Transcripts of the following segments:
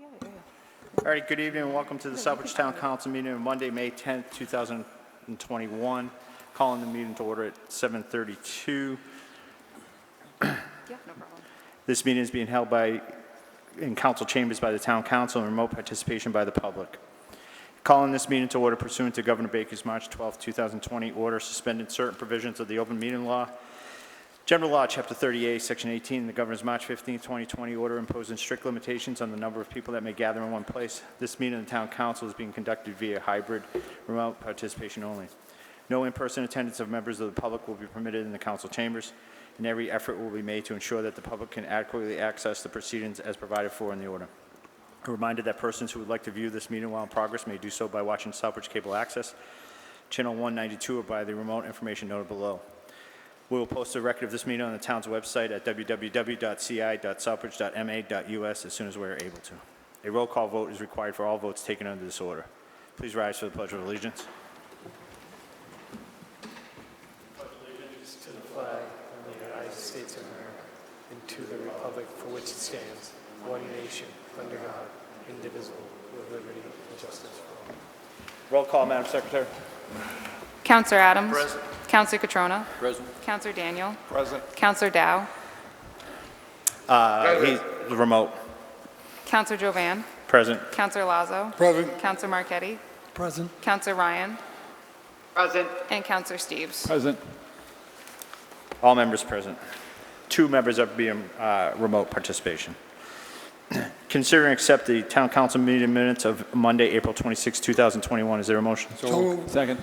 All right, good evening and welcome to the Southbridge Town Council meeting on Monday, May 10th, 2021. Calling the meeting to order at 7:32. Yeah, no problem. This meeting is being held in council chambers by the Town Council and remote participation by the public. Calling this meeting to order pursuant to Governor Baker's March 12th, 2020 order suspending certain provisions of the open meeting law. General Law, Chapter 38, Section 18, the Governor's March 15, 2020 order imposing strict limitations on the number of people that may gather in one place. This meeting of the Town Council is being conducted via hybrid remote participation only. No in-person attendance of members of the public will be permitted in the council chambers, and every effort will be made to ensure that the public can adequately access the proceedings as provided for in the order. A reminder that persons who would like to view this meeting while in progress may do so by watching Southbridge Cable Access, Channel 192, or by the remote information noted below. We will post a record of this meeting on the town's website at www.ci.southbridge.ma.us as soon as we are able to. A roll call vote is required for all votes taken under this order. Please rise for the Pledge of Allegiance. Pledge allegiance to the flag of the United States of America and to the republic for which it stands, one nation, under God, indivisible, with liberty and justice for all. Roll call, Madam Secretary. Counselor Adams. Present. Counselor Catrona. Present. Counselor Daniel. Present. Counselor Dow. He's the remote. Counselor Jovan. Present. Counselor Lazo. Present. Counselor Marchetti. Present. Counselor Ryan. Present. And Counselor Steves. Present. All members present. 2 members are being remote participation. Consider and accept the Town Council meeting minutes of Monday, April 26, 2021. Is there a motion? Second.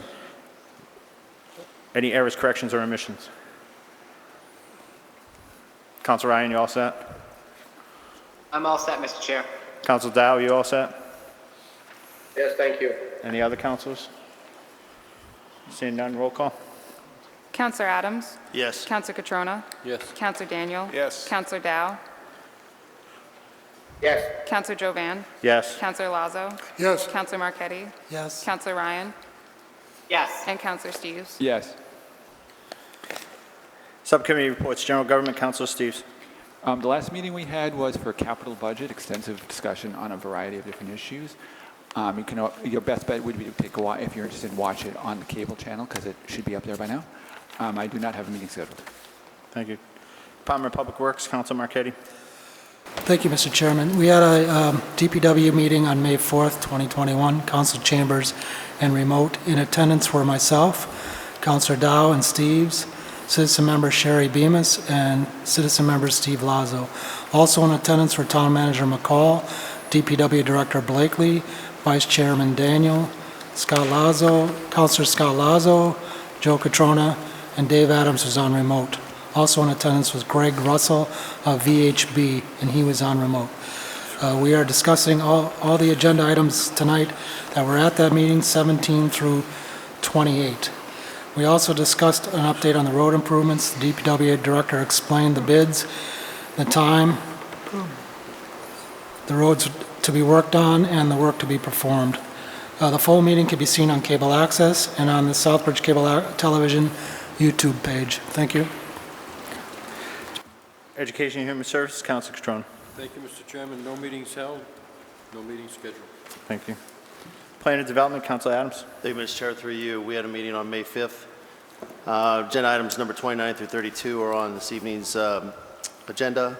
Any errors, corrections, or omissions? Council Ryan, you all set? I'm all set, Mr. Chair. Council Dow, you all set? Yes, thank you. Any other councilors? Seeing none, roll call. Counselor Adams. Yes. Counselor Catrona. Yes. Counselor Daniel. Yes. Counselor Dow. Yes. Counselor Jovan. Yes. Counselor Lazo. Yes. Counselor Marchetti. Yes. Counselor Ryan. Yes. And Counselor Steves. Yes. Subcommittee reports, General Government, Councilor Steves. The last meeting we had was for capital budget, extensive discussion on a variety of different issues. Your best bet would be to take a watch, if you're interested, watch it on the cable channel because it should be up there by now. I do not have a meeting scheduled. Thank you. Department of Public Works, Council Marchetti. Thank you, Mr. Chairman. We had a DPW meeting on May 4th, 2021, council chambers and remote. In attendance were myself, Councilor Dow and Steves, Citizen Member Sherry Bemis, and Citizen Member Steve Lazo. Also in attendance were Town Manager McCall, DPW Director Blakely, Vice Chairman Daniel, Scott Lazo, Councilor Scott Lazo, Joe Catrona, and Dave Adams was on remote. Also in attendance was Greg Russell of VHB, and he was on remote. We are discussing all the agenda items tonight that were at that meeting, 17 through 28. We also discussed an update on the road improvements. The DPW Director explained the bids, the time, the roads to be worked on, and the work to be performed. The full meeting can be seen on cable access and on the Southbridge Cable Television YouTube page. Thank you. Education and Human Services, Councilor Catrona. Thank you, Mr. Chairman. No meetings held, no meetings scheduled. Thank you. Plan and Development, Councilor Adams. Thank you, Mr. Chair. Through you, we had a meeting on May 5th. Agenda items number 29 through 32 are on this evening's agenda,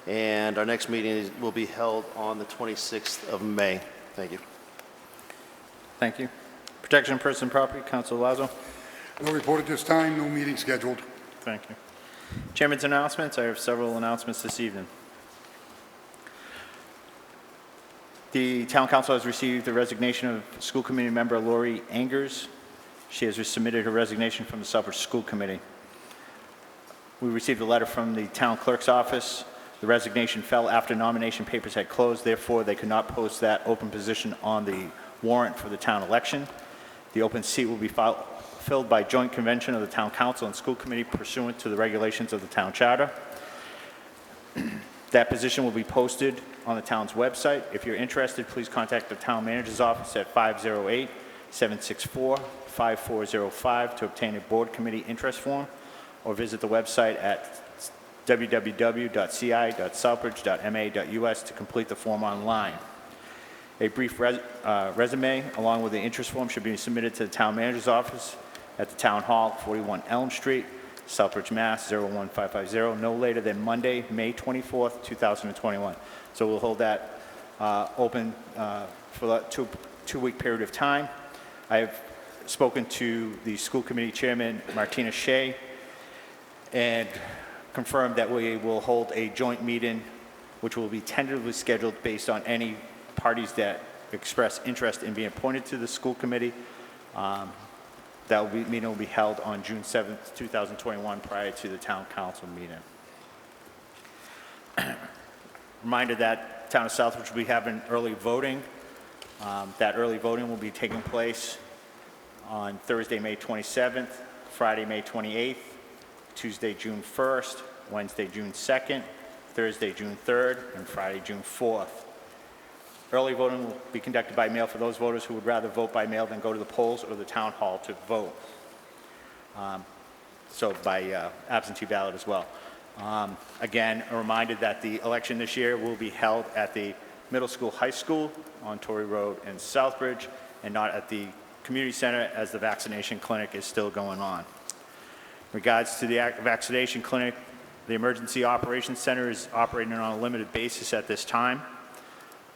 and our next meeting will be held on the 26th of May. Thank you. Thank you. Protection of Person and Property, Councilor Lazo. No report at this time, no meeting scheduled. Thank you. Chairman's announcements. I have several announcements this evening. The Town Council has received the resignation of School Committee member Lori Angers. She has submitted her resignation from the Southbridge School Committee. We received a letter from the Town Clerk's office. The resignation fell after nomination papers had closed. Therefore, they could not post that open position on the warrant for the town election. The open seat will be filled by joint convention of the Town Council and School Committee pursuant to the regulations of the Town Charter. That position will be posted on the town's website. If you're interested, please contact the Town Manager's office at 508-764-5405 to obtain a board committee interest form, or visit the website at www.ci.southbridge.ma.us to complete the form online. A brief resume, along with the interest form, should be submitted to the town manager's office at the Town Hall, 41 Elm Street, Southbridge, Mass. 01550, no later than Monday, May 24th, 2021. So we'll hold that open for that two-week period of time. I have spoken to the school committee chairman, Martina Shea, and confirmed that we will hold a joint meeting, which will be tentatively scheduled based on any parties that express interest in being appointed to the school committee. Meeting will be held on June 7th, 2021, prior to the town council meeting. Reminder that town of Southbridge will be having early voting. That early voting will be taking place on Thursday, May 27th, Friday, May 28th, Tuesday, June 1st, Wednesday, June 2nd, Thursday, June 3rd, and Friday, June 4th. Early voting will be conducted by mail for those voters who would rather vote by mail than go to the polls or the town hall to vote. So by absentee ballot as well. Again, a reminder that the election this year will be held at the middle school, high school on Torrey Road in Southbridge, and not at the community center, as the vaccination clinic is still going on. In regards to the vaccination clinic, the Emergency Operations Center is operating on a limited basis at this time.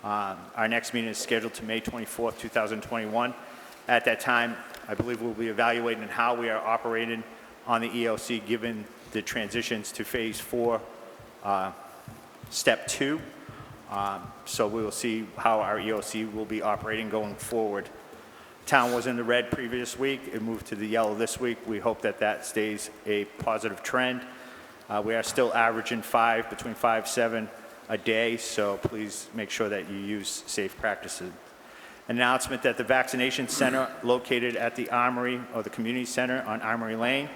Our next meeting is scheduled to May 24th, 2021. At that time, I believe we'll be evaluating how we are operating on the EOC given the transitions to Phase 4, Step 2. So we will see how our EOC will be operating going forward. Town was in the red previous week. It moved to the yellow this week. We hope that that stays a positive trend. We are still averaging between 5-7 a day, so please make sure that you use safe practices. Announcement that the vaccination center located at the Armory, or the community center on Armory Lane,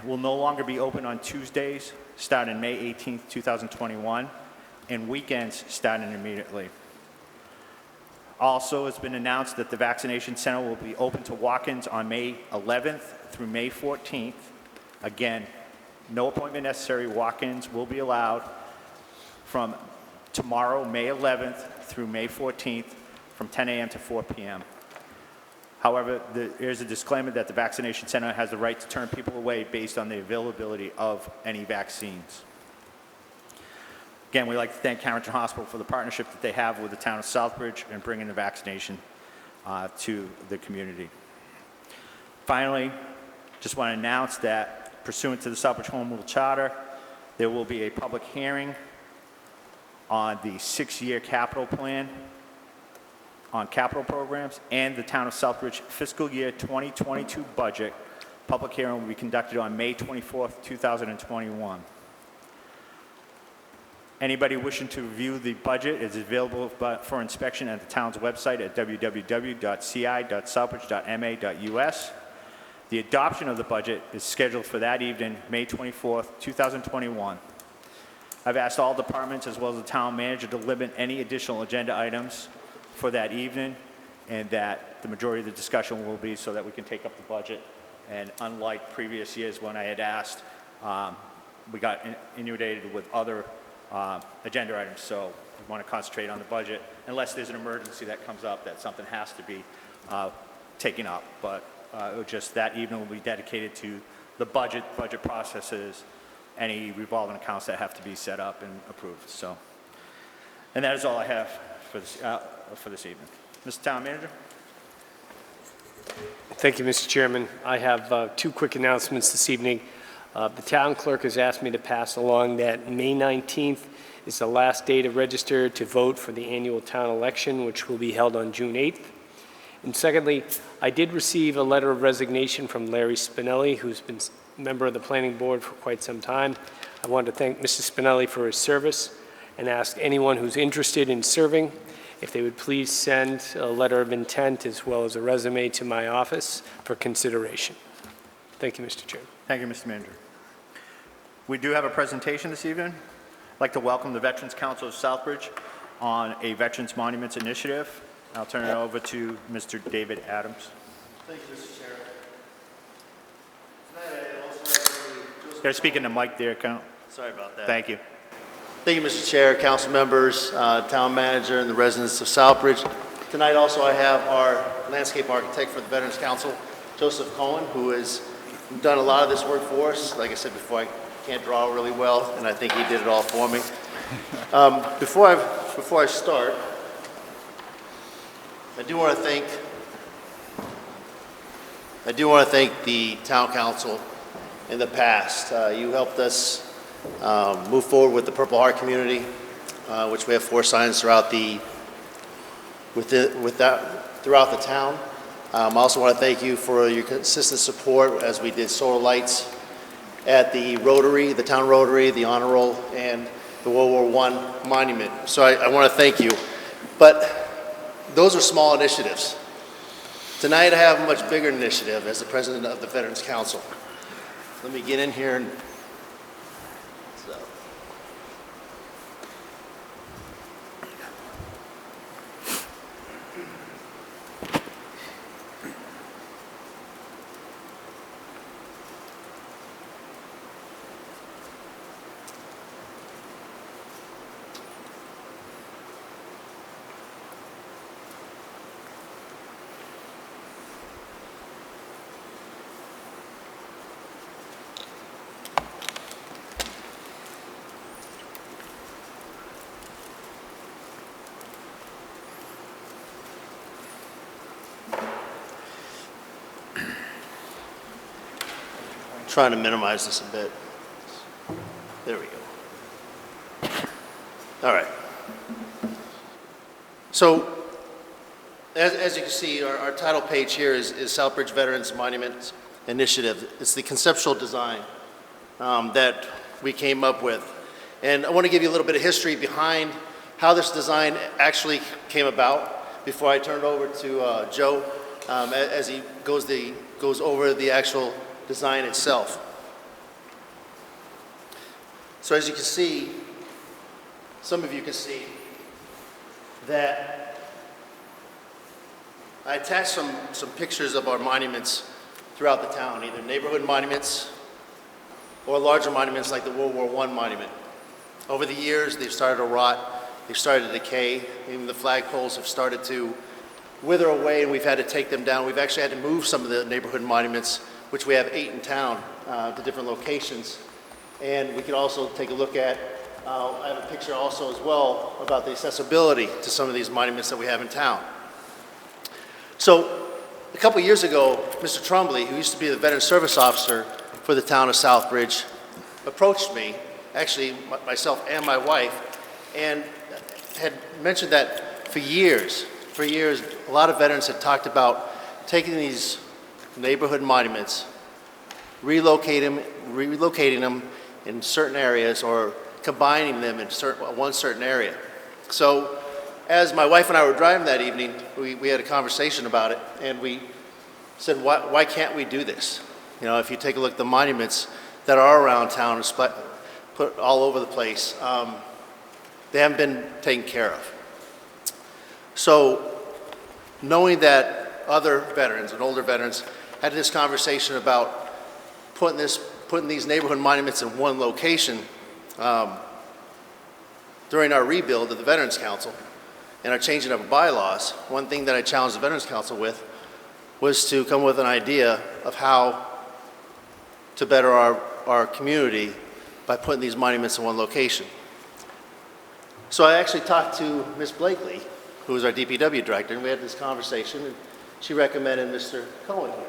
will no longer be open on Tuesdays starting May 18th, 2021, and weekends starting immediately. Also, it's been announced that the vaccination center will be open to walk-ins on May 11th through May 14th. Again, no appointment necessary. Walk-ins will be allowed from tomorrow, May 11th through May 14th, from 10 a.m. to 4 p.m. However, there's a disclaimer that the vaccination center has the right to turn people away based on the availability of any vaccines. Again, we'd like to thank Carrington Hospital for the partnership that they have with the town of Southbridge in bringing the vaccination to the community. Finally, just want to announce that pursuant to the Southbridge Home Rule Charter, there will be a public hearing on the 6-year capital plan on capital programs and the town of Southbridge fiscal year 2022 budget. Public hearing will be conducted on May 24th, 2021. Anybody wishing to review the budget is available for inspection at the town's website at www.ci.southbridge.ma.us. The adoption of the budget is scheduled for that evening, May 24th, 2021. I've asked all departments as well as the town manager to limit any additional agenda items for that evening, and that the majority of the discussion will be so that we can take up the budget. And unlike previous years when I had asked, we got inundated with other agenda items, so we want to concentrate on the budget unless there's an emergency that comes up that something has to be taken up. But just that evening will be dedicated to the budget processes, any revolving accounts that have to be set up and approved. So, and that is all I have for this evening. Mr. Town Manager. Thank you, Mr. Chairman. I have two quick announcements this evening. The town clerk has asked me to pass along that May 19th is the last day to register to vote for the annual town election, which will be held on June 8th. And secondly, I did receive a letter of resignation from Larry Spinelli, who's been a member of the planning board for quite some time. I want to thank Mr. Spinelli for his service and ask anyone who's interested in serving if they would please send a letter of intent as well as a resume to my office for consideration. Thank you, Mr. Chairman. Thank you, Mr. Manager. We do have a presentation this evening. I'd like to welcome the Veterans Council of Southbridge on a Veterans Monuments Initiative. I'll turn it over to Mr. David Adams. Thank you, Mr. Chair. They're speaking to Mike there, Count. Sorry about that. Thank you. Thank you, Mr. Chair, council members, town manager, and the residents of Southbridge. Tonight also I have our landscape architect for the Veterans Council, Joseph Cohen, who has done a lot of this work for us. Like I said before, I can't draw really well, and I think he did it all for me. Before I start, I do want to thank the town council in the past. You helped us move forward with the Purple Heart community, which we have 4 signs throughout the town. I also want to thank you for your consistent support as we did solar lights at the Rotary, the town Rotary, the Honor Roll, and the World War I monument. So I want to thank you. But those are small initiatives. Tonight I have a much bigger initiative as the president of the Veterans Council. Let me get in here and trying to minimize this a bit. There we go. All right. So, as you can see, our title page here is Southbridge Veterans Monument Initiative. It's the conceptual design that we came up with. And I want to give you a little bit of history behind how this design actually came about before I turn it over to Joe as he goes over the actual design itself. So as you can see, some of you can see that I attached some pictures of our monuments throughout the town, either neighborhood monuments or larger monuments like the World War I monument. Over the years, they've started to rot, they've started to decay, even the flagpoles have started to wither away, and we've had to take them down. We've actually had to move some of the neighborhood monuments, which we have 8 in town, to different locations. And we can also take a look at, I have a picture also as well about the accessibility to some of these monuments that we have in town. So a couple years ago, Mr. Trombley, who used to be the Veteran Service Officer for the town of Southbridge, approached me, actually myself and my wife, and had mentioned that for years, a lot of veterans had talked about taking these neighborhood monuments, relocating them in certain areas or combining them in one certain area. So as my wife and I were driving that evening, we had a conversation about it, and we said, why can't we do this? You know, if you take a look at the monuments that are around town, put all over the place, they haven't been taken care of. So knowing that other veterans and older veterans had this conversation about putting these neighborhood monuments in one location during our rebuild of the Veterans Council and our changing of bylaws, one thing that I challenged the Veterans Council with was to come with an idea of how to better our community by putting these monuments in one location. So I actually talked to Ms. Blakely, who was our DPW director, and we had this conversation, and she recommended Mr. Cohen here.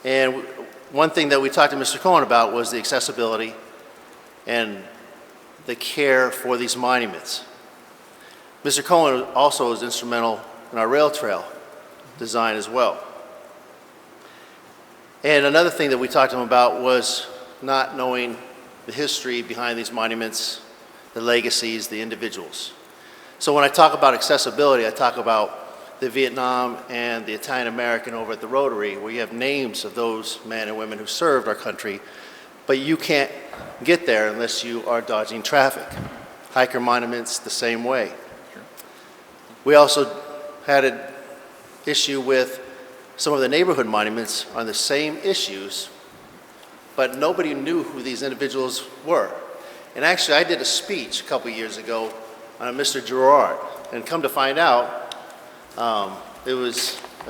And one thing that we talked to Mr. Cohen about was the accessibility and the care for these monuments. Mr. Cohen also was instrumental in our rail trail design as well. And another thing that we talked to him about was not knowing the history behind these monuments, the legacies, the individuals. So when I talk about accessibility, I talk about the Vietnam and the Italian American over at the Rotary, where you have names of those men and women who served our country, but you can't get there unless you are dodging traffic. Hiker monuments, the same way. We also had an issue with some of the neighborhood monuments on the same issues, but nobody knew who these individuals were. And actually, I did a speech a couple years ago on a Mr. Gerard, and come to find out, I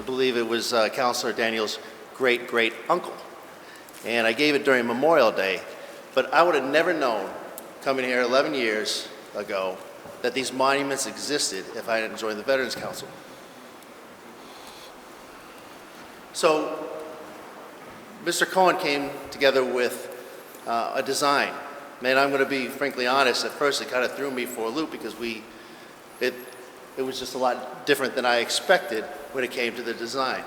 believe it was Councilor Daniel's great-great-uncle. And I gave it during Memorial Day, but I would have never known, coming here 11 years ago, that these monuments existed if I hadn't joined the Veterans Council. So, Mr. Cohen came together with a design. Man, I'm going to be frankly honest, at first it kind of threw me for a loop because it was just a lot different than I expected when it came to the design.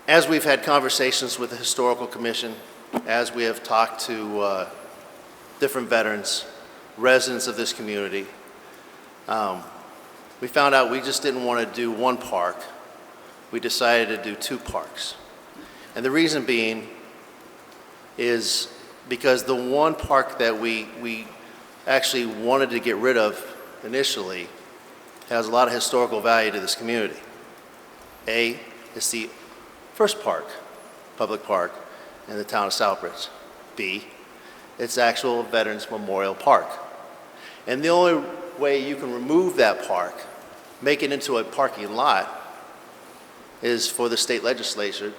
As we've had conversations with the Historical Commission, as we have talked to different veterans, residents of this community, we found out we just didn't want to do one park. We decided to do 2 parks. And the reason being is because the one park that we actually wanted to get rid of initially has a lot of historical value to this community. A, it's the first park, public park, in the town of Southbridge. B, it's actual Veterans Memorial Park. And the only way you can remove that park, make it into a parking lot, is for the state legislators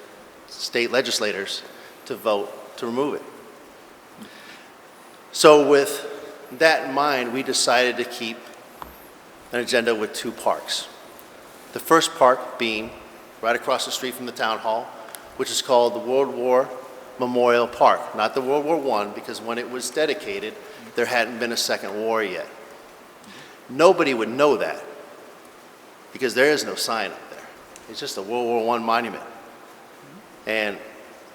to vote to remove it. So with that in mind, we decided to keep an agenda with 2 parks. The first park being right across the street from the town hall, which is called the World War Memorial Park. Not the World War I, because when it was dedicated, there hadn't been a second war yet. Nobody would know that, because there is no sign up there. It's just a World War I monument. And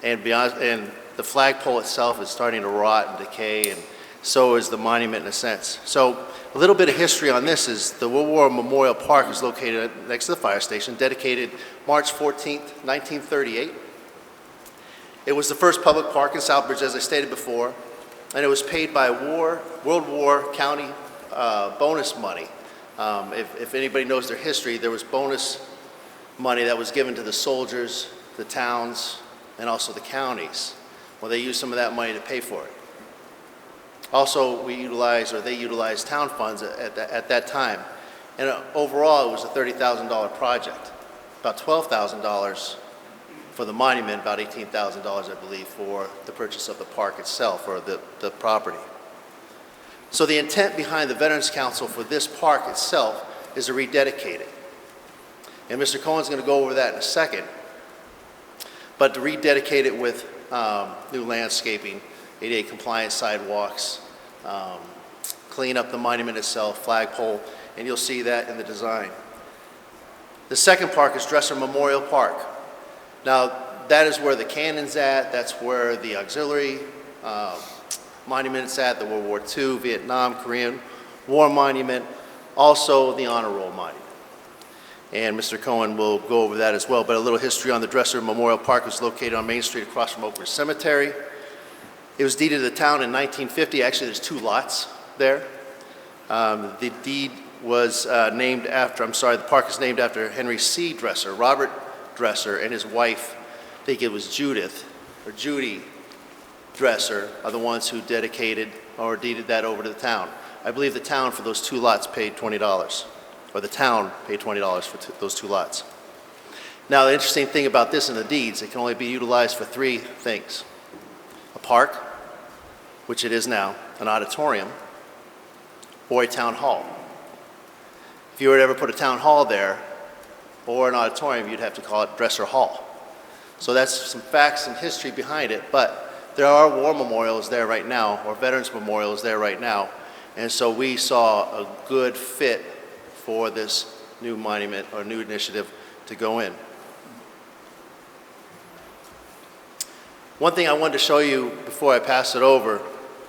the flagpole itself is starting to rot and decay, and so is the monument in a sense. So a little bit of history on this is the World War Memorial Park is located next to the fire station, dedicated March 14th, 1938. It was the first public park in Southbridge, as I stated before, and it was paid by World War County bonus money. If anybody knows their history, there was bonus money that was given to the soldiers, the towns, and also the counties. Well, they used some of that money to pay for it. Also, they utilized town funds at that time. And overall, it was a $30,000 project. About $12,000 for the monument, about $18,000, I believe, for the purchase of the park itself, or the property. So the intent behind the Veterans Council for this park itself is to rededicate it. And Mr. Cohen's going to go over that in a second. But to rededicate it with new landscaping, ADA compliant sidewalks, clean up the monument itself, flagpole, and you'll see that in the design. The second park is Dresser Memorial Park. Now, that is where the cannon's at, that's where the auxiliary monument is at, the World War II, Vietnam, Korean War monument, also the Honor Roll monument. And Mr. Cohen will go over that as well, but a little history on the Dresser Memorial Park is located on Main Street across from Oak Ridge Cemetery. It was deeded to the town in 1950. Actually, there's 2 lots there. The deed was the park is named after Henry C. Dresser. Robert Dresser and his wife, I think it was Judith or Judy Dresser, are the ones who dedicated or deeded that over to the town. I believe the town for those 2 lots paid $20, or the town paid $20 for those 2 lots. Now, the interesting thing about this in the deeds, it can only be utilized for 3 things. A park, which it is now, an auditorium, or a town hall. If you were to ever put a town hall there, or an auditorium, you'd have to call it Dresser Hall. So that's some facts and history behind it, but there are war memorials there right now, or veterans memorials there right now, and so we saw a good fit for this new monument or new initiative to go in. One thing I wanted to show you before I pass it over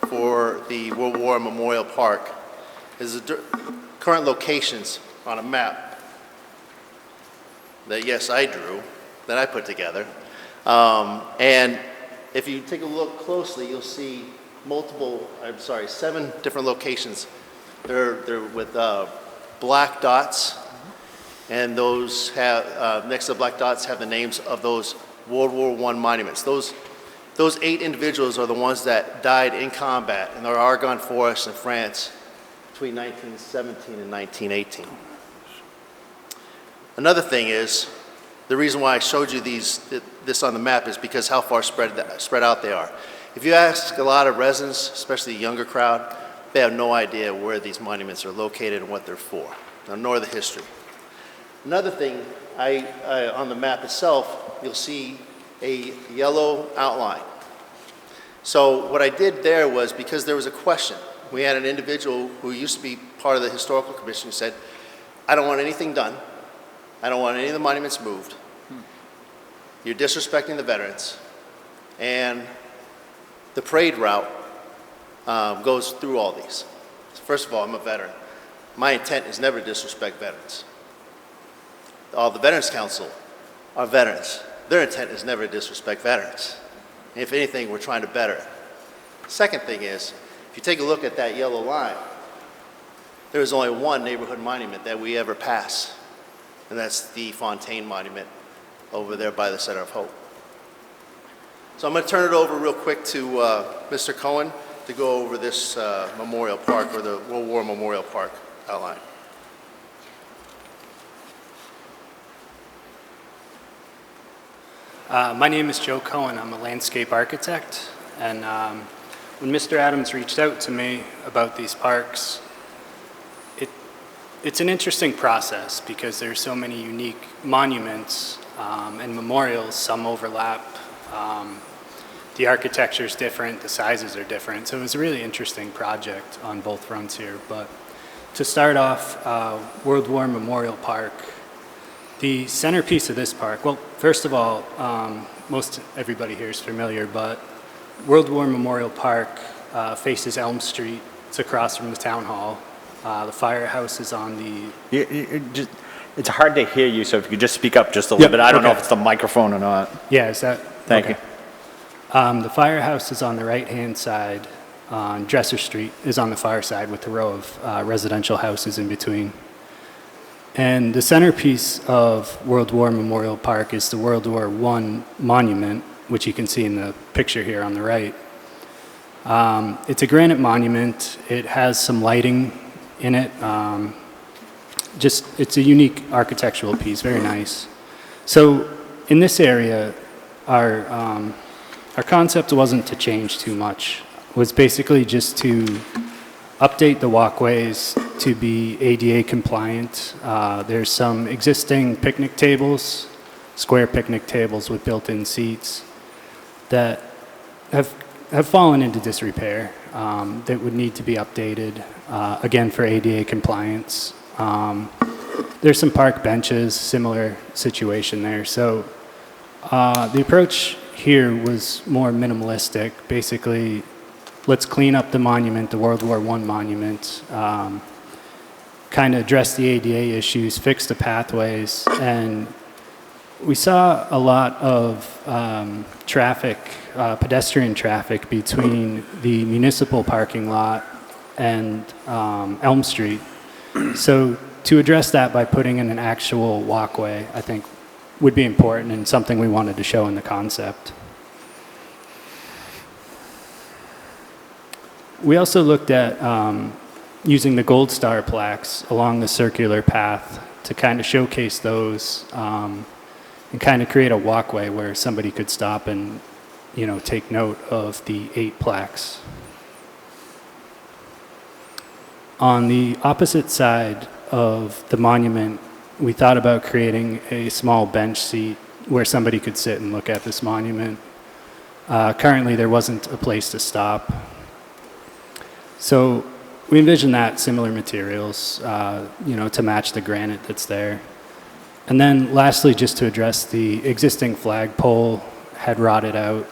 for the World War Memorial Park is the current locations on a map that, yes, I drew, that I put together. And if you take a look closely, you'll see 7 different locations. They're with black dots, and those have, next to the black dots have the names of those World War I monuments. Those Those 8 individuals are the ones that died in combat in the Argonne Forest in France between 1917 and 1918. Another thing is, the reason why I showed you this on the map is because how far spread out they are. If you ask a lot of residents, especially the younger crowd, they have no idea where these monuments are located and what they're for, nor the history. Another thing, on the map itself, you'll see a yellow outline. So what I did there was, because there was a question, we had an individual who used to be part of the historical commission who said, I don't want anything done. I don't want any of the monuments moved. You're disrespecting the veterans. And the parade route goes through all these. First of all, I'm a veteran. My intent is never to disrespect veterans. All the Veterans Council are veterans. Their intent is never to disrespect veterans. And if anything, we're trying to better it. Second thing is, if you take a look at that yellow line, there is only one neighborhood monument that we ever pass, and that's the Fontaine Monument over there by the Center of Hope. So I'm going to turn it over real quick to Mr. Cohen to go over this memorial park, or the World War Memorial Park outline. My name is Joe Cohen. I'm a landscape architect, and when Mr. Adams reached out to me about these parks, it's an interesting process because there's so many unique monuments and memorials. Some overlap. The architecture is different, the sizes are different, so it was a really interesting project on both fronts here. But to start off, World War Memorial Park. The centerpiece of this park, well, first of all, most everybody here is familiar, but World War Memorial Park faces Elm Street. It's across from the town hall. The firehouse is on the... It's hard to hear you, so if you could just speak up just a little bit. I don't know if it's the microphone or not. Yeah, is that... Thank you. The firehouse is on the right-hand side. Dresser Street is on the far side with a row of residential houses in between. And the centerpiece of World War Memorial Park is the World War I monument, which you can see in the picture here on the right. It's a granite monument. It has some lighting in it. It's a unique architectural piece, very nice. So in this area, our concept wasn't to change too much. It was basically just to update the walkways to be ADA compliant. There's some existing picnic tables, square picnic tables with built-in seats that have fallen into disrepair that would need to be updated, again, for ADA compliance. There's some park benches, similar situation there. So the approach here was more minimalistic. Basically, let's clean up the monument, the World War I monument, kind of address the ADA issues, fix the pathways, and we saw a lot of traffic, pedestrian traffic between the municipal parking lot and Elm Street. So to address that by putting in an actual walkway, I think would be important and something we wanted to show in the concept. We also looked at using the Gold Star plaques along the circular path to kind of showcase those and kind of create a walkway where somebody could stop and, take note of the 8 plaques. On the opposite side of the monument, we thought about creating a small bench seat where somebody could sit and look at this monument. Currently, there wasn't a place to stop. So we envision that similar materials, to match the granite that's there. And then lastly, just to address the existing flagpole had rotted out.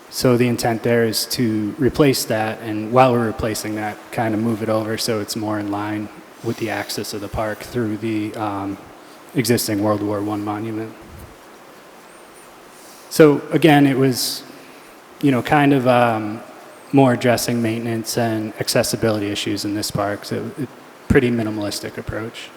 So the intent there is to replace that, and while we're replacing that, kind of move it over so it's more in line with the axis of the park through the existing World War I monument. So again, it was, kind of more addressing maintenance and accessibility issues in this park. So a pretty minimalistic approach.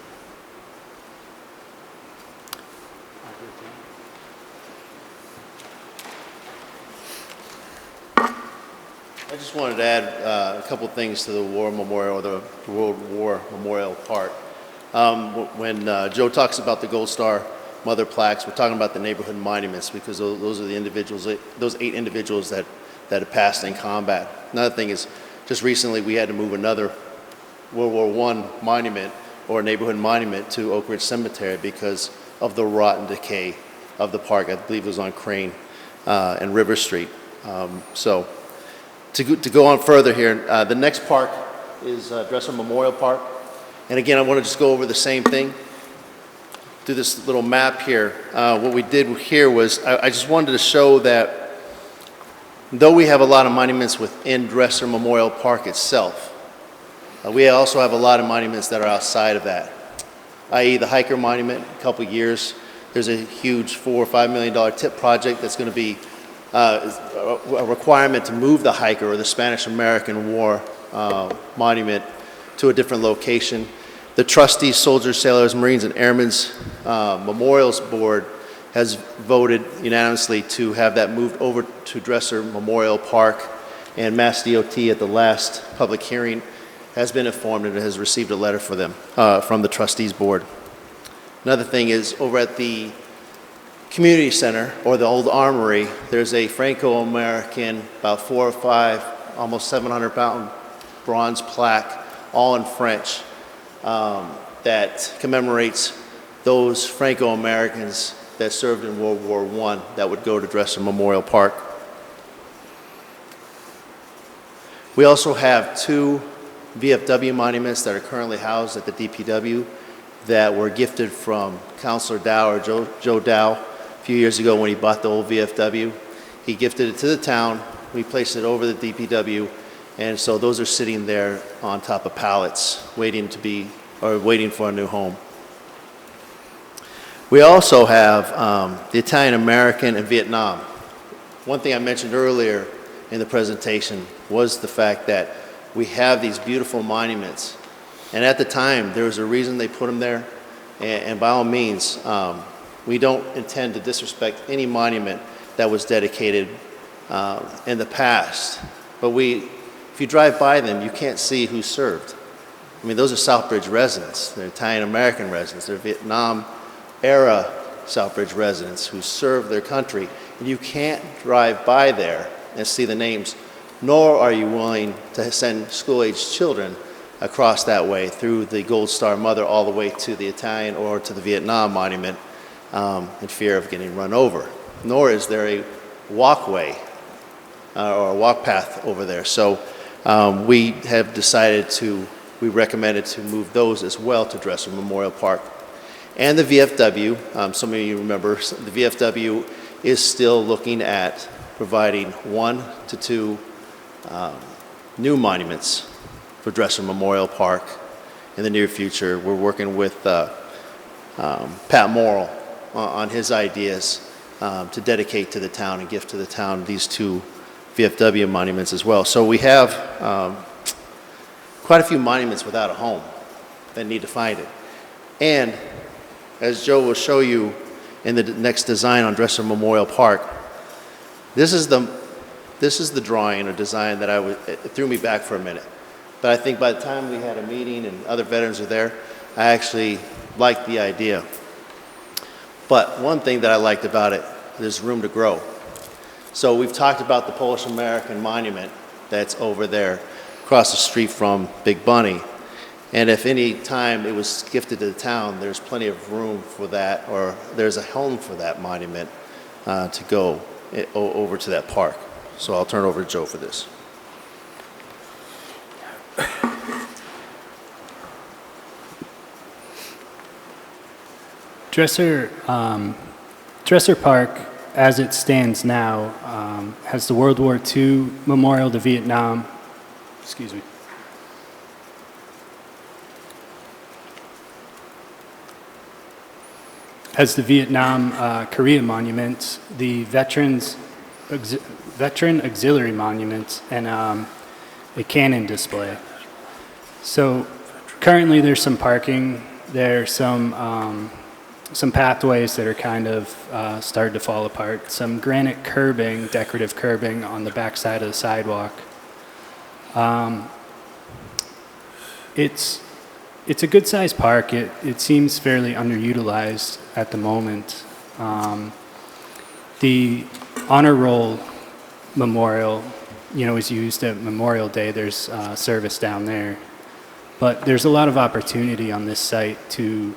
I just wanted to add a couple of things to the War Memorial, or the World War Memorial part. When Joe talks about the Gold Star Mother plaques, we're talking about the neighborhood monuments, because those are the individuals, those 8 individuals that have passed in combat. Another thing is, just recently we had to move another World War I monument, or neighborhood monument, to Oak Ridge Cemetery because of the rot and decay of the park. I believe it was on Crane and River Street. So to go on further here, the next park is Dresser Memorial Park. And again, I want to just go over the same thing. Do this little map here. What we did here was, I just wanted to show that though we have a lot of monuments within Dresser Memorial Park itself, we also have a lot of monuments that are outside of that, i.e. the Hiker Monument. A couple years, there's a huge $4 or $5 million tip project that's going to be a requirement to move the Hiker, or the Spanish-American War monument, to a different location. The Trustees, Soldiers, Sailors, Marines, and Airmen's Memorials Board has voted unanimously to have that moved over to Dresser Memorial Park, and Mass DOT at the last public hearing has been informed and has received a letter for them from the Trustees Board. Another thing is, over at the Community Center, or the old Armory, there's a Franco-American, about 4 or 5, almost 700-pound bronze plaque, all in French, that commemorates those Franco-Americans that served in World War I that would go to Dresser Memorial Park. We also have 2 VFW monuments that are currently housed at the DPW that were gifted from Councilor Dow, or Joe Dow, a few years ago when he bought the old VFW. He gifted it to the town. We placed it over the DPW, and so those are sitting there on top of pallets, waiting for a new home. We also have the Italian American and Vietnam. One thing I mentioned earlier in the presentation was the fact that we have these beautiful monuments, and at the time there was a reason they put them there, and by all means, we don't intend to disrespect any monument that was dedicated in the past, but if you drive by them, you can't see who served. I mean, those are Southbridge residents, they're Italian American residents, they're Vietnam era Southbridge residents who served their country, and you can't drive by there and see the names, nor are you willing to send school-aged children across that way through the Gold Star Mother all the way to the Italian or to the Vietnam monument in fear of getting run over. Nor is there a walkway or a walk path over there. So we have decided we recommended to move those as well to Dresser Memorial Park. And the VFW, some of you remember, the VFW is still looking at providing 1 to 2 new monuments for Dresser Memorial Park in the near future. We're working with Pat Morrill on his ideas to dedicate to the town and gift to the town these 2 VFW monuments as well. So we have quite a few monuments without a home that need to find it. And as Joe will show you in the next design on Dresser Memorial Park, this is the drawing or design that it threw me back for a minute. But I think by the time we had a meeting and other veterans were there, I actually liked the idea. But one thing that I liked about it, there's room to grow. So we've talked about the Polish American monument that's over there across the street from Big Bunny. And if any time it was gifted to the town, there's plenty of room for that, or there's a home for that monument to go over to that park. So I'll turn it over to Joe for this. Dresser Park, as it stands now, has the World War II Memorial to Vietnam. Excuse me. Has the Vietnam Korea monuments, the Veteran Auxiliary monuments, and a cannon display. So currently there's some parking, there's some pathways that are kind of started to fall apart, some granite curbing, decorative curbing on the back side of the sidewalk. It's a good-sized park. It seems fairly underutilized at the moment. The honor roll memorial, is used at Memorial Day. There's service down there. But there's a lot of opportunity on this site to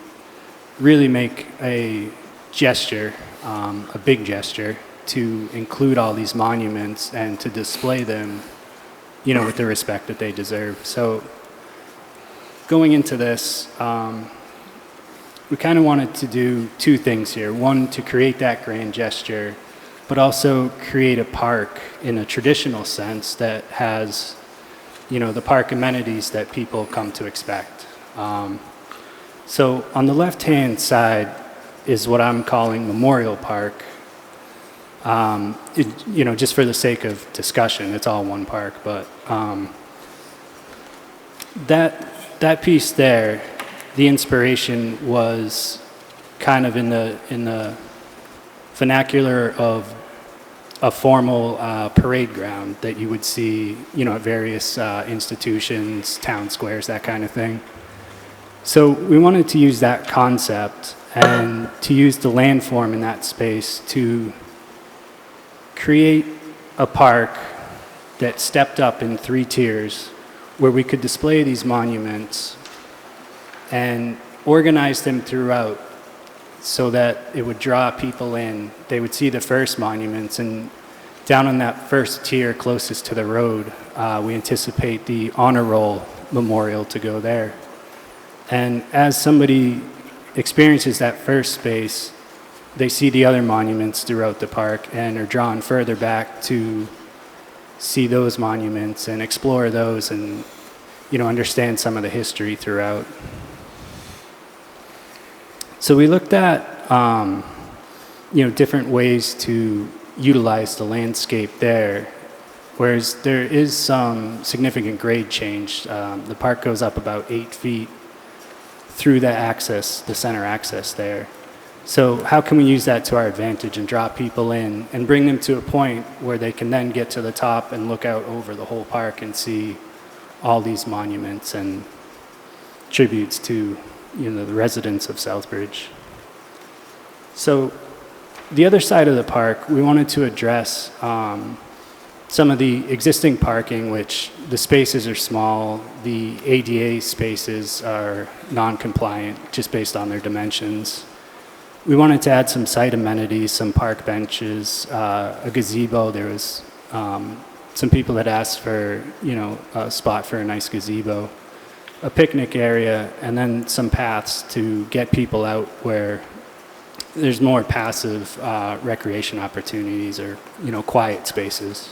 really make a gesture, a big gesture, to include all these monuments and to display them, with the respect that they deserve. So going into this, we kind of wanted to do two things here. One, to create that grand gesture, but also create a park in a traditional sense that has, the park amenities that people come to expect. So on the left-hand side is what I'm calling Memorial Park. Just for the sake of discussion, it's all one park, but that piece there, the inspiration was kind of in the vernacular of a formal parade ground that you would see, at various institutions, town squares, that kind of thing. So we wanted to use that concept and to use the landform in that space to create a park that stepped up in 3 tiers where we could display these monuments and organize them throughout so that it would draw people in. They would see the first monuments, and down on that first tier closest to the road, we anticipate the honor roll memorial to go there. And as somebody experiences that first space, they see the other monuments throughout the park and are drawn further back to see those monuments and explore those and, understand some of the history throughout. So we looked at, different ways to utilize the landscape there, whereas there is some significant grade change. The park goes up about 8 feet through the center access there. So how can we use that to our advantage and draw people in and bring them to a point where they can then get to the top and look out over the whole park and see all these monuments and tributes to, the residents of Southbridge. So the other side of the park, we wanted to address some of the existing parking, which the spaces are small. The ADA spaces are non-compliant just based on their dimensions. We wanted to add some site amenities, some park benches, a gazebo. There was some people that asked for, a spot for a nice gazebo, a picnic area, and then some paths to get people out where there's more passive recreation opportunities or, quiet spaces.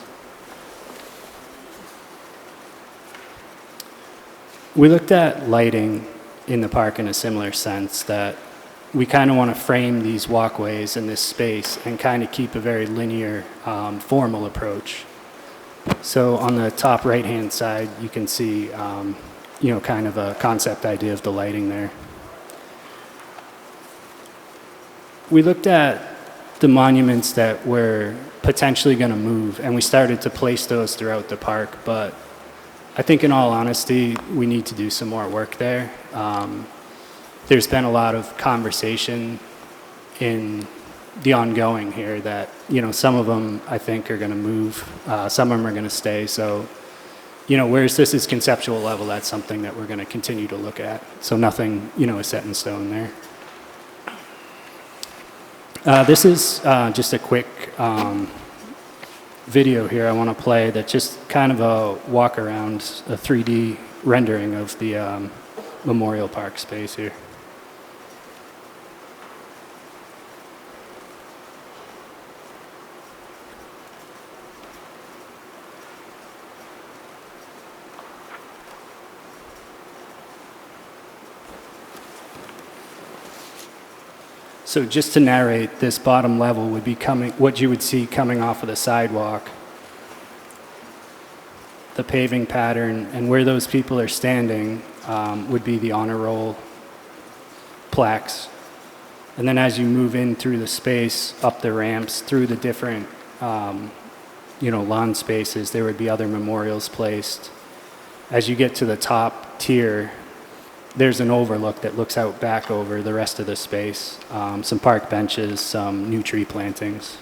We looked at lighting in the park in a similar sense, that we kind of want to frame these walkways in this space and kind of keep a very linear, formal approach. So on the top right-hand side, you can see, kind of a concept idea of the lighting there. We looked at the monuments that were potentially going to move, and we started to place those throughout the park, but I think in all honesty, we need to do some more work there. There's been a lot of conversation in the ongoing here that, some of them I think are going to move, some of them are going to stay. So, whereas this is conceptual level, that's something that we're going to continue to look at. So nothing, is set in stone there. This is just a quick video here I want to play that just kind of a walk around, a 3D rendering of the Memorial Park space here. So just to narrate, this bottom level would be what you would see coming off of the sidewalk, the paving pattern, and where those people are standing would be the honor roll plaques. And then as you move in through the space, up the ramps, through the different, lawn spaces, there would be other memorials placed. as you get to the top tier, there's an overlook that looks out back over the rest of the space. Some park benches, some new tree plantings.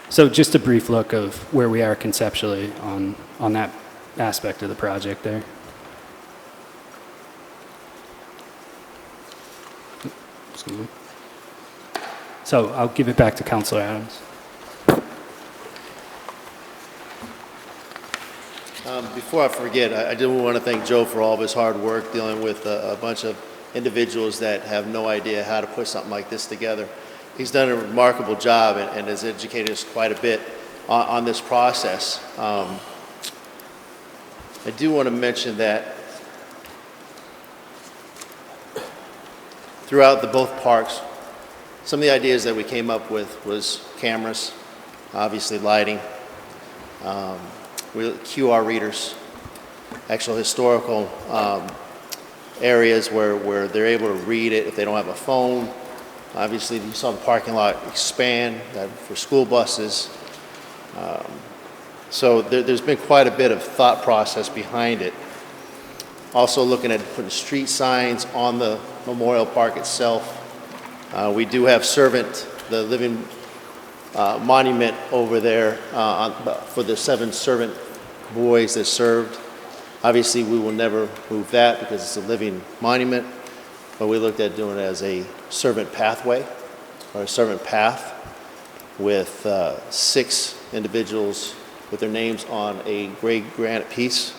So just a brief look of where we are conceptually on that aspect of the project there. Excuse me. So I'll give it back to Councilor Adams. Before I forget, I do want to thank Joe for all of his hard work dealing with a bunch of individuals that have no idea how to put something like this together. He's done a remarkable job and has educated us quite a bit on this process. I do want to mention that throughout both parks, some of the ideas that we came up with was cameras, obviously lighting, QR readers, actual historical areas where they're able to read it if they don't have a phone. Obviously, you saw the parking lot expand for school buses. So there's been quite a bit of thought process behind it. Also looking at putting street signs on the Memorial Park itself. We do have the living monument over there for the 7 servant boys that served. Obviously, we will never move that because it's a living monument, but we looked at doing it as a servant pathway or a servant path with 6 individuals with their names on a gray granite piece,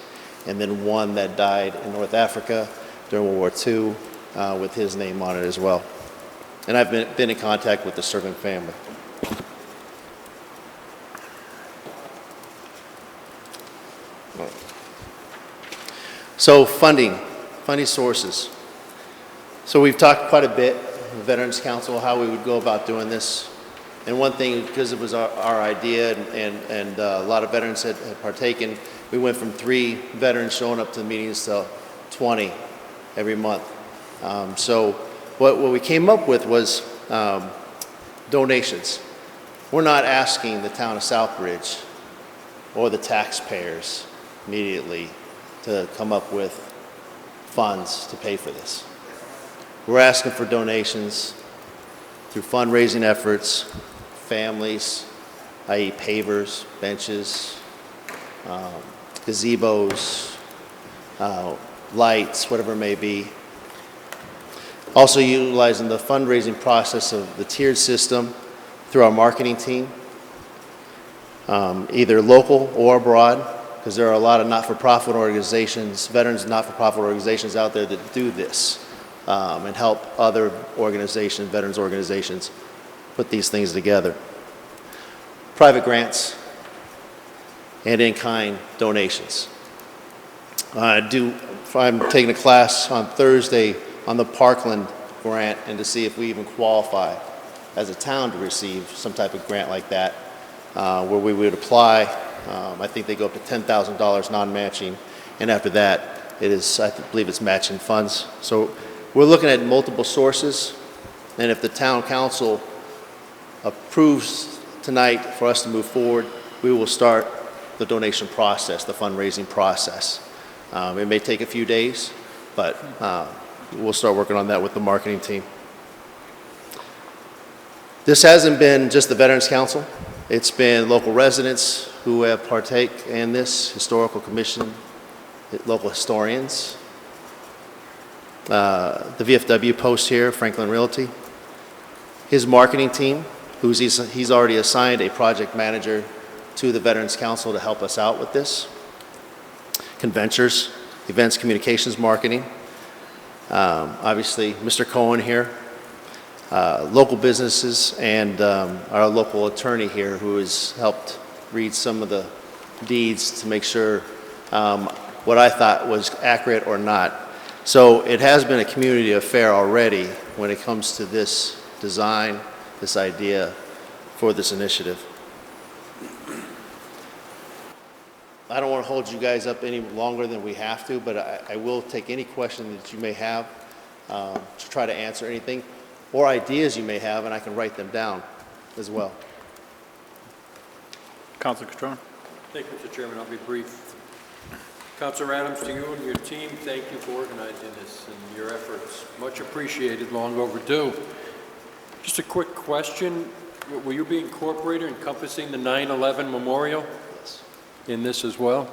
and then one that died in North Africa during World War II with his name on it as well. And I've been in contact with the servant family. So funding sources. So we've talked quite a bit, the Veterans Council, how we would go about doing this. And one thing, because it was our idea and a lot of veterans had partaken, we went from 3 veterans showing up to the meetings to 20 every month. So what we came up with was donations. We're not asking the town of Southbridge or the taxpayers immediately to come up with funds to pay for this. We're asking for donations through fundraising efforts, families, i.e. pavers, benches, gazebos, lights, whatever it may be. Also utilizing the fundraising process of the tiered system through our marketing team, either local or abroad, because there are a lot of not-for-profit organizations, veterans not-for-profit organizations out there that do this and help other organizations, veterans organizations, put these things together. Private grants and in-kind donations. I'm taking a class on Thursday on the Parkland grant and to see if we even qualify as a town to receive some type of grant like that, where we would apply. I think they go up to $10,000 non-matching, and after that, I believe it's matching funds. So we're looking at multiple sources, and if the town council approves tonight for us to move forward, we will start the donation process, the fundraising process. It may take a few days, but we'll start working on that with the marketing team. This hasn't been just the Veterans Council. It's been local residents who have partake in this, historical commission, local historians, the VFW post here, Franklin Realty, his marketing team, he's already assigned a project manager to the Veterans Council to help us out with this. Conventures, events, communications, marketing. Obviously, Mr. Cohen here. Local businesses and our local attorney here who has helped read some of the deeds to make sure what I thought was accurate or not. So it has been a community affair already when it comes to this design, this idea for this initiative. I don't want to hold you guys up any longer than we have to, but I will take any question that you may have to try to answer anything, or ideas you may have, and I can write them down as well. Council Catrone. Thank you, Mr. Chairman. I'll be brief. Councilor Adams, to you and your team, thank you for organizing this and your efforts. Much appreciated, long overdue. Just a quick question. Will you be incorporated, encompassing the 9/11 memorial in this as well?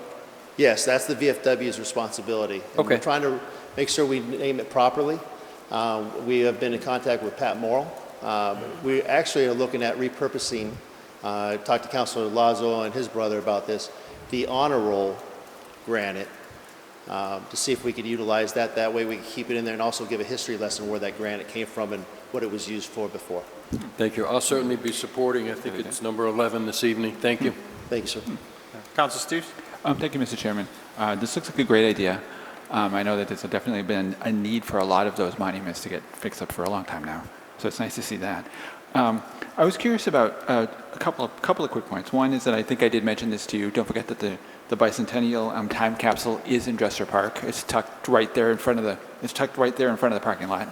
Yes, that's the VFW's responsibility. And Okay. We're trying to make sure we name it properly. We have been in contact with Pat Morrill. We actually are looking at repurposing, talked to Councilor Lazo and his brother about this, the honor roll granite, to see if we could utilize that. That way we can keep it in there and also give a history lesson where that granite came from and what it was used for before. Thank you. I'll certainly be supporting. I think it's number 11 this evening. Thank you. Thank you, sir. Council Steves. Thank you, Mr. Chairman. This looks like a great idea. I know that there's definitely been a need for a lot of those monuments to get fixed up for a long time now, so it's nice to see that. I was curious about a couple of quick points. One is that I think I did mention this to you. Don't forget that the bicentennial time capsule is in Dresser Park. It's tucked right there in front of the parking lot.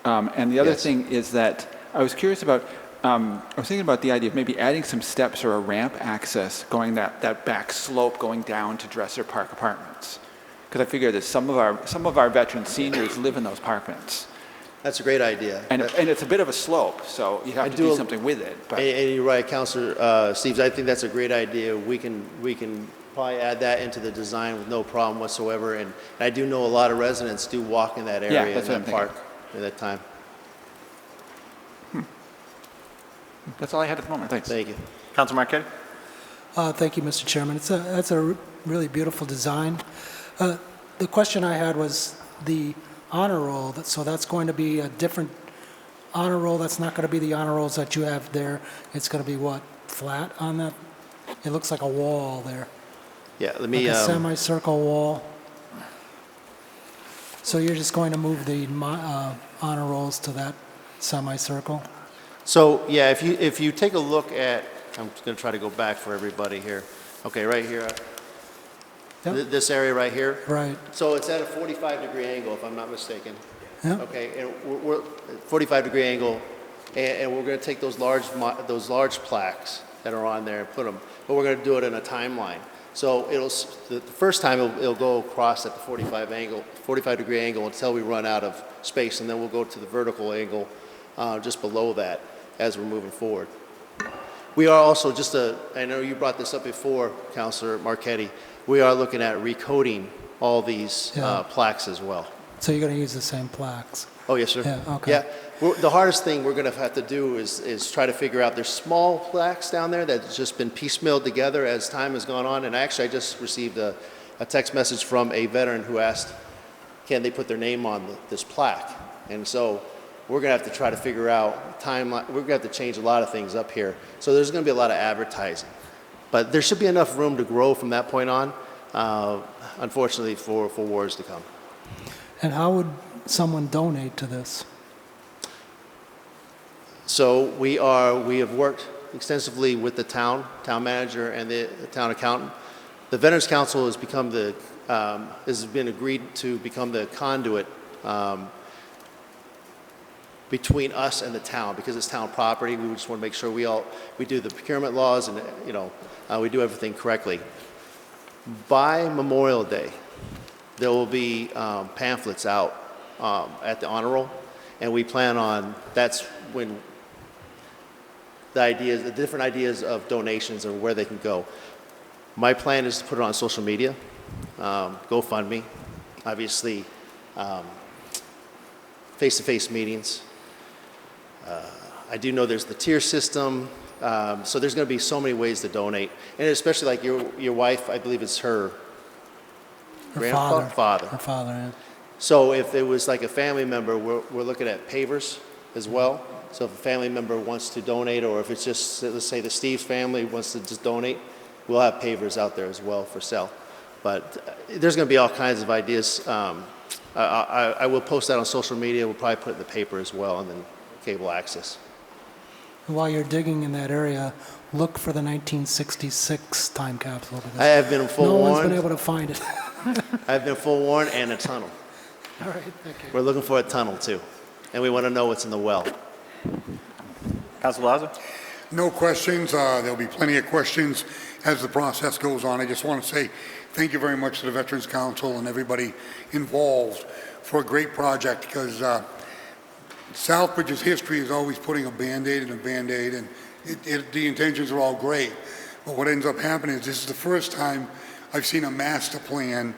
And the other Yes. thing is that I was curious about. I was thinking about the idea of maybe adding some steps or a ramp access going that back slope going down to Dresser Park Apartments, because I figure that some of our veteran seniors live in those apartments, That's a great idea. and it's a bit of a slope, so you have to do something with it. But And you're right, Councilor Steves, I think that's a great idea. We can probably add that into the design with no problem whatsoever. And I do know a lot of residents do walk in that area, in that's what that I'm park at that time. that's all I had at the moment. Thanks. Thank you. Council Marquetti. Thank you, Mr. Chairman. That's a really beautiful design. The question I had was the honor roll, so that's going to be a different honor roll. That's not going to be the honor rolls that you have there. It's going to be what, flat on that? It looks like a wall there, Yeah, let like me, a semicircle wall. So you're just going to move the honor rolls to that semicircle? so, yeah, if you take a look at, I'm going to try to go back for everybody here. Okay, right here, Yep. this area right here. Right, So it's at a 45-degree angle, if I'm not mistaken. yeah, Okay, and we're 45-degree angle, and we're going to take those large plaques that are on there and put them, but we're going to do it in a timeline. So the first time it'll go across at the 45-degree angle until we run out of space, and then we'll go to the vertical angle just below that as we're moving forward. We are also I know you brought this up before, Councilor Marquetti, we are looking at recoding all these Yeah. plaques as well. so you're going to use the same plaques? Oh, yes, sir. Yeah, okay. Yeah, the hardest thing we're going to have to do is try to figure out, there's small plaques down there that's just been piecemealed together as time has gone on. And actually, I just received a text message from a veteran who asked, can they put their name on this plaque? And so we're going to have to try to figure out timeline. We're going to have to change a lot of things up here. So there's going to be a lot of advertising. But there should be enough room to grow from that point on, unfortunately, for wars to come. And how would someone donate to this? So we have worked extensively with the town manager and the town accountant. The Veterans Council has been agreed to become the conduit between us and the town, because it's town property. We just want to make sure we do the procurement laws and we do everything correctly. By Memorial Day, there will be pamphlets out at the honor roll, and we plan on, that's when the different ideas of donations and where they can go. My plan is to put it on social media, GoFundMe, obviously face-to-face meetings. I do know there's the tier system, so there's going to be so many ways to donate, and especially like your wife, I believe it's her father. Her father, yeah. So if it was like a family member, we're looking at pavers as well. So if a family member wants to donate, or if it's just, let's say the Steves family wants to just donate, we'll have pavers out there as well for sale. But there's going to be all kinds of ideas. I will post that on social media. We'll probably put it in the paper as well, and then cable access. While you're digging in that area, look for the 1966 time capsule. because I have been No one's been forewarned. able to find it. I've been forewarned, and a tunnel. All right, thank you. We're looking for a tunnel too, and we want to know what's in the well. Council Lazo. No questions. There'll be plenty of questions as the process goes on. I just want to say thank you very much to the Veterans Council and everybody involved for a great project, because Southbridge's history is always putting a Band-Aid and a Band-Aid, and the intentions are all great. But what ends up happening is this is the first time I've seen a master plan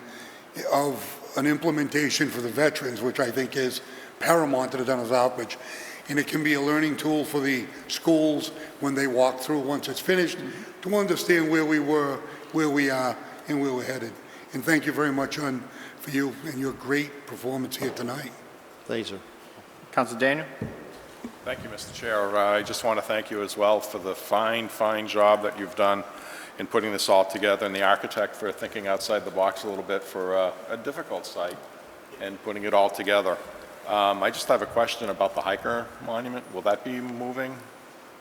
of an implementation for the veterans, which I think is paramount to the town of Southbridge. And it can be a learning tool for the schools when they walk through once it's finished, to understand where we were, where we are, and where we're headed. And thank you very much for you and your great performance here tonight. Thank you, sir. Council Daniel? Thank you, Mr. Chair. I just want to thank you as well for the fine job that you've done in putting this all together, and the architect for thinking outside the box a little bit for a difficult site and putting it all together. I just have a question about the hiker monument. Will that be moving?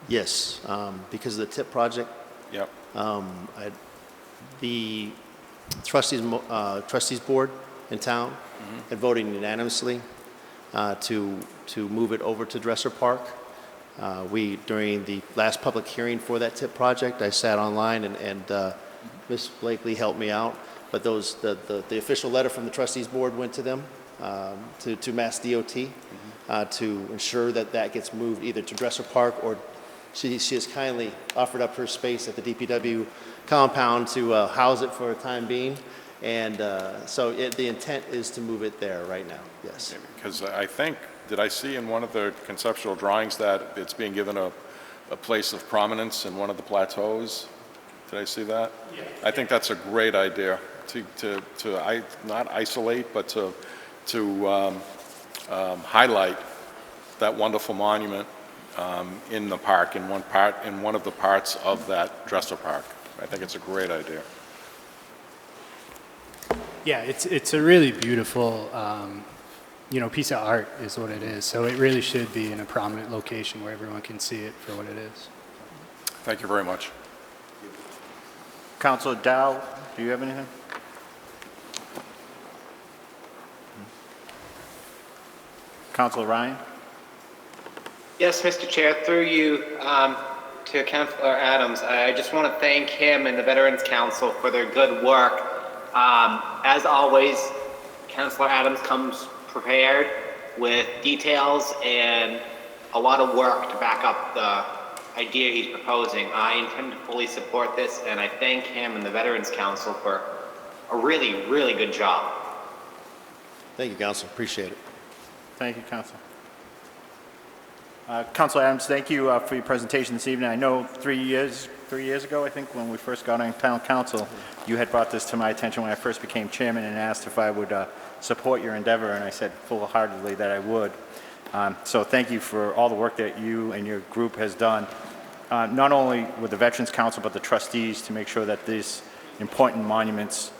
Yes, because of the TIP project, Yep. the trustees board in town had voted unanimously to move it over to Dresser Park. During the last public hearing for that TIP project, I sat online and Ms. Blakely helped me out. But the official letter from the trustees board went to them, to Mass DOT, to ensure that gets moved either to Dresser Park, or she has kindly offered up her space at the DPW compound to house it for a time being. And so the intent is to move it there right now, yes. Because I think, did I see in one of the conceptual drawings that it's being given a place of prominence in one of the plateaus? Did I see that? Yeah. I think that's a great idea to not isolate, but to highlight that wonderful monument in the park, in one of the parts of that Dresser Park. I think it's a great idea. Yeah, it's a really beautiful, piece of art is what it is. So it really should be in a prominent location where everyone can see it for what it is. Thank you very much. Councilor Dow, do you have anything? Councilor Ryan? Yes, Mr. Chair, through you to Councilor Adams, I just want to thank him and the Veterans Council for their good work. As always, Councilor Adams comes prepared with details and a lot of work to back up the idea he's proposing. I intend to fully support this, and I thank him and the Veterans Council for a really, really good job. Thank you, Council. Appreciate it. Thank you, Council. Councilor Adams, thank you for your presentation this evening. I know 3 years ago, I think, when we first got on town council, you had brought this to my attention when I first became chairman and asked if I would support your endeavor, and I said full-heartedly that I would. So thank you for all the work that you and your group has done, not only with the Veterans Council, but the trustees, to make sure that these important monuments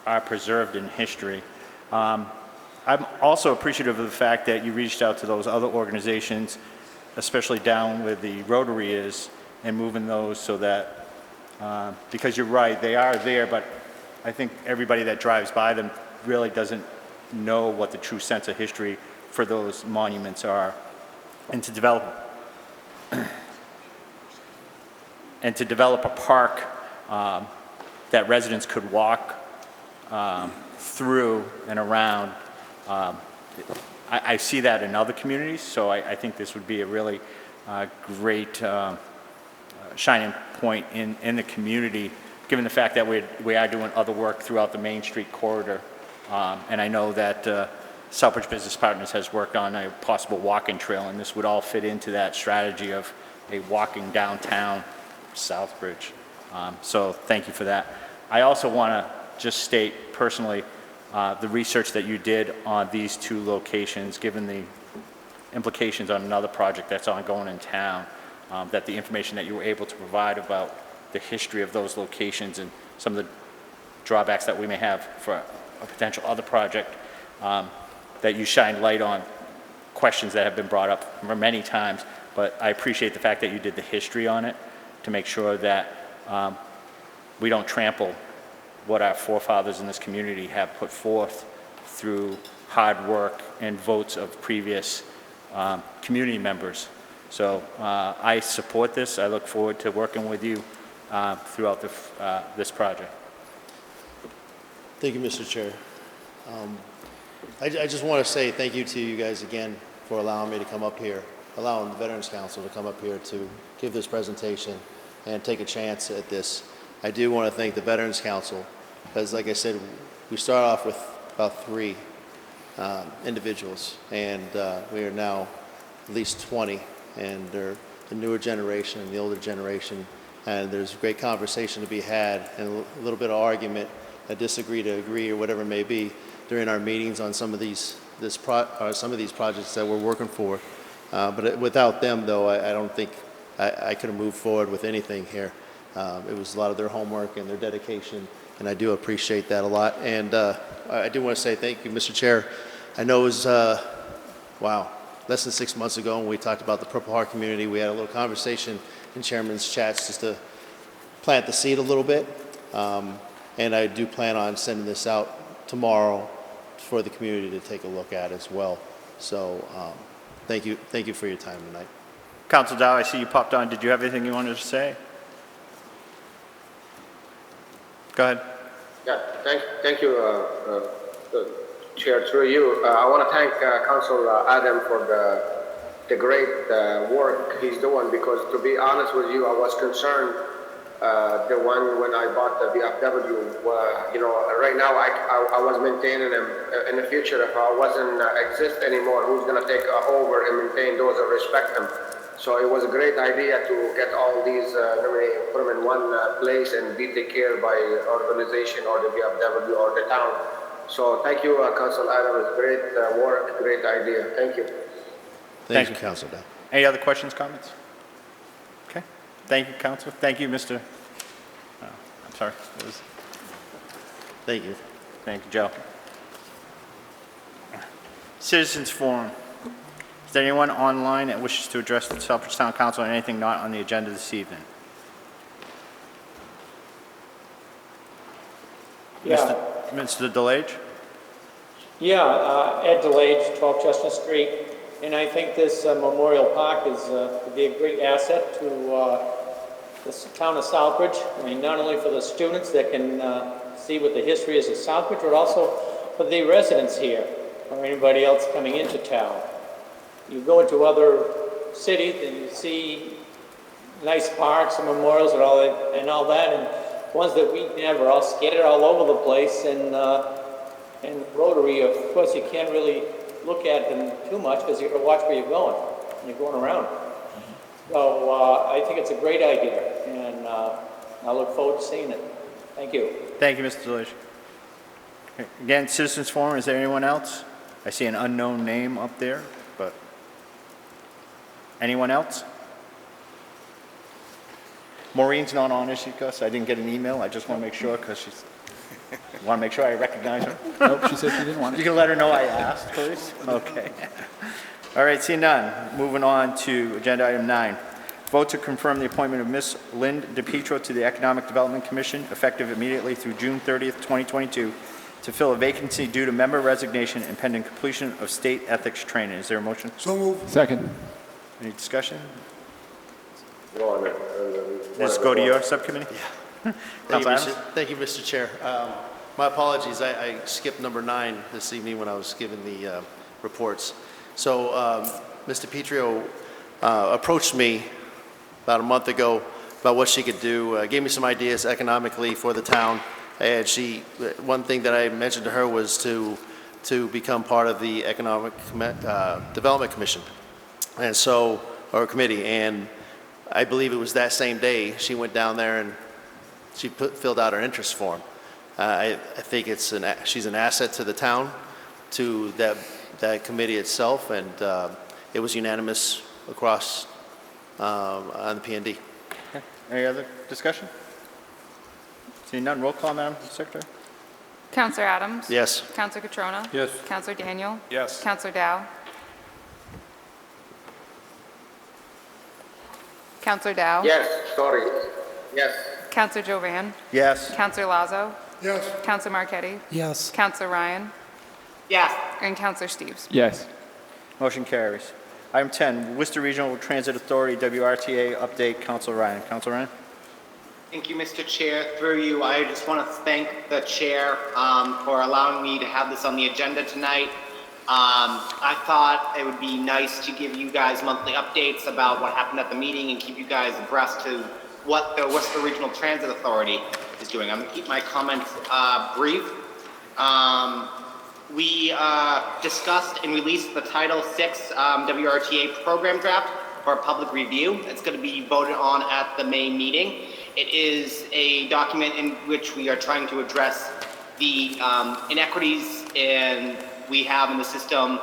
are preserved in history. I'm also appreciative of the fact that you reached out to those other organizations, especially down where the Rotary is, and moving those so that, because you're right, they are there, but I think everybody that drives by them really doesn't know what the true sense of history for those monuments are. And to develop a park that residents could walk through and around. I see that in other communities, so I think this would be a really great shining point in the community, given the fact that we are doing other work throughout the Main Street corridor. And I know that Southbridge Business Partners has worked on a possible walking trail, and this would all fit into that strategy of a walking downtown Southbridge. So thank you for that. I also want to just state personally the research that you did on these two locations, given the implications on another project that's ongoing in town, that the information that you were able to provide about the history of those locations and some of the drawbacks that we may have for a potential other project, that you shined light on questions that have been brought up for many times, but I appreciate the fact that you did the history on it to make sure that we don't trample what our forefathers in this community have put forth through hard work and votes of previous community members. So I support this. I look forward to working with you throughout this project. Thank you, Mr. Chair. I just want to say thank you to you guys again for allowing me to come up here, allowing the Veterans Council to come up here to give this presentation and take a chance at this. I do want to thank the Veterans Council because, like I said, we start off with about 3 individuals, and we are now at least 20, and they're the newer generation and the older generation, and there's great conversation to be had and a little bit of argument, a disagree to agree or whatever it may be during our meetings on some of these projects that we're working for. But without them, though, I don't think I could have moved forward with anything here. It was a lot of their homework and their dedication, and I do appreciate that a lot. And I do want to say thank you, Mr. Chair. I know it was, less than 6 months ago when we talked about the Purple Heart community. We had a little conversation in Chairman's chats just to plant the seed a little bit. And I do plan on sending this out tomorrow for the community to take a look at as well. So thank you for your time tonight. Council Dow, I see you popped on. Did you have anything you wanted to say? Go ahead. Yeah, thank you, Chair, through you. I want to thank Council Adam for the great work he's doing, because to be honest with you, I was concerned the one when I bought the VFW. Right now I was maintaining them. In the future, if I wasn't exist anymore, who's going to take over and maintain those and respect them? So it was a great idea to get all these, put them in one place and be taken care by organization or the VFW or the town. So thank you, Council Adam. It's great work, great idea. Thank you. Thank you, Council Dow. Any other questions, comments? Okay. Thank you, Council. Thank you, Mr. I'm sorry. Thank you. Thank you, Joe. Citizens Forum. Is there anyone online that wishes to address the Southbridge Town Council on anything not on the agenda this evening? Yeah. Mr. DeLage? Yeah, Ed DeLage, 12 Chestnut Street. And I think this Memorial Park is would be a great asset to the town of Southbridge. I mean, not only for the students that can see what the history is of Southbridge, but also for the residents here or anybody else coming into town. You go into other cities and you see nice parks and memorials and all that, and ones that we never, all scattered all over the place. And Rotary, of course, you can't really look at them too much because you got to watch where you're going and you're going around. So I think it's a great idea, and I look forward to seeing it. Thank you. Thank you, Mr. DeLage. Again, Citizens Forum, is there anyone else? I see an unknown name up there, but anyone else? Maureen's not on, is she, Gus? I didn't get an email. I just want to make sure, because she's... want to make sure I recognize her. Nope, she said she didn't want it. You can let her know I asked, please. Okay. All right, seeing none. Moving on to agenda item 9. Vote to confirm the appointment of Ms. Lynn DePietro to the Economic Development Commission, effective immediately through June 30th, 2022, to fill a vacancy due to member resignation and pending completion of state ethics training. Is there a motion? So moved. Second. Any discussion? Go on, Let's go to your subcommittee. Thank you, Mr. Chair. My apologies, I skipped number 9 this evening when I was giving the reports. So Mr. Petrio approached me about a month ago about what she could do, gave me some ideas economically for the town, and one thing that I mentioned to her was to become part of the Economic Development Commission, and so, or committee, and I believe it was that same day she went down there and she filled out her interest form. I think she's an asset to the town, to that committee itself, and it was unanimous across on the P&D. Okay. Any other discussion? Seeing none, roll call, Madam Secretary. Counselor Adams? Yes. Counselor Catrona? Yes. Counselor Daniel? Yes. Counselor Dow? Counselor Dow? Yes, sorry. Yes. Counselor Jovan? Yes. Counselor Lazo? Yes. Counselor Marquetti? Yes. Counselor Ryan? Yes. And Counselor Steves? Yes. Motion carries. Item 10, Worcester Regional Transit Authority, WRTA update, Councilor Ryan. Councilor Ryan? Thank you, Mr. Chair. Through you, I just want to thank the chair for allowing me to have this on the agenda tonight. I thought it would be nice to give you guys monthly updates about what happened at the meeting and keep you guys abreast to what the Worcester Regional Transit Authority is doing. I'm going to keep my comments brief. We discussed and released the Title VI WRTA program draft for public review. It's going to be voted on at the May meeting. It is a document in which we are trying to address the inequities we have in the system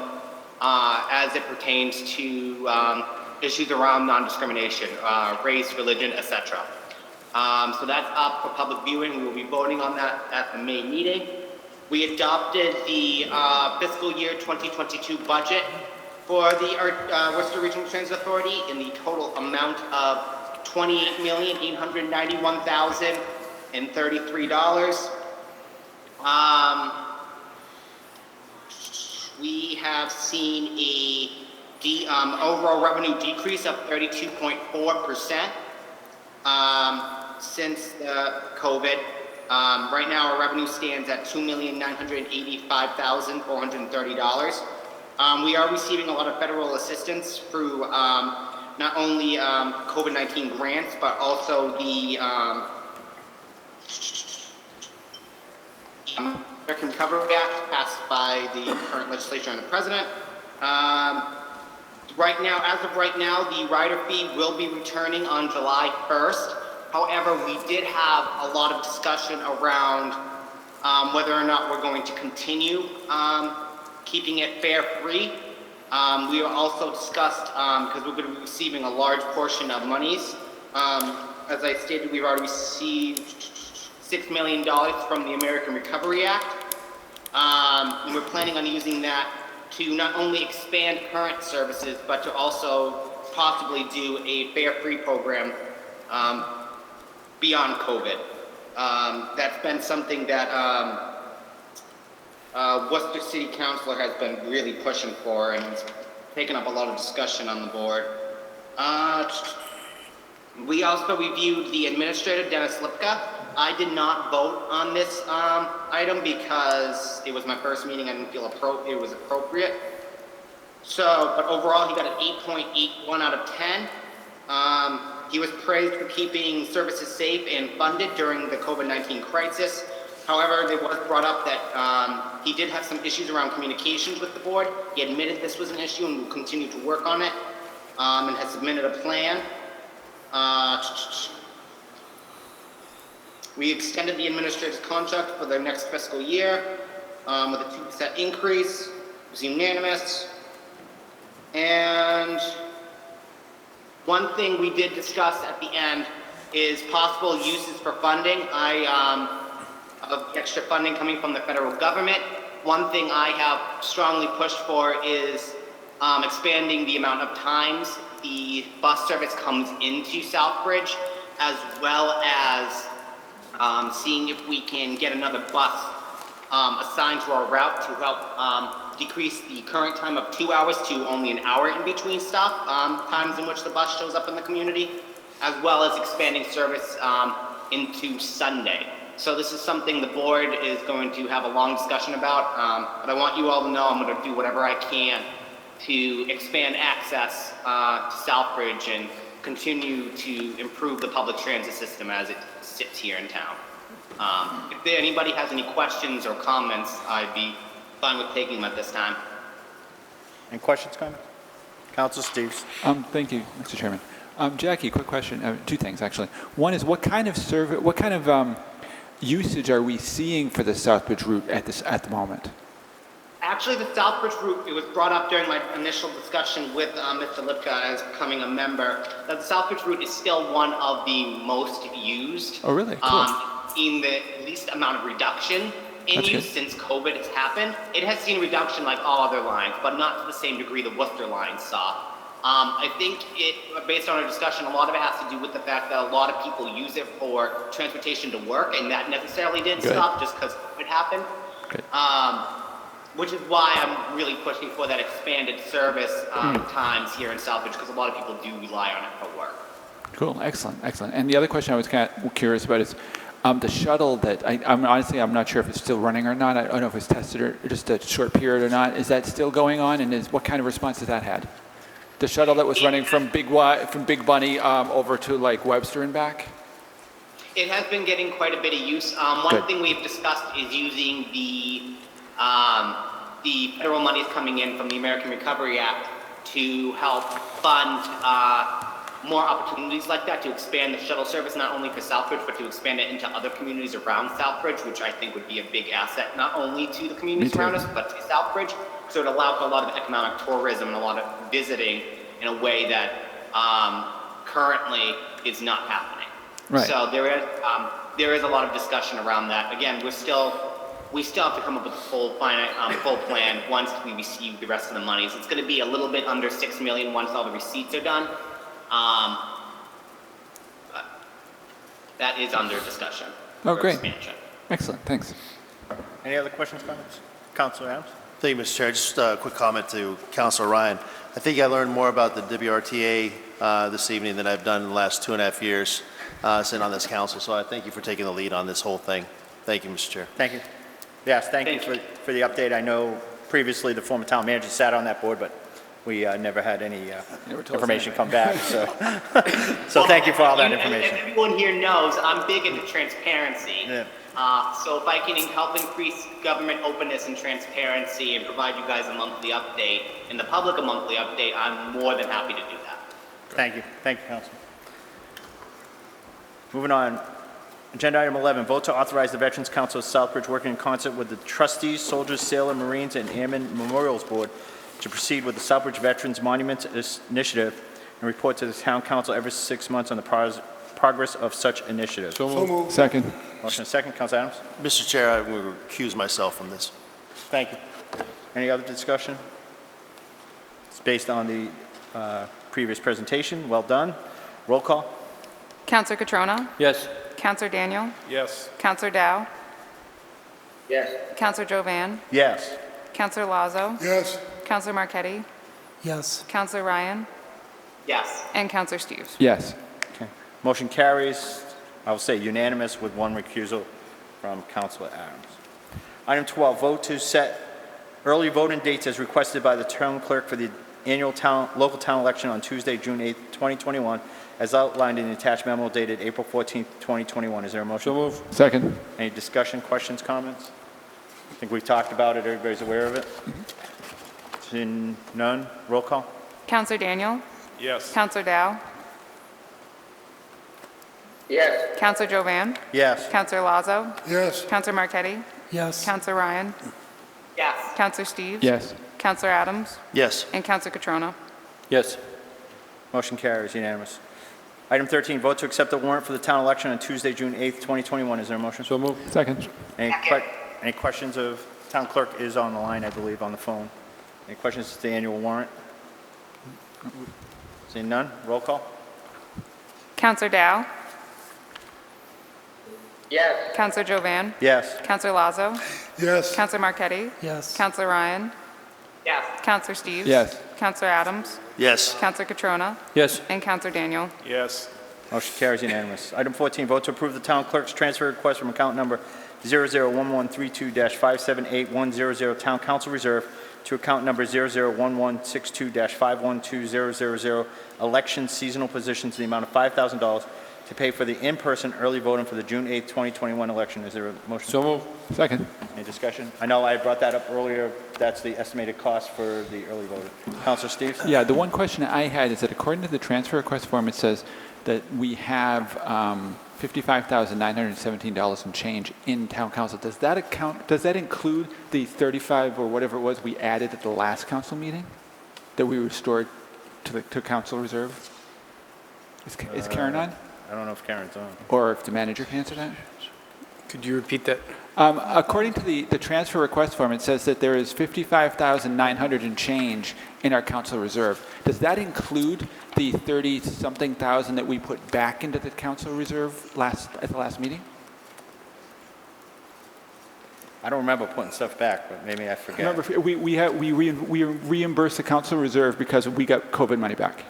as it pertains to issues around non-discrimination, race, religion, etc. So that's up for public viewing. We will be voting on that at the May meeting. We adopted the fiscal year 2022 budget for the Worcester Regional Transit Authority in the total amount of $28,891,033. We have seen a overall revenue decrease of 32.4% since the COVID. Right now, our revenue stands at $2,985,430. We are receiving a lot of federal assistance through not only COVID-19 grants, but also the American Recovery Act passed by the current legislature and the president. Right now, as of right now, the rider fee will be returning on July 1st. However, we did have a lot of discussion around whether or not we're going to continue keeping it fare-free. We also discussed, because we're going to be receiving a large portion of monies. As I stated, we've already received $6 million from the American Recovery Act. And we're planning on using that to not only expand current services, but to also possibly do a fare-free program beyond COVID. That's been something that Worcester City Councilor has been really pushing for, and it's taken up a lot of discussion on the board. We also reviewed the administrator, Dennis Lipka. I did not vote on this item because it was my first meeting. I didn't feel it was appropriate. So, but overall, he got an 8.81 out of 10. He was praised for keeping services safe and funded during the COVID-19 crisis. However, it was brought up that he did have some issues around communications with the board. He admitted this was an issue and will continue to work on it, and has submitted a plan. We extended the administrator's contract for the next fiscal year with a 2% increase. It was unanimous. And one thing we did discuss at the end is possible uses for funding. Of extra funding coming from the federal government. One thing I have strongly pushed for is expanding the amount of times the bus service comes into Southbridge, as well as seeing if we can get another bus assigned to our route to help decrease the current time of 2 hours to only an hour in between stop times in which the bus shows up in the community, as well as expanding service into Sunday. So this is something the board is going to have a long discussion about, but I want you all to know I'm going to do whatever I can to expand access to Southbridge and continue to improve the public transit system as it sits here in town. If anybody has any questions or comments, I'd be fine with taking them at this time. Any questions, comments? Councilor Steves. Thank you, Mr. Chairman. Jackie, quick question. Two things, actually. One is, what kind of usage are we seeing for the Southbridge route at the moment? Actually, the Southbridge route, it was brought up during my initial discussion with Mr. Lipka as becoming a member, that the Southbridge route is still one of the most used. Oh, really? Cool. In the least amount of reduction in That's use good. since COVID has happened. It has seen reduction like all other lines, but not to the same degree the Worcester line saw. I think based on our discussion, a lot of it has to do with the fact that a lot of people use it for transportation to work, and that necessarily didn't Good. stop just because it happened. Good. which is why I'm really pushing for that expanded service times here in Southbridge, because a lot of people do rely on it for work. Cool, excellent, excellent. And the other question I was kind of curious about is the shuttle that, I'm not sure if it's still running or not. I don't know if it's tested or just a short period or not. Is that still going on, and what kind of response has that had? The shuttle that was running from Big Bunny over to like Webster and back? It has been getting quite a bit of use. One thing we've discussed is using the federal monies coming in from the American Recovery Act to help fund more opportunities like that, to expand the shuttle service, not only for Southbridge, but to expand it into other communities around Southbridge, which I think would be a big asset, not only to the communities around us, but to Southbridge. So it allows for a lot of economic tourism and a lot of visiting in a way that currently is not happening. Right. So there is a lot of discussion around that. Again, we still have to come up with a full plan once we receive the rest of the monies. It's going to be a little bit under $6 million once all the receipts are done. But that is under discussion. Oh, great. Expansion. Excellent, thanks. Any other questions, comments? Councilor Adams? Thank you, Mr. Chair. Just a quick comment to Councilor Ryan. I think I learned more about the WRTA this evening than I've done in the last 2.5 years sitting on this council. So I thank you for taking the lead on this whole thing. Thank you, Mr. Chair. Thank you. Yes, thank you for the update. I know previously the former town manager sat on that board, but we never had any information come back. So, so thank you for all that information. Everyone here knows I'm big into transparency. Yeah. So if I can help increase government openness and transparency and provide you guys a monthly update and the public a monthly update, I'm more than happy to do that. Thank you. Thank you, Councilman. Moving on. Agenda item 11, vote to authorize the Veterans Council of Southbridge working in concert with the trustees, soldiers, sailor, marines, and airmen memorials board to proceed with the Southbridge Veterans Monuments Initiative and report to the town council every 6 months on the progress of such initiative. So moved. Second. Motion and second. Council Adams? Mr. Chair, I will recuse myself from this. Thank you. Any other discussion? It's based on the previous presentation. Well done. Roll call. Counselor Catrona? Yes. Counselor Daniel? Yes. Counselor Dow? Yes. Counselor Jovan? Yes. Counselor Lazo? Yes. Counselor Marquetti? Yes. Counselor Ryan? Yes. And Counselor Steves? Yes. Okay. Motion carries, I will say unanimous with one recusal from Councilor Adams. Item 12, vote to set early voting dates as requested by the town clerk for the annual local town election on Tuesday, June 8th, 2021, as outlined in the attached memo dated April 14th, 2021. Is there a motion? So moved. Second. Any discussion, questions, comments? I think we've talked about it. Everybody's aware of it. Seeing none, roll call. Counselor Daniel? Yes. Counselor Dow? Yes. Counselor Jovan? Yes. Counselor Lazo? Yes. Counselor Marquetti? Yes. Counselor Ryan? Yes. Counselor Steves? Yes. Counselor Adams? Yes. And Counselor Catrona? Yes. Motion carries unanimous. Item 13, vote to accept the warrant for the town election on Tuesday, June 8th, 2021. Is there a motion? So moved. Second. Any questions of, town clerk is on the line, I believe, on the phone. Any questions to the annual warrant? Seeing none, roll call. Counselor Dow? Yes. Counselor Jovan? Yes. Counselor Lazo? Yes. Counselor Marquetti? Yes. Counselor Ryan? Yes. Counselor Steves? Yes. Counselor Adams? Yes. Counselor Catrona? Yes. And Counselor Daniel? Yes. Motion carries unanimous. Item 14, vote to approve the town clerk's transfer request from account number 001132-578100 Town Council Reserve to account number 001162-512000 Election Seasonal Positions in the amount of $5,000 to pay for the in-person early voting for the June 8th, 2021 election. Is there a motion? So moved. Second. Any discussion? I know I brought that up earlier. That's the estimated cost for the early voting. Councilor Steves? Yeah, the one question I had is that according to the transfer request form, it says that we have $55,917 and change in town council. Does that include the 35 or whatever it was we added at the last council meeting that we restored to council reserve? Is Karen on? I don't know if Karen's on. Or if the manager can answer that? Could you repeat that? According to the transfer request form, it says that there is $55,900 and change in our council reserve. Does that include the 30-something thousand that we put back into the council reserve at the last meeting? I don't remember putting stuff back, but maybe I forget. Remember, we reimbursed the council reserve because we got COVID money back.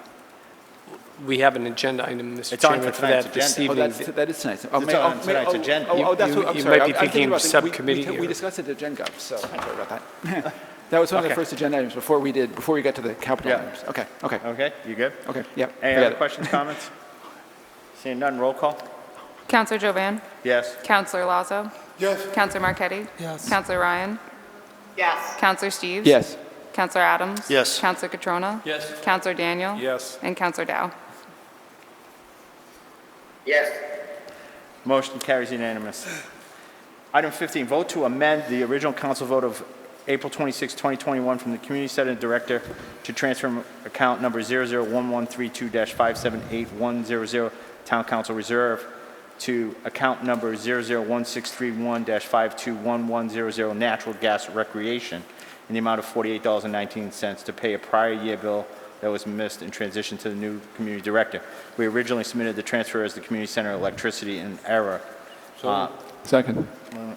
We have an agenda item, Mr. It's on Chairman, for for that tonight's this agenda. evening. That is tonight's. It's on tonight's agenda. That's what, I'm You sorry. might be I'm thinking about subcommittee We or- discussed it at GenGov, so sorry about that. That was one of the Okay. first agenda items before we got to the capital Yeah. items. Okay, okay, Okay, you good? okay, yep. Any forget other it. questions, comments? Seeing none, roll call? Counselor Jovan. Yes. Counselor Lazo. Yes. Counselor Marquetti. Yes. Counselor Ryan. Yes. Counselor Steves. Yes. Counselor Adams. Yes. Counselor Catrona. Yes. Counselor Daniel. Yes. And Counselor Dow. Yes. Motion carries unanimous. Item 15, vote to amend the original council vote of April 26, 2021 from the Community Center Director to transfer from account number 001132-578100 Town Council Reserve to account number 001631-521100 Natural Gas Recreation in the amount of $48.19 to pay a prior year bill that was missed and transition to the new community director. We originally submitted the transfer as the community center electricity in error. Second.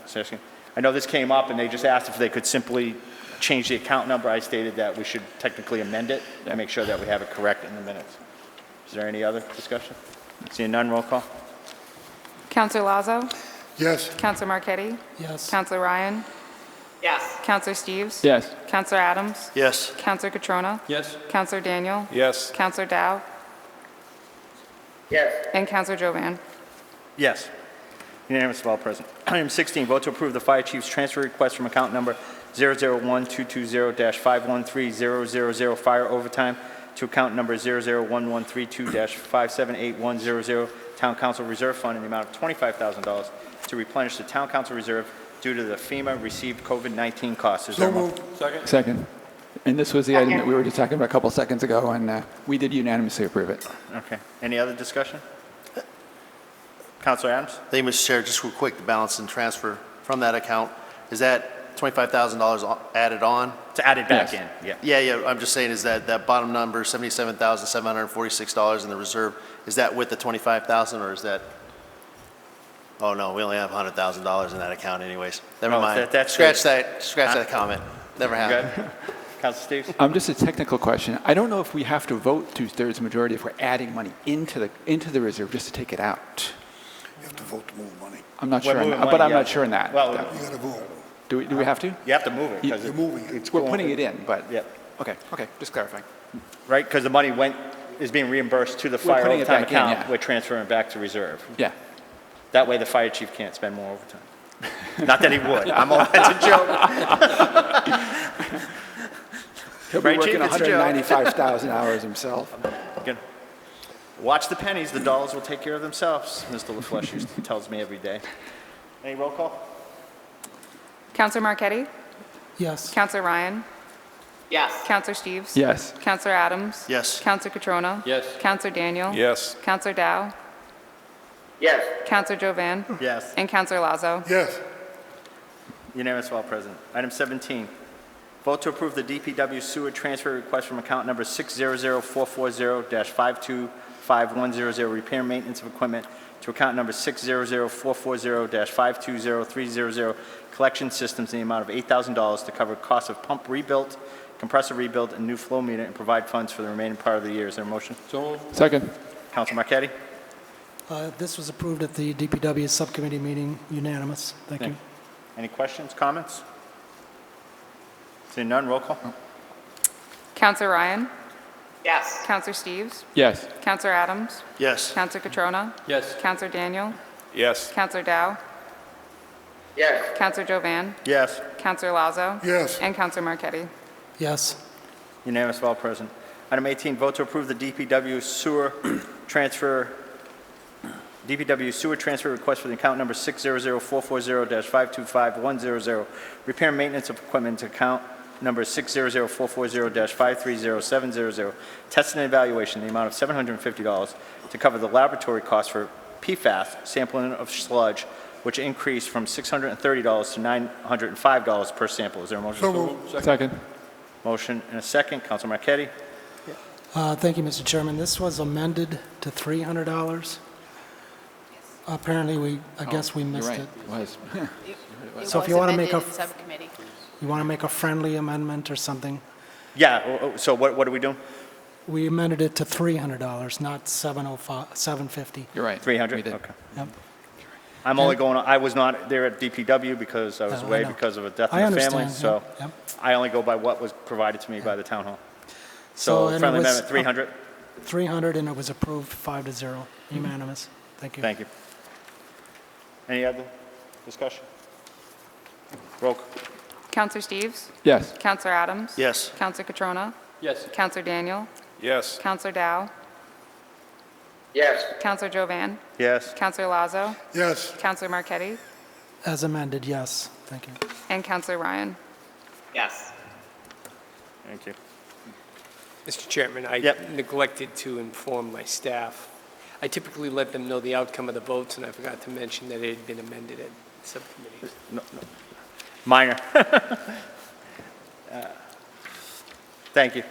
Second. I know this came up and they just asked if they could simply change the account number. I stated that we should technically amend it and make sure that we have it correct in the minutes. Is there any other discussion? Seeing none, roll call. Counselor Lazo. Yes. Counselor Marquetti. Yes. Counselor Ryan. Yes. Counselor Steves. Yes. Counselor Adams. Yes. Counselor Catrona. Yes. Counselor Daniel. Yes. Counselor Dow. Yes. And Counselor Jovan. Yes. Unanimous of all present. Item 16, vote to approve the fire chief's transfer request from account number 001220-513000 fire overtime to account number 001132-578100 Town Council Reserve Fund in the amount of $25,000 to replenish the Town Council Reserve due to the FEMA received COVID-19 costs. Is there So a mo- moved. Second? Second. And this was the item that we were just talking about a couple seconds ago, and we did unanimously approve it. Okay. Any other discussion? Councilor Adams? Thank you, Mr. Chair. Just real quick, the balance and transfer from that account, is that $25,000 added on? To add it back Yes. in, yeah. Yeah, I'm just saying, is that bottom number, $77,746 in the reserve, is that with the $25,000 or is that? Oh, no, we only have $100,000 in that account anyways. Never No, mind. that's Scratch good. that comment. Never happened. Good? Councilor Steves? Just a technical question. I don't know if we have to vote two-thirds majority if we're adding money into the reserve just to take it out. You have to vote to move money. I'm not We're sure, on moving that, but money, I'm yeah. not sure on that. Well, You got to vote. Do we have to? you have to move it because You're moving it. it's We're going- putting it in, but, Yeah, okay, just clarifying. right, because the money is being reimbursed to the fire putting it overtime back in, account. yeah. We're transferring it back to reserve. Yeah. That way the fire chief can't spend more overtime. Not that he would. That's a joke. He'll be Right, Chief? working It's a joke. 195,000 hours himself. Good. Watch the pennies, the dollars will take care of themselves, Mr. LaFleche tells me every day. Any roll call? Counselor Marquetti. Yes. Counselor Ryan. Yes. Counselor Steves. Yes. Counselor Adams. Yes. Counselor Catrona. Yes. Counselor Daniel. Yes. Counselor Dow. Yes. Counselor Jovan. Yes. And Counselor Lazo. Yes. Unanimous of all present. Item 17, vote to approve the DPW sewer transfer request from account number 600440-525100 repair maintenance of equipment to account number 600440-520300 collection systems in the amount of $8,000 to cover costs of pump rebuilt, compressor rebuild, and new flow meter and provide funds for the remaining part of the year. Is there a motion? So moved. Second. Council Marquetti? This was approved at the DPW subcommittee meeting, unanimous. Thank you. Any questions, comments? Seeing none, roll call. Counselor Ryan. Yes. Counselor Steves. Yes. Counselor Adams. Yes. Counselor Catrona. Yes. Counselor Daniel. Yes. Counselor Dow. Yes. Counselor Jovan. Yes. Counselor Lazo. Yes. And Counselor Marquetti. Yes. Unanimous of all present. Item 18, vote to approve the DPW sewer transfer request for the account number 600440-525100, repair and maintenance of equipment to account number 600440-530700, testing and evaluation in the amount of $750 to cover the laboratory costs for PFAS sampling of sludge, which increased from $630 to $905 per sample. Is there a motion? So moved. Second. Motion and a second. Council Marquetti? Thank you, Mr. Chairman. This was amended to $300. Apparently, I guess we You're missed right. it. It was. So if you want to make a, subcommittee. you want to make a friendly amendment or something, Yeah, so what are we doing? we amended it to $300, not $750. You're right. 300? We did. Okay. Yep. I'm only going, I was not there at DPW because I was I away know. because of a death I in the family, understand, so yep. I only go by what was provided to me by the town hall. So, So and it friendly was, amendment, 300? 300, and it was approved 5-0, unanimous. Thank you. Thank you. Any other discussion? Roll call. Counselor Steves? Yes. Counselor Adams? Yes. Counselor Catrona? Yes. Counselor Daniel? Yes. Counselor Dow? Yes. Counselor Jovan? Yes. Counselor Lazo? Yes. Counselor Marquetti? As amended, yes. Thank you. And Counselor Ryan? Yes. Thank you. Mr. Chairman, I Yep. neglected to inform my staff. I typically let them know the outcome of the votes, and I forgot to mention that it had been amended at subcommittees. Minor. Thank you.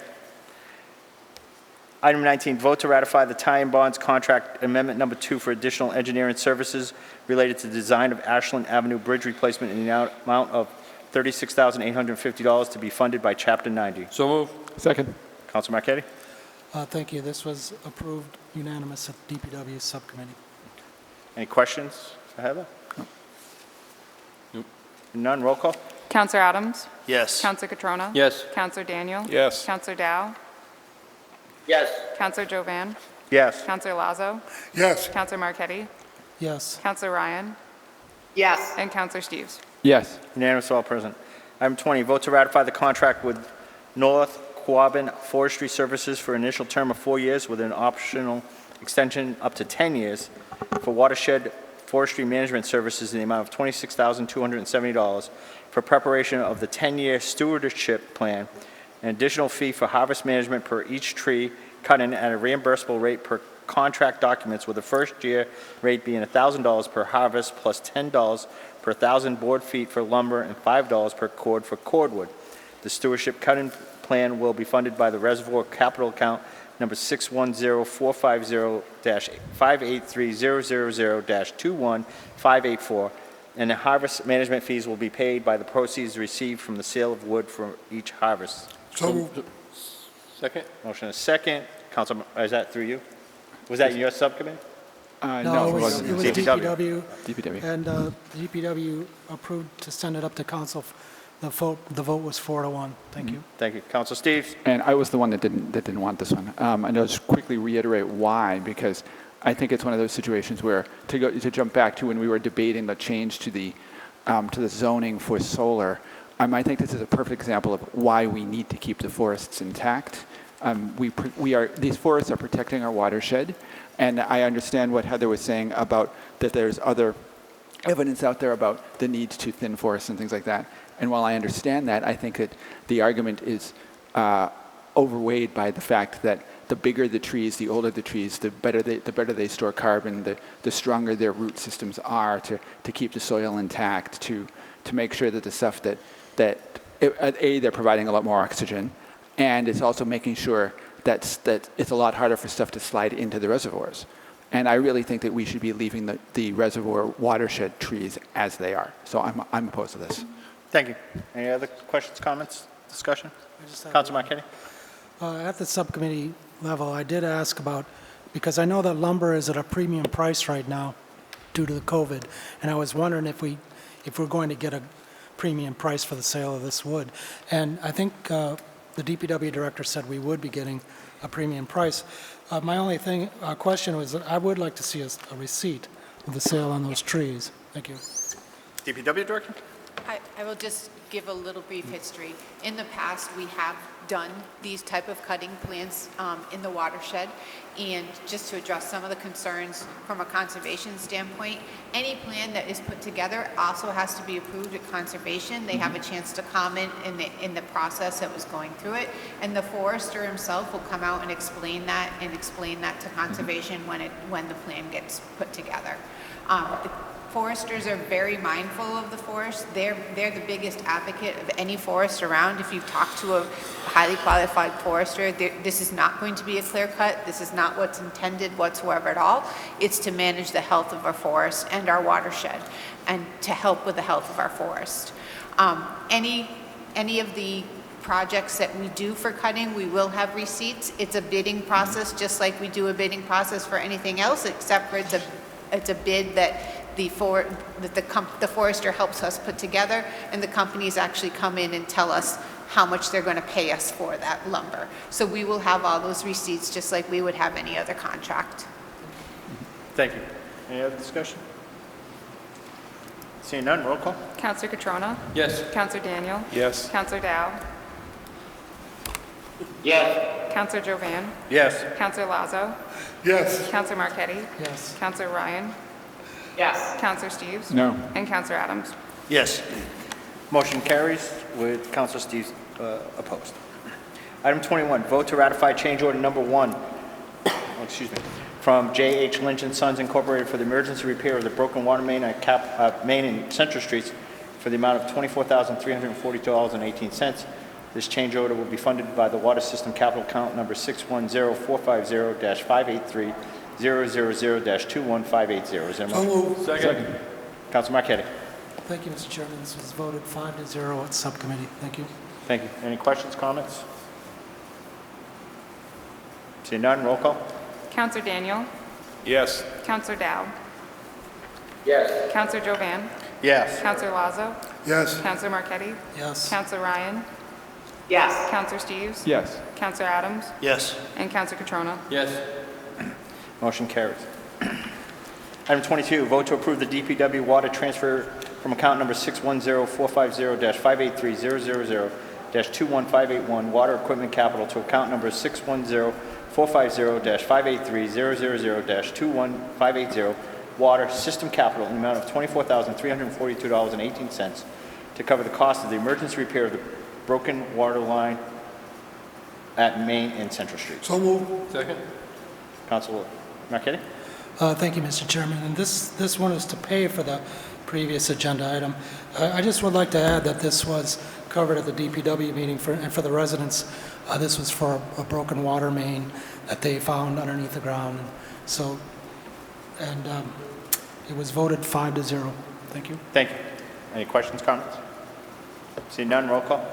Item 19, vote to ratify the tie-in bonds contract amendment number 2 for additional engineering services related to the design of Ashland Avenue Bridge replacement in the amount of $36,850 to be funded by Chapter 90. So moved. Second. Council Marquetti? Thank you. This was approved unanimous at DPW subcommittee. Any questions for Heather? Nope. None, roll call? Counselor Adams? Yes. Counselor Catrona? Yes. Counselor Daniel? Yes. Counselor Dow? Yes. Counselor Jovan? Yes. Counselor Lazo? Yes. Counselor Marquetti? Yes. Counselor Ryan? Yes. And Counselor Steves? Yes. Unanimous, all present. Item 20, vote to ratify the contract with North Quabbin Forestry Services for initial term of 4 years with an optional extension up to 10 years for watershed forestry management services in the amount of $26,270 for preparation of the 10-year stewardship plan, an additional fee for harvest management per each tree cut in at a reimbursable rate per contract documents, with the first year rate being $1,000 per harvest plus $10 per 1,000 board feet for lumber and $5 per cord for cordwood. The stewardship cut-in plan will be funded by the reservoir capital account number 610-450-583000-21584, and the harvest management fees will be paid by the proceeds received from the sale of wood from each harvest. So moved. Second? Motion is second. Council, is that through you? Was that in your subcommittee? No, it wasn't. It was DPW. DPW, DPW. and DPW approved to send it up to council. The vote was 4-1. Thank you. Thank you. Council Steves? And I was the one that didn't want this one. And I'll just quickly reiterate why, because I think it's one of those situations where, to jump back to when we were debating the change to the zoning for solar, I think this is a perfect example of why we need to keep the forests intact. These forests are protecting our watershed, and I understand what Heather was saying about that there's other evidence out there about the need to thin forests and things like that. And while I understand that, I think that the argument is overweighed by the fact that the bigger the trees, the older the trees, the better they store carbon, the stronger their root systems are to keep the soil intact, to make sure that the stuff that they're providing a lot more oxygen, and it's also making sure that it's a lot harder for stuff to slide into the reservoirs. And I really think that we should be leaving the reservoir watershed trees as they are. So I'm opposed to this. Thank you. Any other questions, comments, discussion? Council Marquetti? At the subcommittee level, I did ask about, because I know that lumber is at a premium price right now due to the COVID, and I was wondering if we're going to get a premium price for the sale of this wood. And I think the DPW director said we would be getting a premium price. My only question was that I would like to see a receipt of the sale on those trees. Thank you. DPW Director? I will just give a little brief history. In the past, we have done these type of cutting plans in the watershed, and just to address some of the concerns from a conservation standpoint, any plan that is put together also has to be approved at conservation. They have a chance to comment in the process that was going through it, and the forester himself will come out and explain that to conservation when the plan gets put together. foresters are very mindful of the forest. They're the biggest advocate of any forest around. If you talk to a highly qualified forester, this is not going to be a clear cut. This is not what's intended whatsoever at all. It's to manage the health of our forest and our watershed, and to help with the health of our forest. Any of the projects that we do for cutting, we will have receipts. It's a bidding process, just like we do a bidding process for anything else, except for it's a bid that the forester helps us put together, and the companies actually come in and tell us how much they're going to pay us for that lumber. So we will have all those receipts just like we would have any other contract. Thank you. Any other discussion? Seeing none, roll call. Counselor Catrona? Yes. Counselor Daniel? Yes. Counselor Dow? Yes. Counselor Jovan? Yes. Counselor Lazo? Yes. Counselor Marquetti? Yes. Counselor Ryan? Yes. Counselor Steves? No. And Counselor Adams? Yes. Motion carries with Counselor Steves opposed. Item 21, vote to ratify change order number 1, from J.H. Lynch and Sons Incorporated for the emergency repair of the broken water main at Main and Central Streets for the amount of $24,342.18. This change order will be funded by the Water System Capital Account number 610-450-583-000-21580. Is there a So motion? moved. Second. Counsel Marquetti. Thank you, Mr. Chairman. This was voted 5-0 at subcommittee. Thank you. Thank you. Any questions, comments? Seeing none, roll call. Counselor Daniel? Yes. Counselor Dow? Yes. Counselor Jovan? Yes. Counselor Lazo? Yes. Counselor Marquetti? Yes. Counselor Ryan? Yes. Counselor Steves? Yes. Counselor Adams? Yes. And Counselor Catrona? Yes. Motion carries. Item 22, vote to approve the DPW water transfer from account number 610-450-583-000-21581 water equipment capital to account number 610-450-583-000-21580 water system capital in the amount of $24,342.18 to cover the cost of the emergency repair of the broken water line at Main and Central Street. So moved. Second. Councilor Marquetti? Thank you, Mr. Chairman. And this one is to pay for the previous agenda item. I just would like to add that this was covered at the DPW meeting and for the residents. This was for a broken water main that they found underneath the ground. So, it was voted 5-0. Thank you. Thank you. Any questions, comments? Seeing none, roll call.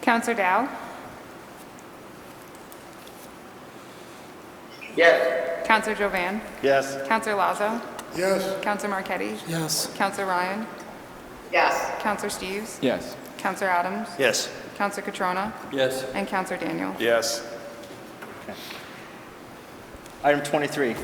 Counselor Dow? Yes. Counselor Jovan? Yes. Counselor Lazo? Yes. Counselor Marquetti? Yes. Counselor Ryan? Yes. Counselor Steves? Yes. Counselor Adams? Yes. Counselor Catrona? Yes. And Counselor Daniel? Yes. Item 23,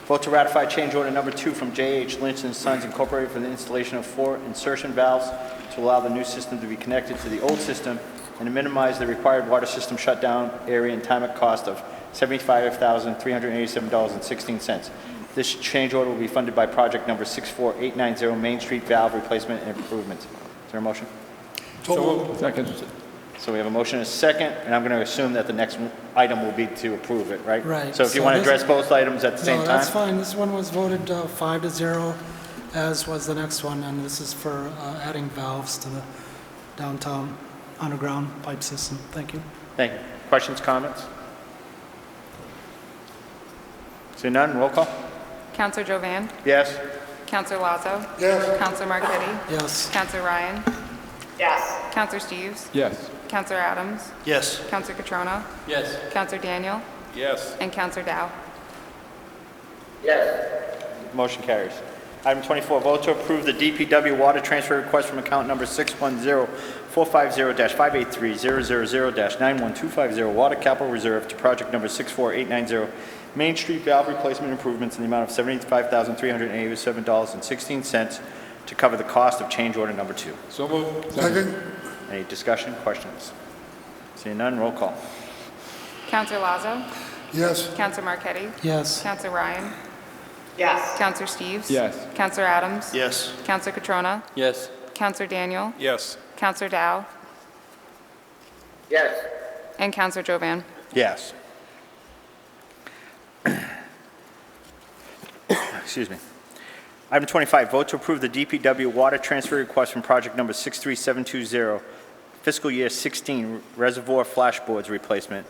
vote to ratify change order number 2 from J.H. Lynch and Sons Incorporated for the installation of 4 insertion valves to allow the new system to be connected to the old system and to minimize the required water system shutdown area and time at cost of $75,387.16. This change order will be funded by project number 64890 Main Street Valve Replacement and Improvements. Is there a motion? So moved. Second. So we have a motion and a second, and I'm going to assume that the next item will be to approve it, right? Right. So if you So want to this- address both items at the same No, time? that's fine. This one was voted 5-0, as was the next one, and this is for adding valves to the downtown underground pipe system. Thank you. Thank you. Questions, comments? Seeing none, roll call. Counselor Jovan? Yes. Counselor Lazo? Yes. Counselor Marquetti? Yes. Counselor Ryan? Yes. Counselor Steves? Yes. Counselor Adams? Yes. Counselor Catrona? Yes. Counselor Daniel? Yes. And Counselor Dow? Yes. Motion carries. Item 24, vote to approve the DPW water transfer request from account number 610-450-583-000-91250 water capital reserve to project number 64890 Main Street valve replacement improvements in the amount of $75,387.16 to cover the cost of change order number 2. So moved. Second. Any discussion, questions? Seeing none, roll call. Counselor Lazo? Yes. Counselor Marquetti? Yes. Counselor Ryan? Yes. Counselor Steves? Yes. Counselor Adams? Yes. Counselor Catrona? Yes. Counselor Daniel? Yes. Counselor Dow? Yes. And Counselor Jovan? Yes. Excuse me. Item 25, vote to approve the DPW water transfer request from project number 63720, fiscal year 16 reservoir flashboards replacement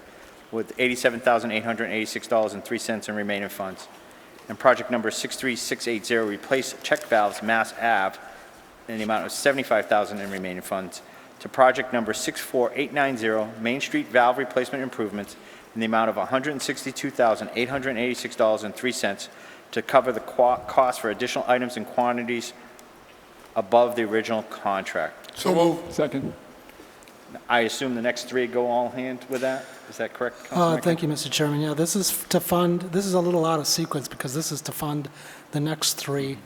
with $87,886.03 in remaining funds. And project number 63680, replace check valves Mass Ave in the amount of $75,000 in remaining funds. To project number 64890, Main Street valve replacement improvements in the amount of $162,886.03 to cover the cost for additional items and quantities above the original contract. So moved. Second. I assume the next three go all hand with that? Is that correct, Councilman? Thank you, Mr. Chairman. Yeah, this is to fund, this is a little out of sequence because this is to fund the next three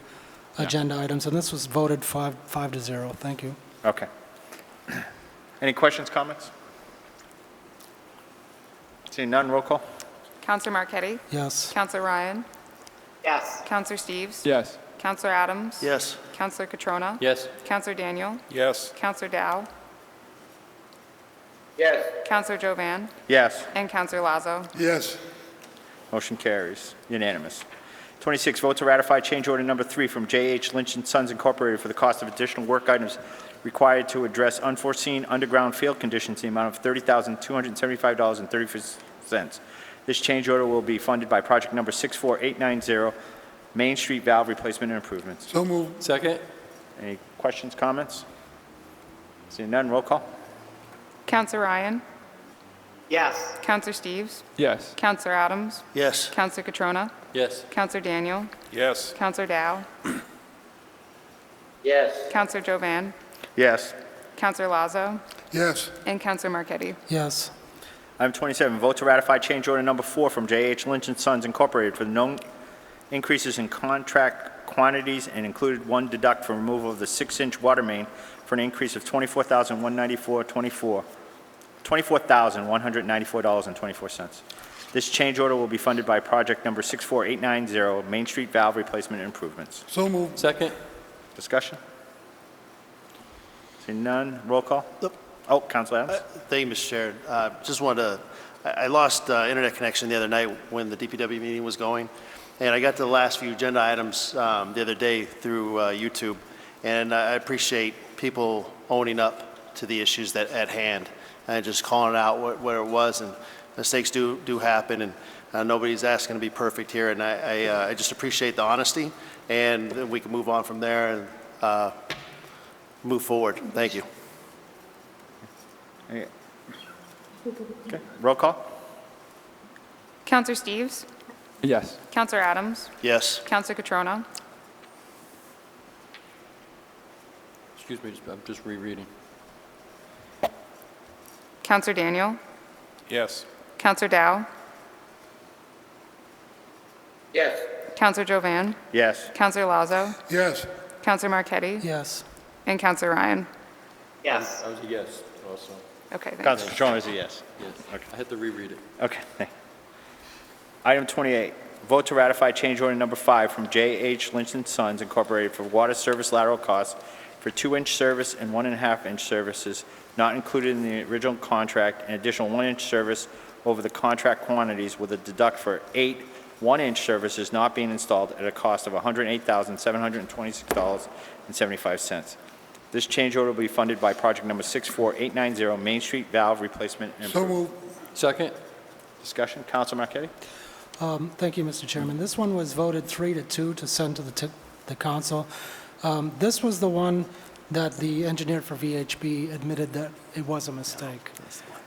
agenda items, and this was voted 5-0. Thank you. Okay. Any questions, comments? Seeing none, roll call. Counselor Marquetti? Yes. Counselor Ryan? Yes. Counselor Steves? Yes. Counselor Adams? Yes. Counselor Catrona? Yes. Counselor Daniel? Yes. Counselor Dow? Yes. Counselor Jovan? Yes. And Counselor Lazo? Yes. Motion carries. Unanimous. 26, vote to ratify change order number 3 from J.H. Lynch & Sons Incorporated for the cost of additional work items required to address unforeseen underground field conditions in the amount of $30,275.34. This change order will be funded by project number 64890, Main Street valve replacement and improvements. So moved. Second? Any questions, comments? Seeing none, roll call. Counselor Ryan? Yes. Counselor Steves? Yes. Counselor Adams? Yes. Counselor Catrona? Yes. Counselor Daniel? Yes. Counselor Dow? Yes. Counselor Jovan? Yes. Counselor Lazo? Yes. And Counselor Marquetti? Yes. Item 27, vote to ratify change order number 4 from J.H. Lynch & Sons Incorporated for the known increases in contract quantities and included one deduct for removal of the 6-inch water main for an increase of $24,194.24. This change order will be funded by project number 64890, Main Street valve replacement and improvements. So moved. Second? Discussion? Seeing none, roll call. Oh, Council Adams? Thank you, Mr. Chair. Just wanted to, I lost internet connection the other night when the DPW meeting was going, and I got to the last few agenda items the other day through YouTube, and I appreciate people owning up to the issues that at hand and just calling out what it was. And mistakes do happen, and nobody's asking to be perfect here, and I just appreciate the honesty, and then we can move on from there and move forward. Thank you. Okay, roll call. Counselor Steves? Yes. Counselor Adams? Yes. Counselor Catrona? Excuse me, I'm just rereading. Counselor Daniel? Yes. Counselor Dow? Yes. Counselor Jovan? Yes. Counselor Lazo? Yes. Counselor Marquetti? Yes. And Counselor Ryan? Yes. I was a yes also. Okay, thanks. Council Catrona is a yes. Yes. I had to reread it. Okay. Item 28, vote to ratify change order number 5 from J.H. Lynch & Sons Incorporated for water service lateral costs for 2-inch service and 1.5-inch services not included in the original contract, and additional 1-inch service over the contract quantities with a deduct for 8 1-inch services not being installed at a cost of $108,726.75. This change order will be funded by project number 64890, Main Street valve replacement and So improvement. moved. Second? Discussion, Council Marquetti? Thank you, Mr. Chairman. This one was voted 3-2 to send to the council. This was the one that the engineer for VHB admitted that it was a mistake.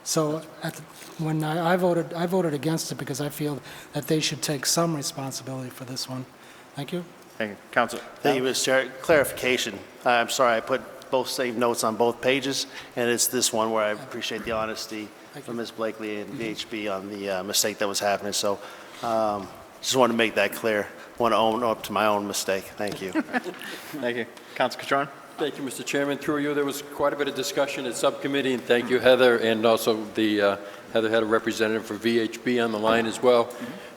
So when I voted against it because I feel that they should take some responsibility for this one. Thank you. Thank you. Council. Thank you, Mr. Chair. Clarification. I'm sorry, I put both same notes on both pages, and it's this one where I appreciate the honesty from Ms. Blakely and VHB on the mistake that was happening. So just want to make that clear. I want to own up to my own mistake. Thank you. Thank you. Council Catrona? Thank you, Mr. Chairman. Through you, there was quite a bit of discussion at subcommittee, and thank you, Heather, and also the Heather had a representative for VHB on the line as well,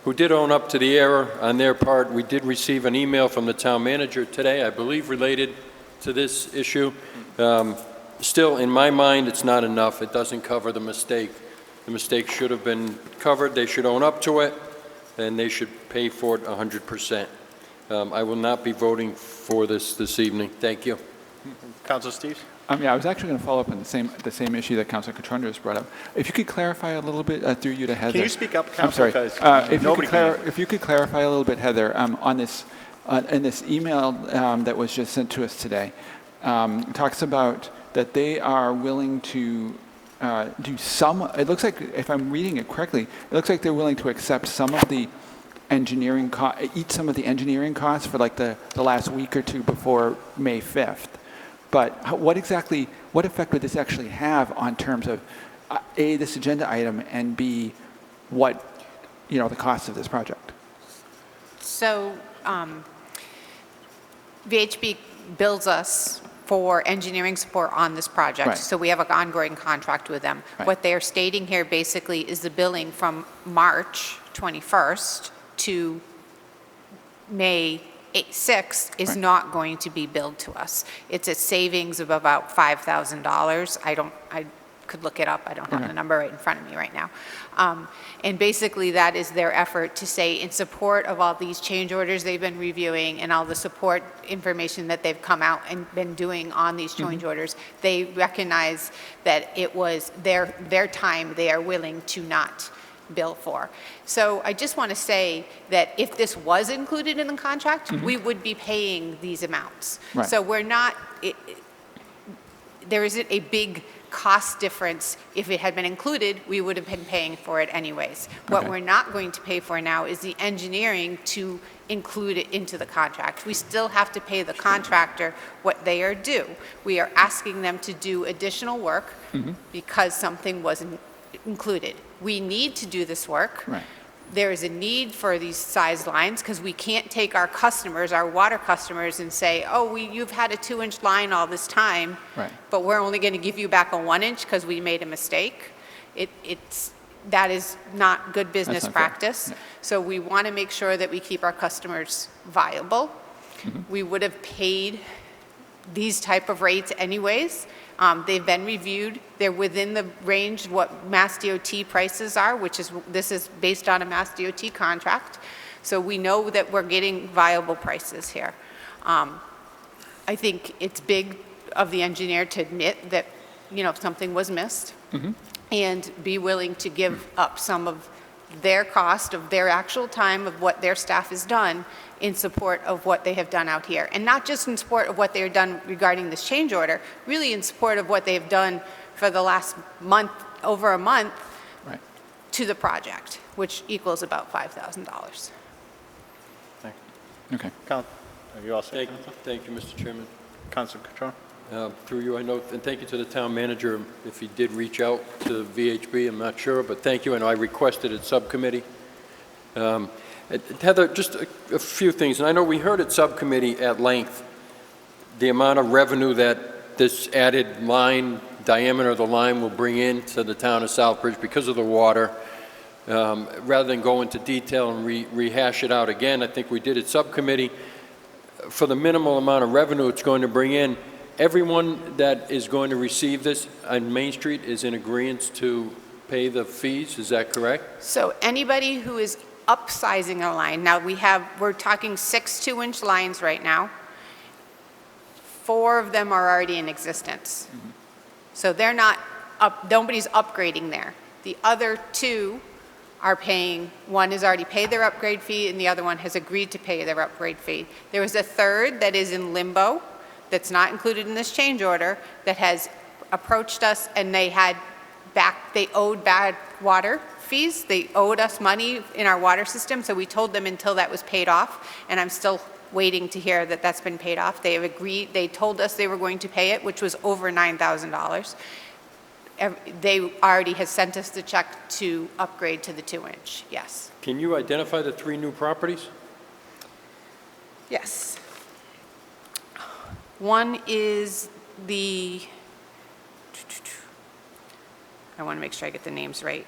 who did own up to the error on their part. We did receive an email from the town manager today, I believe related to this issue. Still, in my mind, it's not enough. It doesn't cover the mistake. The mistake should have been covered. They should own up to it, and they should pay for it 100%. I will not be voting for this evening. Thank you. Council Steves? Yeah, I was actually going to follow up on the same issue that Councilor Catrona just brought up. If you could clarify a little bit, through you to Heather. Can you speak up, I'm Councilor? sorry. Because nobody can. If you could clarify a little bit, Heather, on this, in this email that was just sent to us today, it talks about that they are willing to do some, it looks like, if I'm reading it correctly, it looks like they're willing to accept some of the engineering, eat some of the engineering costs for like the last week or two before May 5th. But what effect would this actually have on terms of, A, this agenda item, and B, what, the cost of this project? So VHB bills us for engineering support on this project. Right. So we have an ongoing contract with them. Right. What they're stating here basically is the billing from March 21st to May 6th is Right. not going to be billed to us. It's a savings of about $5,000. I could look it up. I don't have the number right in front of me right now. And basically that is their effort to say in support of all these change orders they've been reviewing and all the support information that they've come out and been doing on these change orders, they recognize that it was their time they are willing to not bill for. So I just want to say that if this was included in the contract, we would be paying these amounts. Right. So we're not, there isn't a big cost difference. If it had been included, we would have been paying for it anyways. What Okay. we're not going to pay for now is the engineering to include it into the contract. We still have to pay the contractor what they are due. We are asking them to do additional work because something wasn't included. We need to do this work. Right. There is a need for these size lines because we can't take our customers, our water customers, and say, oh, you've had a 2-inch line all this time, Right. but we're only going to give you back a 1-inch because we made a mistake. That is not good business not fair. practice. So we want to make sure that we keep our customers viable. We would have paid these type of rates anyways. They've been reviewed. They're within the range of what Mass DOT prices are, this is based on a Mass DOT contract. So we know that we're getting viable prices here. I think it's big of the engineer to admit that, something was missed and be willing to give up some of their cost of their actual time of what their staff has done in support of what they have done out here. And not just in support of what they've done regarding this change order, really in support of what they've done for the last month, over a month, Right. to the project, which equals about $5,000. Okay. Are you all set? Thank you, Mr. Chairman. Councilor Catrona? Through you, I know, and thank you to the town manager, if he did reach out to VHB, I'm not sure, but thank you, and I requested at subcommittee. Heather, just a few things, and I know we heard at subcommittee at length the amount of revenue that this added line, diameter of the line will bring into the town of Southbridge because of the water. Rather than go into detail and rehash it out again, I think we did at subcommittee, for the minimal amount of revenue it's going to bring in, everyone that is going to receive this on Main Street is in agreement to pay the fees, is that correct? So anybody who is upsizing a line, now we're talking 6 2-inch lines right now. 4 of them are already in existence. So they're not nobody's upgrading there. The other 2 are paying, one has already paid their upgrade fee and the other one has agreed to pay their upgrade fee. There was a third that is in limbo, that's not included in this change order, that has approached us and they owed bad water fees. They owed us money in our water system, so we told them until that was paid off, and I'm still waiting to hear that that's been paid off. They have agreed, they told us they were going to pay it, which was over $9,000. They already has sent us the check to upgrade to the 2-inch, yes. Can you identify the 3 new properties? Yes. One is I want to make sure I get the names right.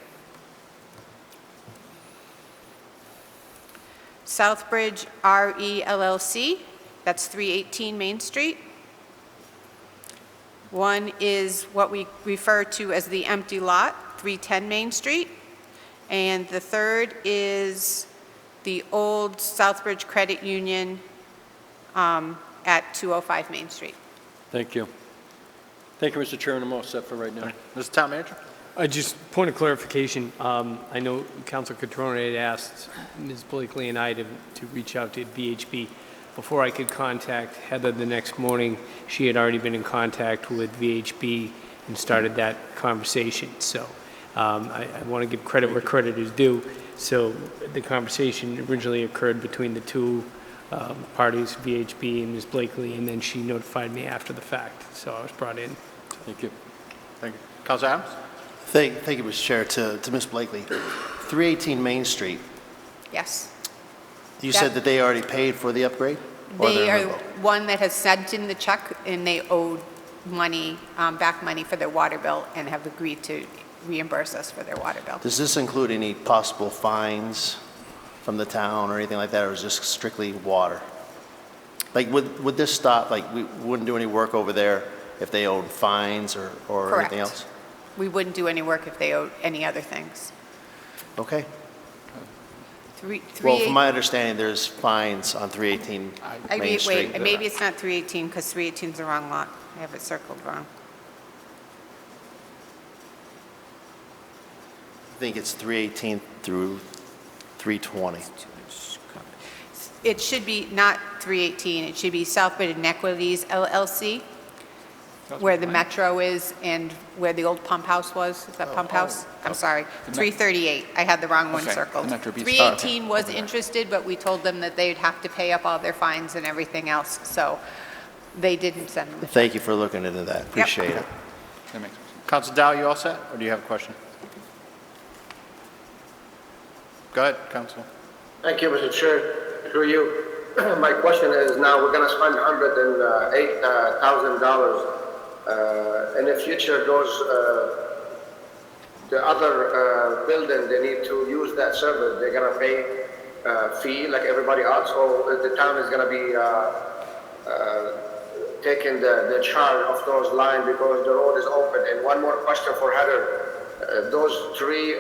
Southbridge RE LLC, that's 318 Main Street. One is what we refer to as the empty lot, 310 Main Street. And the third is the old Southbridge Credit Union at 205 Main Street. Thank you. Thank you, Mr. Chairman. I'm all set for right now. Mr. Town Manager? Just point of clarification, I know Councilor Catrone had asked Ms. Blakely and I to reach out to VHB. Before I could contact Heather the next morning, she had already been in contact with VHB and started that conversation. So I want to give credit where credit is due. So the conversation originally occurred between the two parties, VHB and Ms. Blakely, and then she notified me after the fact. So I was brought in. Thank you. Thank you. Councilor Adams? Thank you, Mr. Chair. To Ms. Blakely, 318 Main Street, Yes. you said that they already paid for the upgrade? Or They they're are in limbo? one that has sent in the check, and they owed money, back money for their water bill, and have agreed to reimburse us for their water bill. Does this include any possible fines from the town or anything like that, or is this strictly water? Like, would this stop, like, we wouldn't do any work over there if they owed fines or anything Correct. else? We wouldn't do any work if they owed any other things. Okay. Three, Well, from my understanding, there's fines on 318 Main Street. Wait, maybe it's not 318, because 318 is the wrong lot. I have it circled wrong. I think it's 318 through 320. It should be not 318, it should be Southbridge Inequities LLC, where the Metro is and where the old pump house was. Is that pump house? I'm sorry, 338. I had the wrong one Okay, circled. the Metro Beach. 318 was interested, but we told them that they'd have to pay up all their fines and everything else, so they didn't send them. Thank you for looking into that. Appreciate it. That makes sense. Councilor Dow, you all set, or do you have a question? Go ahead, Councilor. Thank you, Mr. Chair. Through you, my question is now we're going to spend $108,000. In the future, the other building, they need to use that service. They're going to pay fee like everybody else, or the town is going to be taking the charge of those lines because the road is open. And one more question for Heather. Those three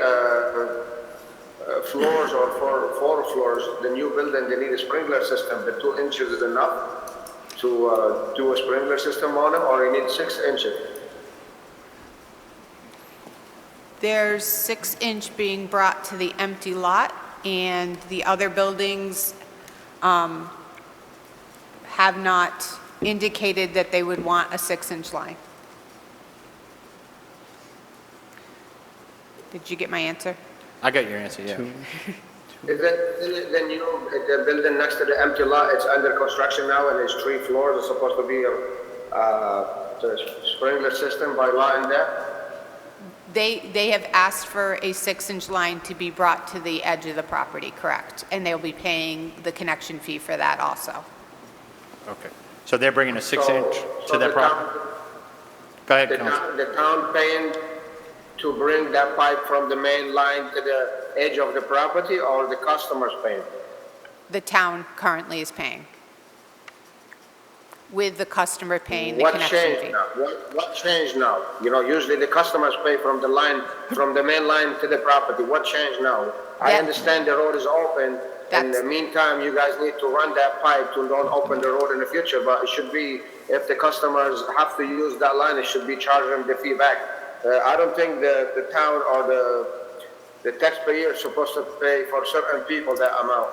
floors or four floors, the new building, they need a sprinkler system. The 2 inches is enough to do a sprinkler system on it, or you need 6 inches? There's 6-inch being brought to the empty lot, and the other buildings have not indicated that they would want a 6-inch line. Did you get my answer? I got your answer, yeah. Is it the new the building next to the empty lot? It's under construction now, and it's 3 floors. It's supposed to be the sprinkler system by law in there. They have asked for a 6-inch line to be brought to the edge of the property, correct? And they'll be paying the connection fee for that also. Okay. So they're bringing a 6-inch So to their the property? town- Go ahead, The Councilor. town paying to bring that pipe from the main line to the edge of the property, or the customers paying? The town currently is paying, with the customer paying the What connection changed fee. now? What changed now? You know, usually the customers pay from the line, from the main line to the property. What changed now? I That- understand the road is open. In the meantime, you guys need to run that pipe to don't open the road in the future, but it should be, if the customers have to use that line, it should be charging them the fee back. I don't think the town or the taxpayer is supposed to pay for certain people that amount.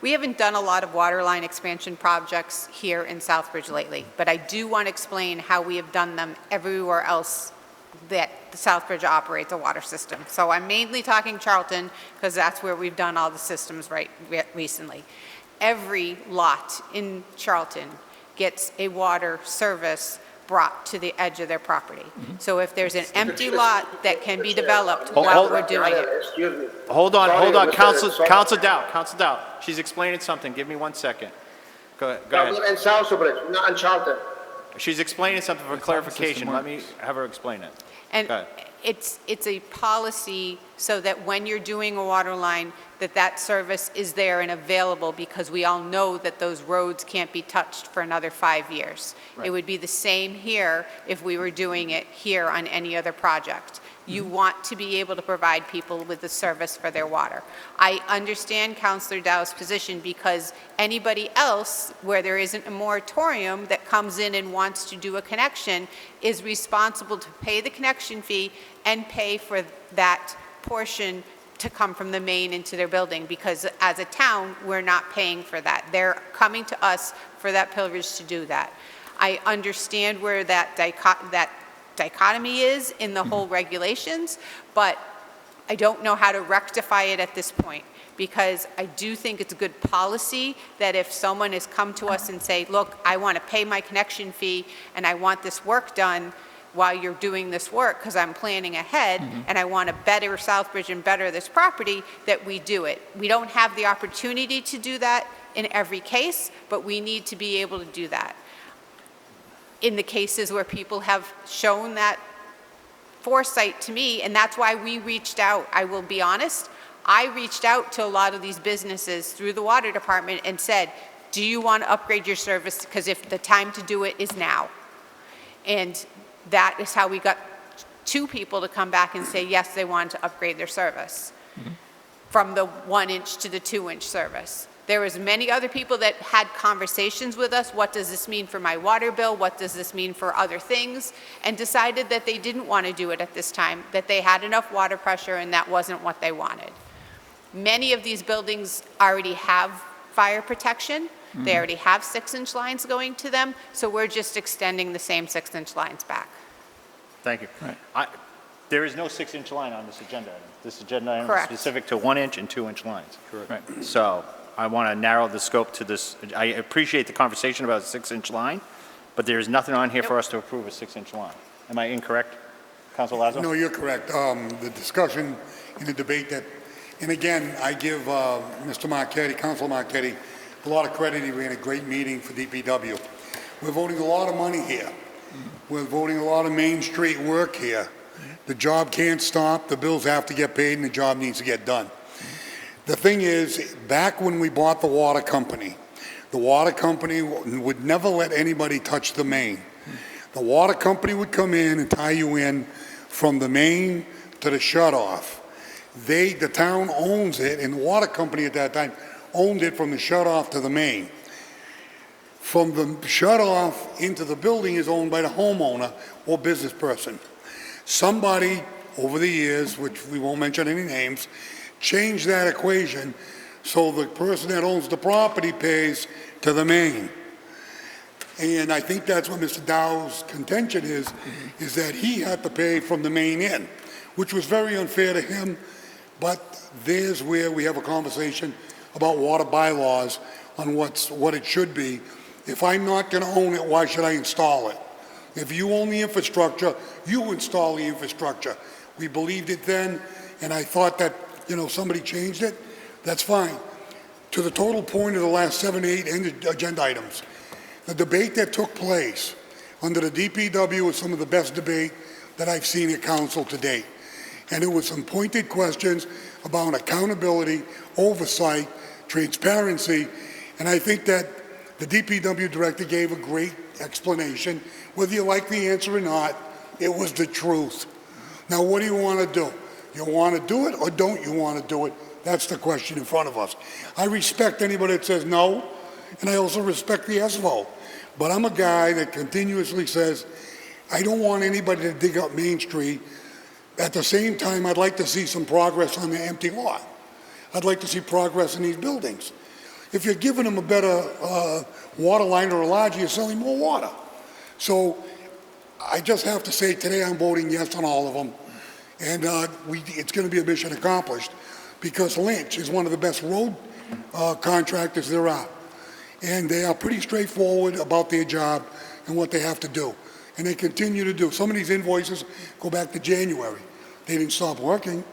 We haven't done a lot of water line expansion projects here in Southbridge lately, but I do want to explain how we have done them everywhere else that Southbridge operates a water system. So I'm mainly talking Charlton, because that's where we've done all the systems recently. Every lot in Charlton gets a water service brought to the edge of their property. So if there's an empty lot that can be developed while we're doing it. Excuse me. Hold on, Sorry, Councilor Dow. She's explaining something. Give me 1 second. Go ahead. In Southbridge, not in Charlton. She's explaining something for clarification. Let me have her explain it. And Go ahead. it's a policy so that when you're doing a water line, that service is there and available, because we all know that those roads can't be touched for another 5 years. It would be the same here if we were doing it here on any other project. You want to be able to provide people with the service for their water. I understand Councilor Dow's position, because anybody else where there isn't a moratorium that comes in and wants to do a connection is responsible to pay the connection fee and pay for that portion to come from the main into their building, because as a town, we're not paying for that. They're coming to us for that privilege to do that. I understand where that dichotomy is in the whole regulations, but I don't know how to rectify it at this point, because I do think it's a good policy that if someone has come to us and say, look, I want to pay my connection fee and I want this work done while you're doing this work because I'm planning ahead and I want to better Southbridge and better this property, that we do it. We don't have the opportunity to do that in every case, but we need to be able to do that. In the cases where people have shown that foresight to me, and that's why we reached out. I will be honest, I reached out to a lot of these businesses through the water department and said, do you want to upgrade your service? Because if the time to do it is now. And that is how we got 2 people to come back and say, yes, they wanted to upgrade their service from the 1-inch to the 2-inch service. There was many other people that had conversations with us. What does this mean for my water bill? What does this mean for other things? And decided that they didn't want to do it at this time, that they had enough water pressure and that wasn't what they wanted. Many of these buildings already have fire protection. They already have 6-inch lines going to them, so we're just extending the same 6-inch lines back. Thank you. There is no 6-inch line on this agenda item. This agenda item is Correct. specific to 1-inch and 2-inch lines. Correct. Right. So I want to narrow the scope to this. I appreciate the conversation about a 6-inch line, but there's nothing on here for us to approve a 6-inch line. Am I incorrect, Council Lazo? No, you're correct. The discussion and the debate that, and again, I give Mr. Marquetti, Council Marquetti, a lot of credit. He ran a great meeting for DPW. We're voting a lot of money here. We're voting a lot of Main Street work here. The job can't stop, the bills have to get paid, and the job needs to get done. The thing is, back when we bought the water company would never let anybody touch the main. The water company would come in and tie you in from the main to the shutoff. The town owns it, and the water company at that time owned it from the shutoff to the main. From the shutoff into the building is owned by the homeowner or business person. Somebody over the years, which we won't mention any names, changed that equation so the person that owns the property pays to the main. And I think that's what Mr. Dow's contention is that he had to pay from the main in, which was very unfair to him. But there's where we have a conversation about water bylaws on what it should be. If I'm not going to own it, why should I install it? If you own the infrastructure, you install the infrastructure. We believed it then, and I thought that, somebody changed it. That's fine. To the total point of the last 7, 8 agenda items, the debate that took place under the DPW was some of the best debate that I've seen at council to date. And it was some pointed questions about accountability, oversight, transparency, and I think that the DPW director gave a great explanation. Whether you like the answer or not, it was the truth. Now, what do you want to do? You want to do it or don't you want to do it? That's the question in front of us. I respect anybody that says no, and I also respect the yes vote. But I'm a guy that continuously says, I don't want anybody to dig up Main Street. At the same time, I'd like to see some progress on the empty lot. I'd like to see progress in these buildings. If you're giving them a better water line or a larger, you're selling more water. So I just have to say today I'm voting yes on all of them. And it's going to be a mission accomplished because Lynch is one of the best road contractors there are. And they are pretty straightforward about their job and what they have to do. And they continue to do. Some of these invoices go back to January. They didn't stop working,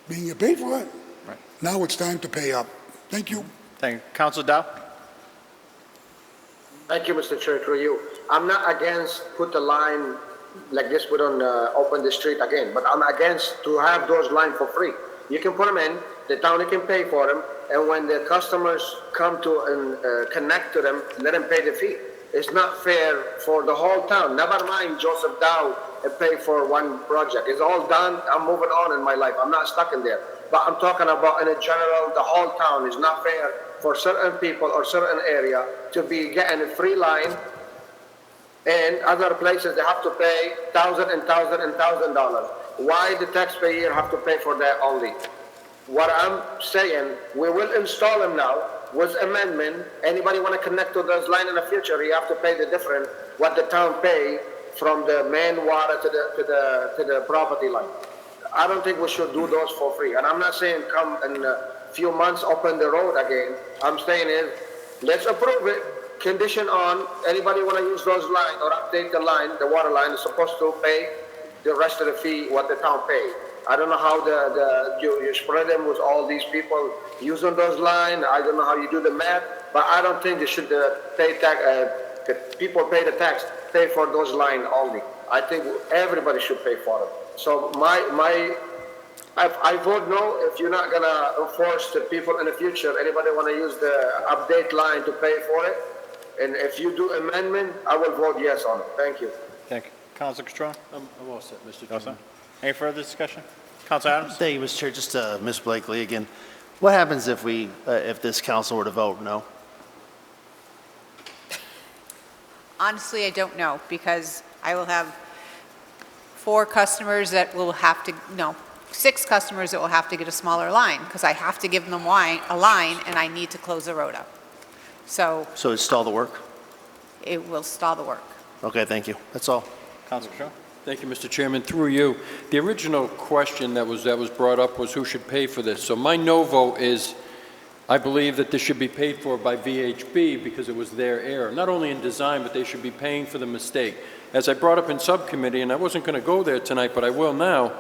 being get paid for it. Right. Now it's time to pay up. Thank you. Thank you. Council Dow? Thank you, Mr. Chair, through you. I'm not against put the line like this, we don't open the street again. But I'm against to have those lines for free. You can put them in, the town can pay for them, and when the customers come to and connect to them, let them pay the fee. It's not fair for the whole town. Never mind Joseph Dow and pay for one project. It's all done. I'm moving on in my life. I'm not stuck in there. But I'm talking about in a general, the whole town is not fair for certain people or certain area to be getting a free line, and other places they have to pay $1,000. Why the taxpayer have to pay for that only? What I'm saying, we will install them now with amendment. Anybody want to connect to those line in the future, you have to pay the difference what the town pay from the main water to the property line. I don't think we should do those for free. And I'm not saying come in a few months open the road again. I'm saying is let's approve it. Condition on anybody want to use those lines or update the line, the water line is supposed to pay the rest of the fee what the town pay. I don't know how you spread them with all these people using those lines. I don't know how you do the math, but I don't think they should pay tax. People pay the tax, pay for those lines only. I think everybody should pay for them. So I vote no if you're not gonna enforce the people in the future. Anybody want to use the update line to pay for it? And if you do amendment, I will vote yes on it. Thank you. Thank you. Councilor Castrone? I'm all set, Mr. Also? Chairman. Any further discussion? Councilor Adams? Thank you, Mr. Chair. Just Ms. Blakely again. What happens if if this council were to vote no? Honestly, I don't know, because I will have 6 customers that will have to get a smaller line, because I have to give them a line, and I need to close the road up. So So it's stall the work? it will stall the work. Okay, thank you. That's all. Councilor Castrone? Thank you, Mr. Chairman. Through you, the original question that was brought up was who should pay for this. So my no vote is, I believe that this should be paid for by VHB because it was their error, not only in design, but they should be paying for the mistake. As I brought up in subcommittee, and I wasn't going to go there tonight, but I will now,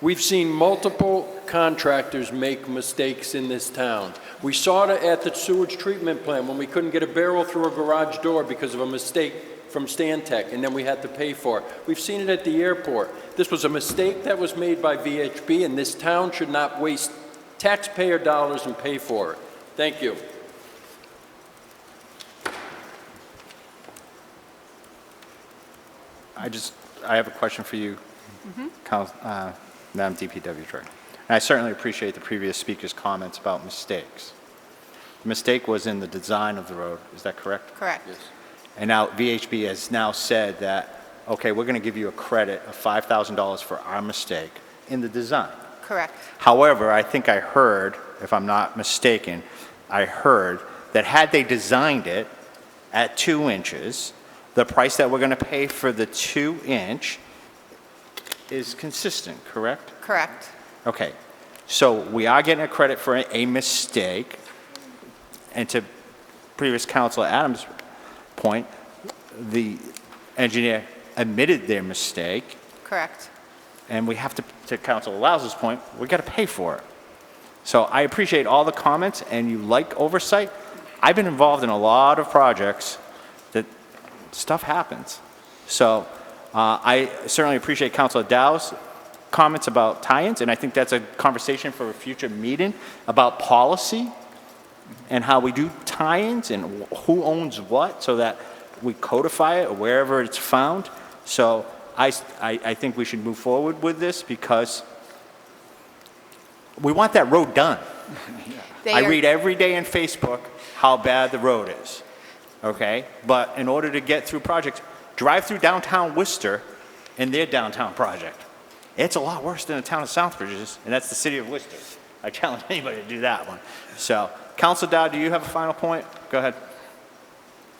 we've seen multiple contractors make mistakes in this town. We saw it at the sewage treatment plant when we couldn't get a barrel through a garage door because of a mistake from Stantec, and then we had to pay for it. We've seen it at the airport. This was a mistake that was made by VHB, and this town should not waste taxpayer dollars and pay for it. Thank you. I have a question for you, Madam DPW Director. And I certainly appreciate the previous speaker's comments about mistakes. The mistake was in the design of the road, is that correct? Correct. Yes. And now VHB has now said that, okay, we're going to give you a credit of $5,000 for our mistake in the design. Correct. However, I think I heard, if I'm not mistaken, I heard that had they designed it at 2 inches, the price that we're going to pay for the 2-inch is consistent, correct? Correct. Okay, so we are getting a credit for a mistake, and to previous Councilor Adams' point, the engineer admitted their mistake, Correct. and we have to Councilor Louse's point, we got to pay for it. So I appreciate all the comments, and you like oversight. I've been involved in a lot of projects that stuff happens. So I certainly appreciate Councilor Dow's comments about tie-ins, and I think that's a conversation for a future meeting about policy and how we do tie-ins and who owns what so that we codify it wherever it's found. So I think we should move forward with this because we want that road done. I read every day on Facebook how bad the road is, okay? But in order to get through projects, drive through downtown Worcester and their downtown project. It's a lot worse than the town of Southbridge is, and that's the city of Worcester. I challenge anybody to do that one. So, Councilor Dow, do you have a final point? Go ahead.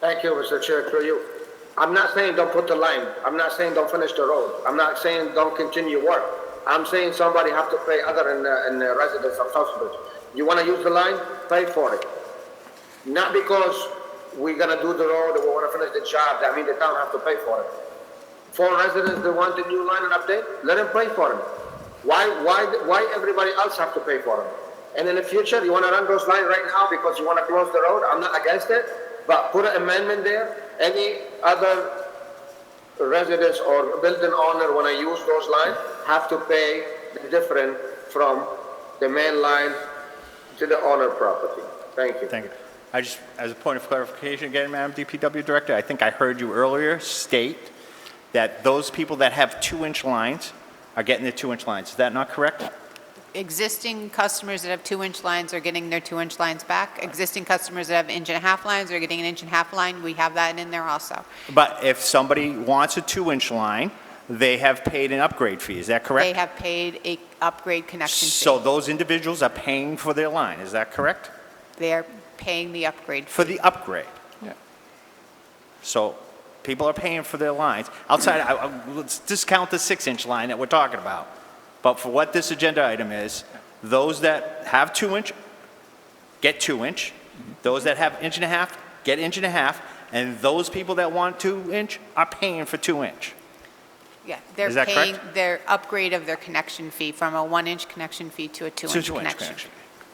Thank you, Mr. Chair, through you. I'm not saying don't put the line. I'm not saying don't finish the road. I'm not saying don't continue work. I'm saying somebody have to pay other than the residents of Southbridge. You want to use the line? Pay for it. Not because we're going to do the road or we want to finish the job. That means the town have to pay for it. For residents that want the new line and update, let them pay for them. Why everybody else have to pay for them? And in the future, you want to run those lines right now because you want to close the road? I'm not against it, but put an amendment there. Any other residents or building owner, when I use those lines, have to pay the difference from the main line to the owner property. Thank you. Thank you. I just, as a point of clarification again, Madam DPW Director, I think I heard you earlier state that those people that have 2-inch lines are getting the 2-inch lines. Is that not correct? Existing customers that have 2-inch lines are getting their 2-inch lines back. Existing customers that have 1.5-inch lines are getting an 1.5-inch line. We have that in there also. But if somebody wants a 2-inch line, they have paid an upgrade fee. Is that correct? They have paid a upgrade connection fee. So those individuals are paying for their line. Is that correct? They are paying the upgrade fee. For the upgrade. Yeah. So people are paying for their lines. Outside, let's discount the 6-inch line that we're talking about. But for what this agenda item is, those that have 2-inch get 2-inch. Those that have 1.5 get 1.5. And those people that want 2-inch are paying for 2-inch. Yeah, they're Is that paying correct? their upgrade of their connection fee from a 1-inch connection fee to a 2-inch connection.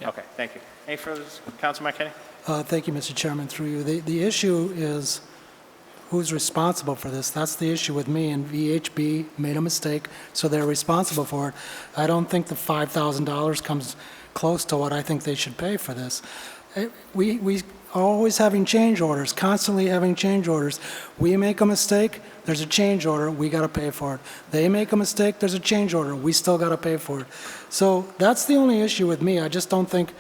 Okay, thank you. Any further, Councilman Kenny? Thank you, Mr. Chairman, through you. The issue is who's responsible for this. That's the issue with me, and VHB made a mistake, so they're responsible for it. I don't think the $5,000 comes close to what I think they should pay for this. We are always having change orders, constantly having change orders. We make a mistake, there's a change order, we got to pay for it. They make a mistake, there's a change order, we still got to pay for it. So that's the only issue with me. I just don't think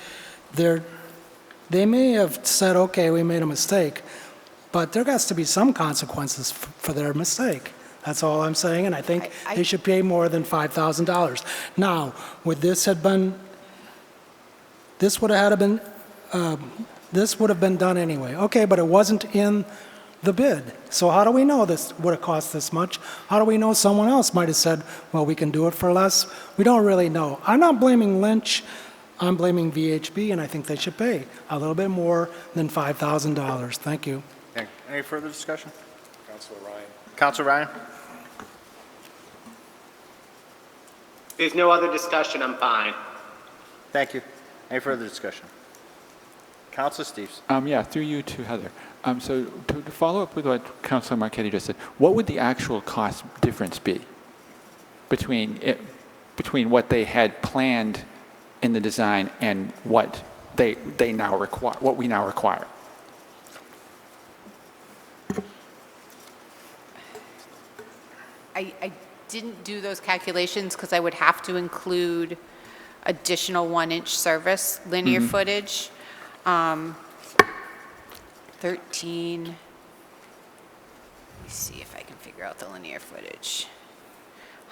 they may have said, okay, we made a mistake, but there has to be some consequences for their mistake. That's all I'm saying, and I think they should pay more than $5,000. Now, would this have been, this would have been done anyway. Okay, but it wasn't in the bid. So how do we know this would have cost this much? How do we know someone else might have said, well, we can do it for less? We don't really know. I'm not blaming Lynch. I'm blaming VHB, and I think they should pay a little bit more than $5,000. Thank you. Any further discussion? Councilor Ryan. Councilor Ryan? There's no other discussion, I'm fine. Thank you. Any further discussion? Councilor Steves? Yeah, through you to Heather. So to follow up with what Councilor Marquetti just said, what would the actual cost difference be between what they had planned in the design and what they now require, what we now require? I didn't do those calculations because I would have to include additional 1-inch service, linear footage. 13, let me see if I can figure out the linear footage.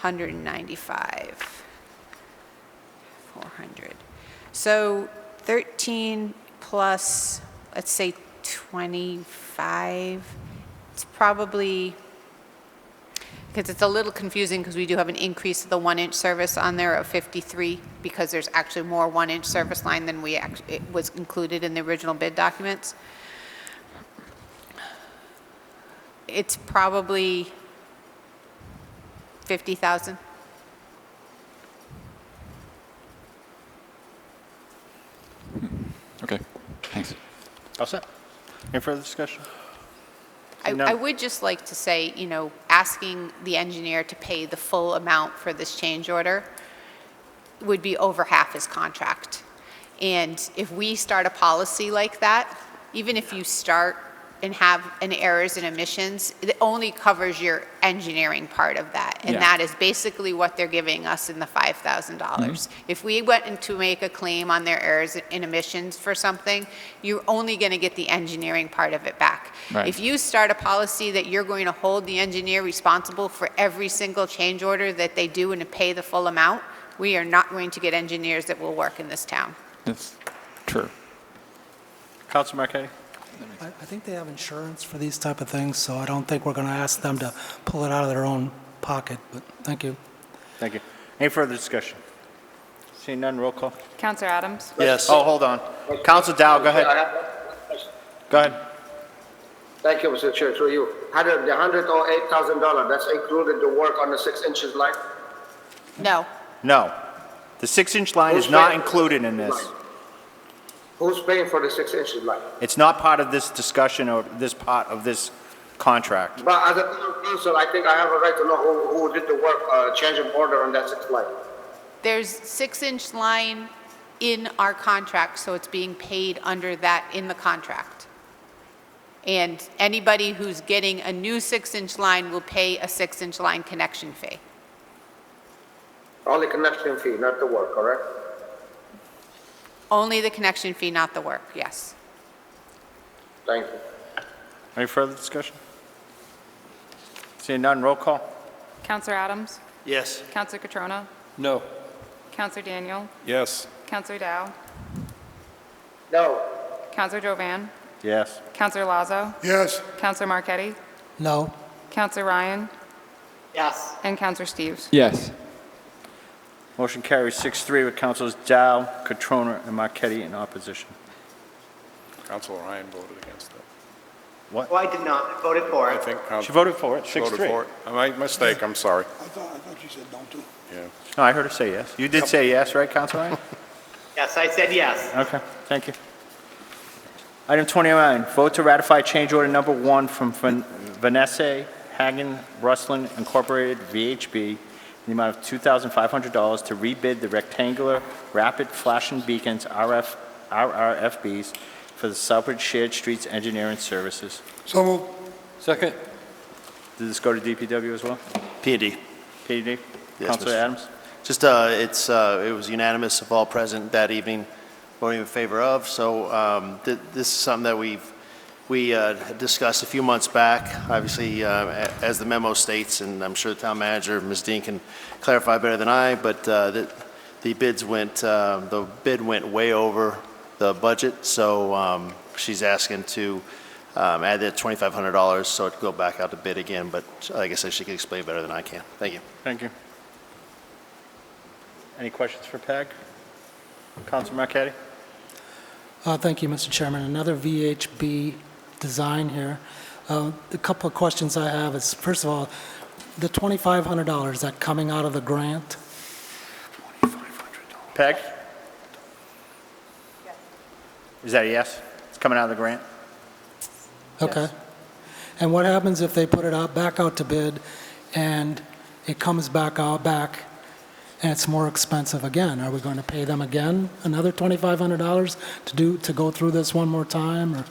195, 400. So 13 plus, let's say 25, it's probably, because it's a little confusing because we do have an increase of the 1-inch service on there of 53 because there's actually more 1-inch service line than it was included in the original bid documents. It's probably 50,000. Okay, thanks. All set. Any further discussion? I would just like to say, asking the engineer to pay the full amount for this change order would be over half his contract. And if we start a policy like that, even if you start and have an errors and omissions, it only covers your engineering part of that. And that is basically what they're giving us in the $5,000. If we went to make a claim on their errors and omissions for something, you're only going to get the engineering part of it back. Right. If you start a policy that you're going to hold the engineer responsible for every single change order that they do and to pay the full amount, we are not going to get engineers that will work in this town. That's true. Councilor Marquetti? I think they have insurance for these type of things, so I don't think we're going to ask them to pull it out of their own pocket, but thank you. Thank you. Any further discussion? Seeing none, roll call. Counselor Adams? Yes. Oh, hold on. Councilor Dow, go ahead. Go ahead. Thank you, Mr. Chair, through you. The $108,000, that's included the work on the 6 inches line? No. No. The 6-inch line is not included in this. Who's paying for the 6 inches line? It's not part of this discussion or this part of this contract. But as a town council, I think I have a right to know who did the work, change of order on that 6 line. There's 6-inch line in our contract, so it's being paid under that in the contract. And anybody who's getting a new 6-inch line will pay a 6-inch line connection fee. Only connection fee, not the work, correct? Only the connection fee, not the work, yes. Thank you. Any further discussion? Seeing none, roll call. Counselor Adams? Yes. Counselor Catrona? No. Counselor Daniel? Yes. Counselor Dow? No. Counselor Jovan? Yes. Counselor Lazo? Yes. Counselor Marquetti? No. Counselor Ryan? Yes. And Counselor Steves? Yes. Motion carries 6-3 with Councilors Dow, Catrona, and Marquetti in opposition. Councilor Ryan voted against it. Oh, I did not. I voted for I it. think She voted for it, She voted 6-3. for it. My mistake, I'm sorry. I thought you said no too. Yeah. No, I heard her say yes. You did say yes, right, Councilor Ryan? Yes, I said yes. Okay, thank you. Item 29, vote to ratify change order number 1 from Vanessa Hagen Rustlin Incorporated, VHB, in the amount of $2,500 to rebid the rectangular rapid flashing beacons, RRFBs, for the Southbridge Shared Streets Engineering Services. So moved. Second? Did this go to DPW as well? P&D. PD? Yes, Councilor Mr. Adams? Just, it was unanimous of all present that evening voting in favor of. So this is something that we had discussed a few months back. Obviously, as the memo states, and I'm sure the town manager, Ms. Dean, can clarify better than I, but the bid went way over the budget. So she's asking to add that $2,500 so it could go back out to bid again. But like I said, she can explain better than I can. Thank you. Thank you. Any questions for PEG? Councilor Marquetti? Thank you, Mr. Chairman. Another VHB design here. The couple of questions I have is, first of all, the $2,500, is that coming out of the grant? PEG? Is that a yes? It's coming out of the grant? Okay. And what happens if they put it out, back out to bid, and it comes back and it's more expensive again? Are we going to pay them again another $2,500 to go through this one more time? Or?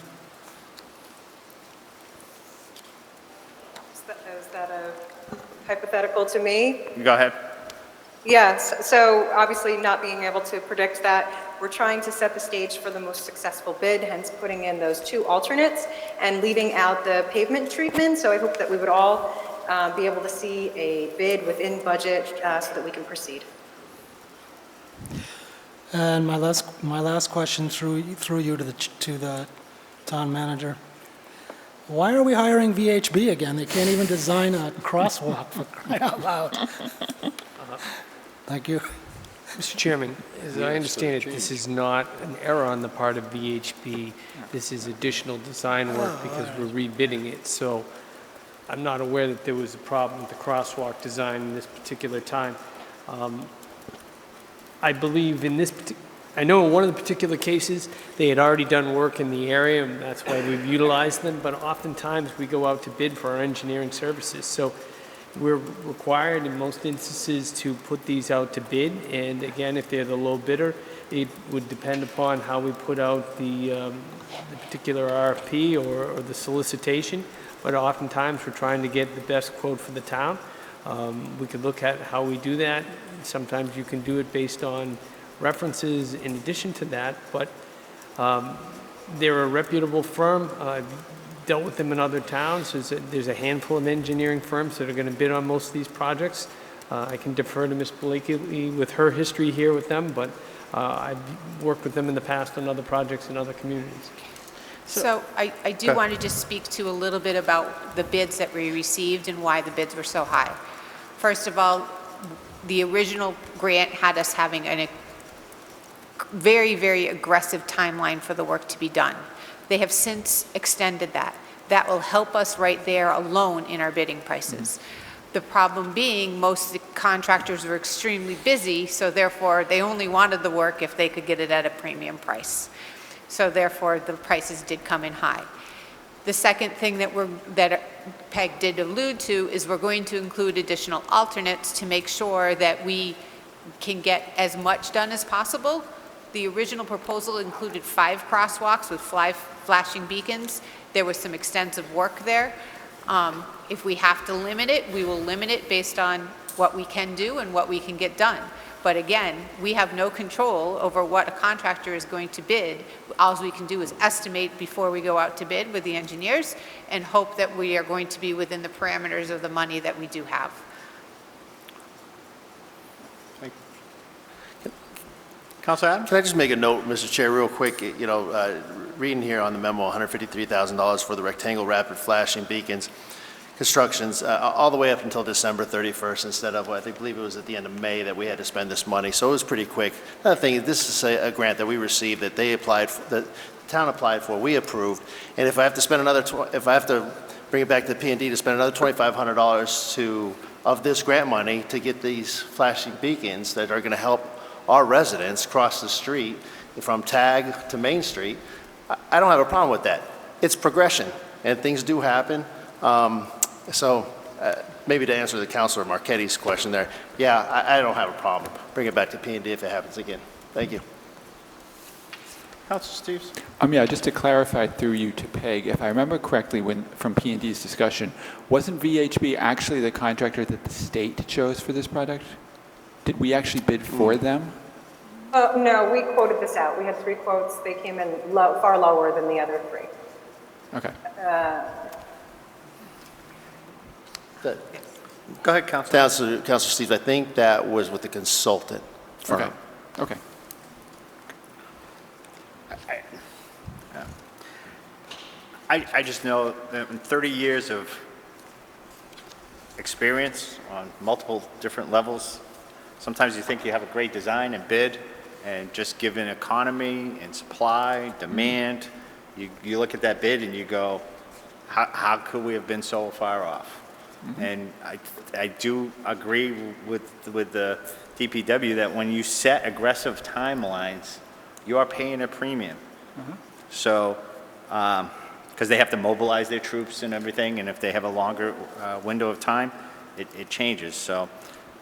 Is that a hypothetical to me? Go ahead. Yes, so obviously not being able to predict that, we're trying to set the stage for the most successful bid, hence putting in those 2 alternates and leaving out the pavement treatment. So I hope that we would all be able to see a bid within budget so that we can proceed. And my last question through you to the town manager. Why are we hiring VHB again? They can't even design a crosswalk, for crying out loud. Thank you. Mr. Chairman, as I understand it, this is not an error on the part of VHB. This is additional design work because we're rebidding it. So I'm not aware that there was a problem with the crosswalk design in this particular time. I believe I know in one of the particular cases, they had already done work in the area, and that's why we've utilized them, but oftentimes we go out to bid for our engineering services. So we're required in most instances to put these out to bid, and again, if they're the low bidder, it would depend upon how we put out the particular RFP or the solicitation, but oftentimes we're trying to get the best quote for the town. We could look at how we do that. Sometimes you can do it based on references in addition to that, but they're a reputable firm. I've dealt with them in other towns. There's a handful of engineering firms that are going to bid on most of these projects. I can defer to Ms. Blakely with her history here with them, but I've worked with them in the past on other projects in other communities. So I do want to just speak to a little bit about the bids that we received and why the bids were so high. First of all, the original grant had us having a very, very aggressive timeline for the work to be done. They have since extended that. That will help us right there alone in our bidding prices. The problem being most of the contractors were extremely busy, so therefore they only wanted the work if they could get it at a premium price. So therefore the prices did come in high. The second thing that Peg did allude to is we're going to include additional alternates to make sure that we can get as much done as possible. The original proposal included 5 crosswalks with 5 flashing beacons. There was some extensive work there. If we have to limit it, we will limit it based on what we can do and what we can get done. But again, we have no control over what a contractor is going to bid. All we can do is estimate before we go out to bid with the engineers and hope that we are going to be within the parameters of the money that we do have. Councilor Adams? Can I just make a note, Mr. Chair, real quick? You know, reading here on the memo, $153,000 for the rectangle rapid flashing beacons constructions, all the way up until December 31st instead of, I believe it was at the end of May that we had to spend this money. So it was pretty quick. Another thing, this is a grant that we received that they applied, that the town applied for, we approved. And if I have to spend another, if I have to bring it back to P&D to spend another $2,500 of this grant money to get these flashing beacons that are going to help our residents cross the street from Tag to Main Street, I don't have a problem with that. It's progression, and things do happen. So maybe to answer the Councilor Marquette's question there, yeah, I don't have a problem. Bring it back to P&D if it happens again. Thank you. Councilor Steves? Yeah, just to clarify through you to Peg, if I remember correctly, from P&D's discussion, wasn't VHB actually the contractor that the state chose for this project? Did we actually bid for them? No, we quoted this out. We had 3 quotes. They came in far lower than the other 3. Okay. Go ahead, Councilor. Councilor Steve, I think that was with the consultant firm. Okay. I just know that in 30 years of experience on multiple different levels, sometimes you think you have a great design and bid, and just given economy and supply, demand, you look at that bid and you go, how could we have been so far off? Mm-hmm. And I do agree with the DPW that when you set aggressive timelines, you are paying a premium. Mm-hmm. So, because they have to mobilize their troops and everything, and if they have a longer window of time, it changes. So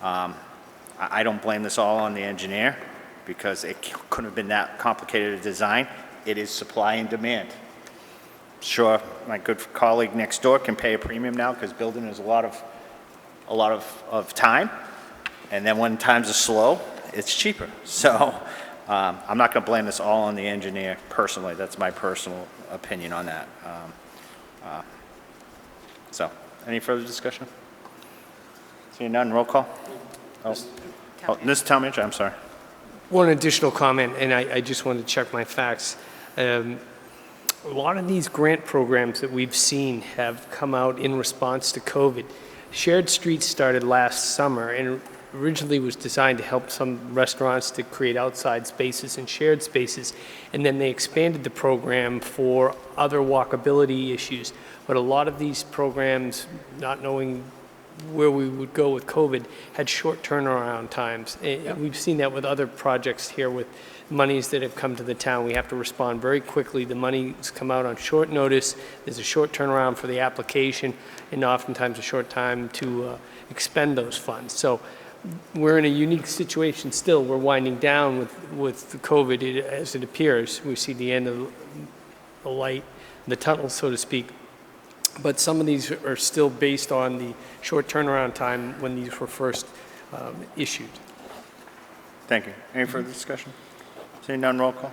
I don't blame this all on the engineer, because it couldn't have been that complicated a design. It is supply and demand. Sure, my good colleague next door can pay a premium now because building is a lot of time, and then when times are slow, it's cheaper. So I'm not going to blame this all on the engineer personally. That's my personal opinion on that. So, any further discussion? Seeing none, roll call. This Talmadge, I'm sorry. One additional comment, and I just wanted to check my facts. A lot of these grant programs that we've seen have come out in response to COVID. Shared Streets started last summer and originally was designed to help some restaurants to create outside spaces and shared spaces, and then they expanded the program for other walkability issues. But a lot of these programs, not knowing where we would go with COVID, had short turnaround times. Yep. We've seen that with other projects here with monies that have come to the town. We have to respond very quickly. The money's come out on short notice. There's a short turnaround for the application, and oftentimes a short time to expend those funds. So we're in a unique situation still. We're winding down with the COVID as it appears. We see the end of the light, the tunnel, so to speak. But some of these are still based on the short turnaround time when these were first issued. Thank you. Any further discussion? Seeing none, roll call.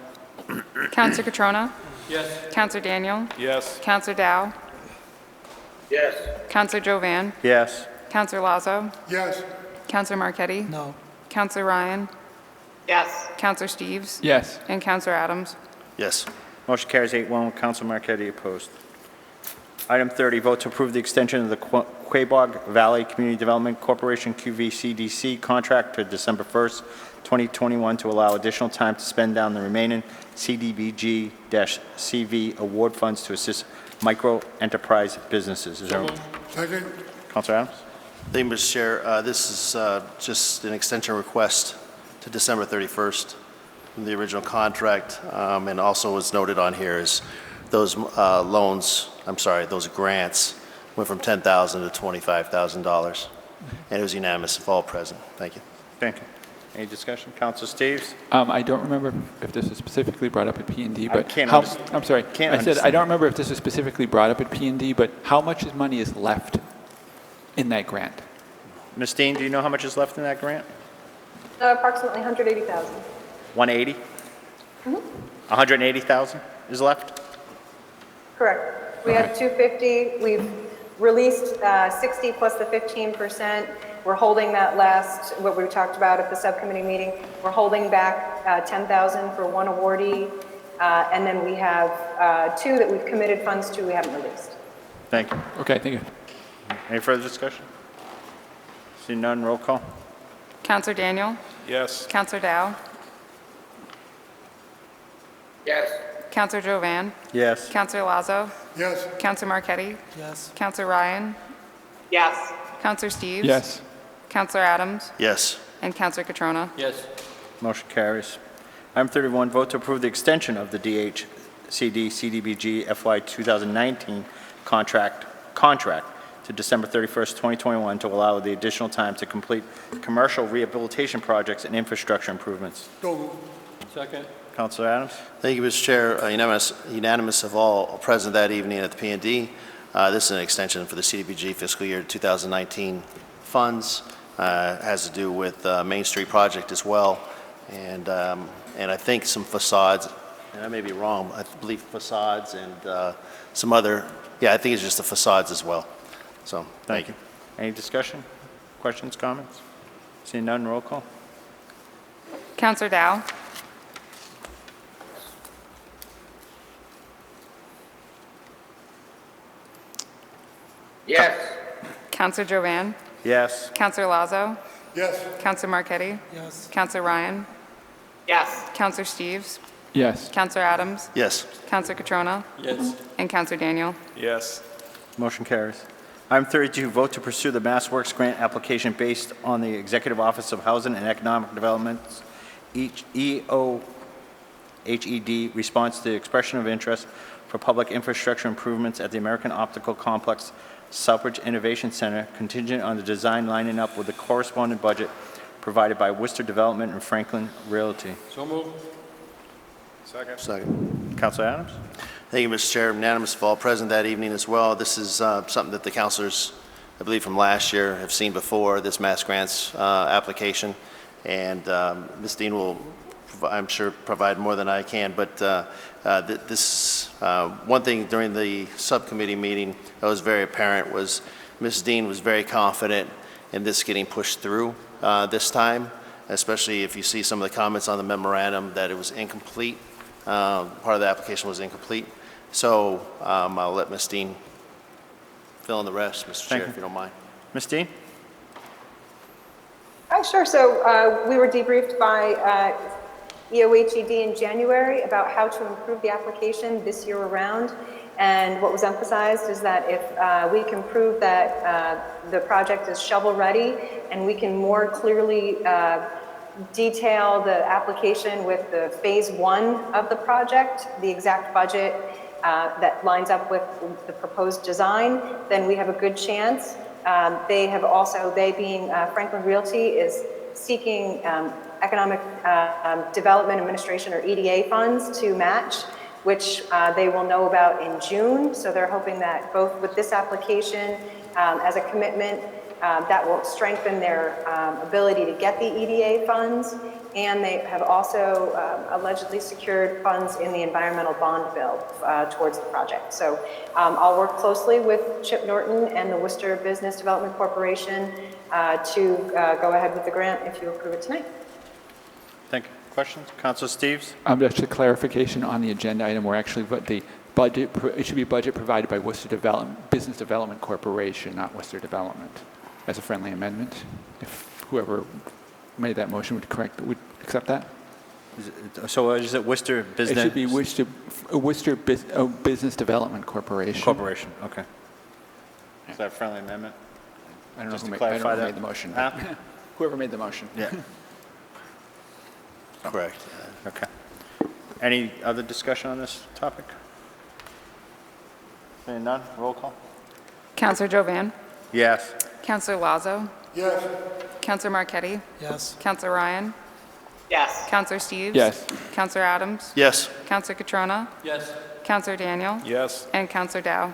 Councilor Catrona? Yes. Councilor Daniel? Yes. Councilor Dow? Yes. Councilor Jovan? Yes. Councilor Lazo? Yes. Councilor Marquetti? No. Councilor Ryan? Yes. Councilor Steves? Yes. And Councilor Adams? Yes. Motion carries 8-1 with Council Marquetti opposed. Item 30, vote to approve the extension of the Quabog Valley Community Development Corporation QVCDC contract to December 1st, 2021 to allow additional time to spend down the remaining CDBG-CV award funds to assist micro enterprise businesses. Is there Second. Councilor Adams? Thank you, Mr. Chair. This is just an extension request to December 31st from the original contract, and also what's noted on here is those those grants went from $10,000 to $25,000. And it was unanimous of all present. Thank you. Thank you. Any discussion? Council Steves? I don't remember if this was specifically brought up at P&D, but can't how, understand. I'm sorry. Can't I said understand. I don't remember if this was specifically brought up at P&D, but how much money is left in that grant? Ms. Dean, do you know how much is left in that grant? Approximately 180,000. 180? 180,000 is left? Correct. We had 250. We've released 60 plus the 15%. We're holding that last, what we talked about at the subcommittee meeting. We're holding back 10,000 for one awardee, and then we have 2 that we've committed funds to we haven't released. Thank you. Okay, thank you. Any further discussion? See none, roll call. Counselor Daniel? Yes. Counselor Dow? Yes. Counselor Jovan? Yes. Counselor Lazo? Yes. Counselor Marquetti? Yes. Counselor Ryan? Yes. Counselor Steves? Yes. Counselor Adams? Yes. And Counselor Catrona? Yes. Motion carries. Item 31, vote to approve the extension of the DHCD CDBG FY 2019 contract to December 31st, 2021 to allow the additional time to complete commercial rehabilitation projects and infrastructure improvements. So moved. Second. Councilor Adams? Thank you, Mr. Chair. Unanimous of all present that evening at the P&D. This is an extension for the CDBG fiscal year 2019 funds. Has to do with Main Street project as well, and I think some facades. And I may be wrong. I believe facades and some other. Yeah, I think it's just the facades as well. So thank you. Any discussion? Questions, comments? Seeing none, roll call. Counselor Dow? Yes. Counselor Jovan? Yes. Counselor Lazo? Yes. Counselor Marquetti? Yes. Counselor Ryan? Yes. Counselor Steves? Yes. Counselor Adams? Yes. Counselor Catrona? Yes. And Counselor Daniel? Yes. Motion carries. Item 32, vote to pursue the Mass Works grant application based on the Executive Office of Housing and Economic Development's EOHED response to the expression of interest for public infrastructure improvements at the American Optical Complex Southbridge Innovation Center, contingent on the design lining up with the corresponding budget provided by Worcester Development and Franklin Realty. So moved. Second. Second. Councilor Adams? Thank you, Mr. Chair. Unanimous of all present that evening as well. This is something that the councilors, I believe from last year, have seen before, this mass grants application. And Ms. Dean will, I'm sure, provide more than I can. But this one thing during the subcommittee meeting that was very apparent was Ms. Dean was very confident in this getting pushed through this time, especially if you see some of the comments on the memorandum that it was incomplete. Part of the application was incomplete. So I'll let Ms. Dean fill in the rest, Mr. Chair, if you don't mind. Ms. Dean? Sure. So we were debriefed by EOHED in January about how to improve the application this year around. And what was emphasized is that if we can prove that the project is shovel-ready and we can more clearly detail the application with the phase 1 of the project, the exact budget that lines up with the proposed design, then we have a good chance. They have also, they being Franklin Realty, is seeking Economic Development Administration or EDA funds to match, which they will know about in June. So they're hoping that both with this application as a commitment, that will strengthen their ability to get the EDA funds. And they have also allegedly secured funds in the environmental bond bill towards the project. So I'll work closely with Chip Norton and the Worcester Business Development Corporation to go ahead with the grant if you approve it tonight. Thank you. Questions? Councilor Steves? Just a clarification on the agenda item, where actually the budget, it should be budget provided by Worcester Business Development Corporation, not Worcester Development, as a friendly amendment. If whoever made that motion would accept that? So is it Worcester Business? It should be Worcester Business Development Corporation. Corporation, okay. Is that a friendly amendment? I don't know Just who to made clarify the motion. Huh? Whoever made the motion. Yeah. Correct. Okay. Any other discussion on this topic? Seeing none, roll call. Counselor Jovan. Yes. Counselor Lazo. Yes. Counselor Marquetti. Yes. Counselor Ryan. Yes. Counselor Steves. Yes. Counselor Adams. Yes. Counselor Catrona. Yes. Counselor Daniel. Yes. And Counselor Dow.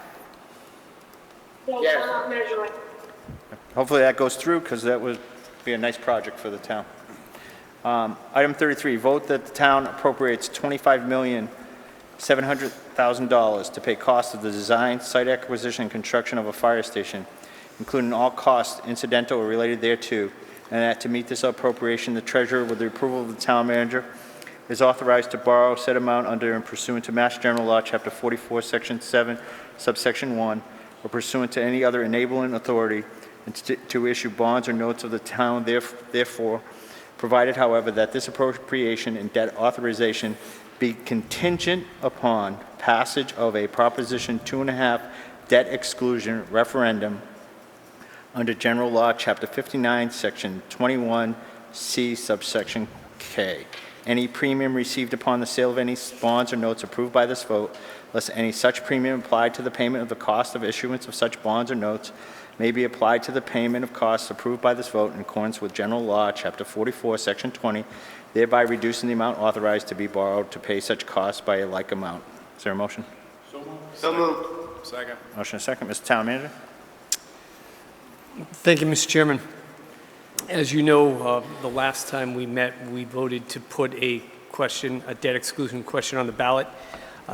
Yes. Hopefully that goes through, because that would be a nice project for the town. Item 33, vote that the town appropriates $25,700,000 to pay costs of the design, site acquisition, and construction of a fire station, including all costs incidental or related thereto, and that to meet this appropriation, the treasurer, with the approval of the town manager, is authorized to borrow said amount under and pursuant to Mass General Law, Chapter 44, Section 7, subsection 1, or pursuant to any other enabling authority, and to issue bonds or notes of the town therefore, provided, however, that this appropriation and debt authorization be contingent upon passage of a Proposition 2.5 debt exclusion referendum under General Law, Chapter 59, Section 21C, subsection K. Any premium received upon the sale of any bonds or notes approved by this vote, less any such premium applied to the payment of the cost of issuance of such bonds or notes, may be applied to the payment of costs approved by this vote in accordance with General Law, Chapter 44, Section 20, thereby reducing the amount authorized to be borrowed to pay such costs by a like amount. Is there a motion? So moved. Second. Motion and second. Mr. Town Manager? Thank you, Mr. Chairman. As you know, the last time we met, we voted to put a question, a debt exclusion question on the ballot.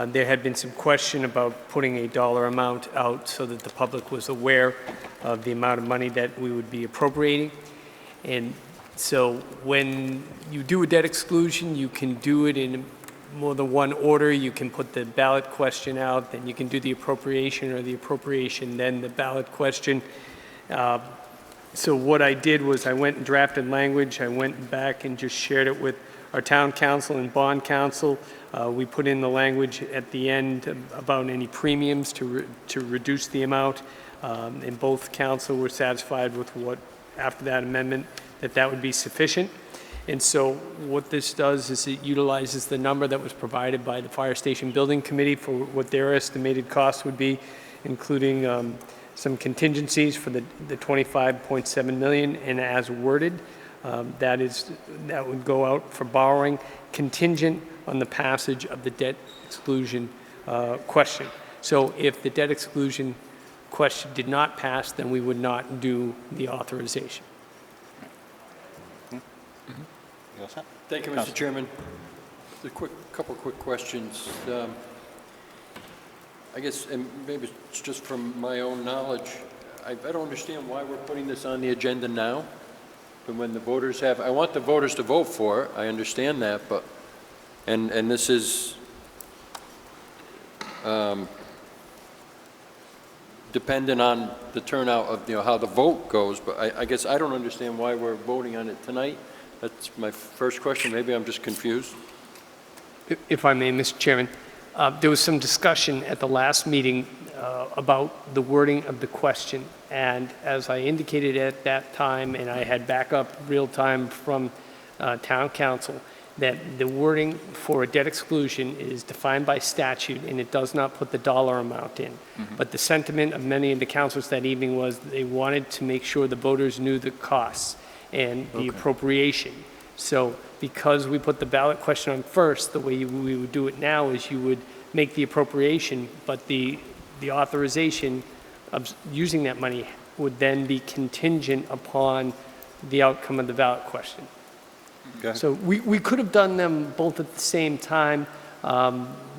There had been some question about putting a dollar amount out so that the public was aware of the amount of money that we would be appropriating. And so when you do a debt exclusion, you can do it in more than one order. You can put the ballot question out, then you can do the appropriation, or the appropriation, then the ballot question. So what I did was I went and drafted language. I went back and just shared it with our town council and bond council. We put in the language at the end about any premiums to reduce the amount, and both council were satisfied with what, after that amendment, that would be sufficient. And so what this does is it utilizes the number that was provided by the Fire Station Building Committee for what their estimated cost would be, including some contingencies for the 25.7 million, and as worded, that would go out for borrowing contingent on the passage of the debt exclusion question. So if the debt exclusion question did not pass, then we would not do the authorization. You all set? Thank you, Mr. Chairman. A couple quick questions. I guess, and maybe it's just from my own knowledge, I don't understand why we're putting this on the agenda now. But when the voters have, I want the voters to vote for it, I understand that, but, and this is dependent on the turnout of, how the vote goes, but I guess I don't understand why we're voting on it tonight. That's my first question. Maybe I'm just confused. If I may, Mr. Chairman, there was some discussion at the last meeting about the wording of the question. And as I indicated at that time, and I had backup real time from town council, that the wording for a debt exclusion is defined by statute, and it does not put the dollar amount in. But the sentiment of many of the councilors that evening was they wanted to make sure the voters knew the costs and the appropriation. So because we put the ballot question on first, the way we would do it now is you would make the appropriation, but the authorization of using that money would then be contingent upon the outcome of the ballot question. So we could have done them both at the same time.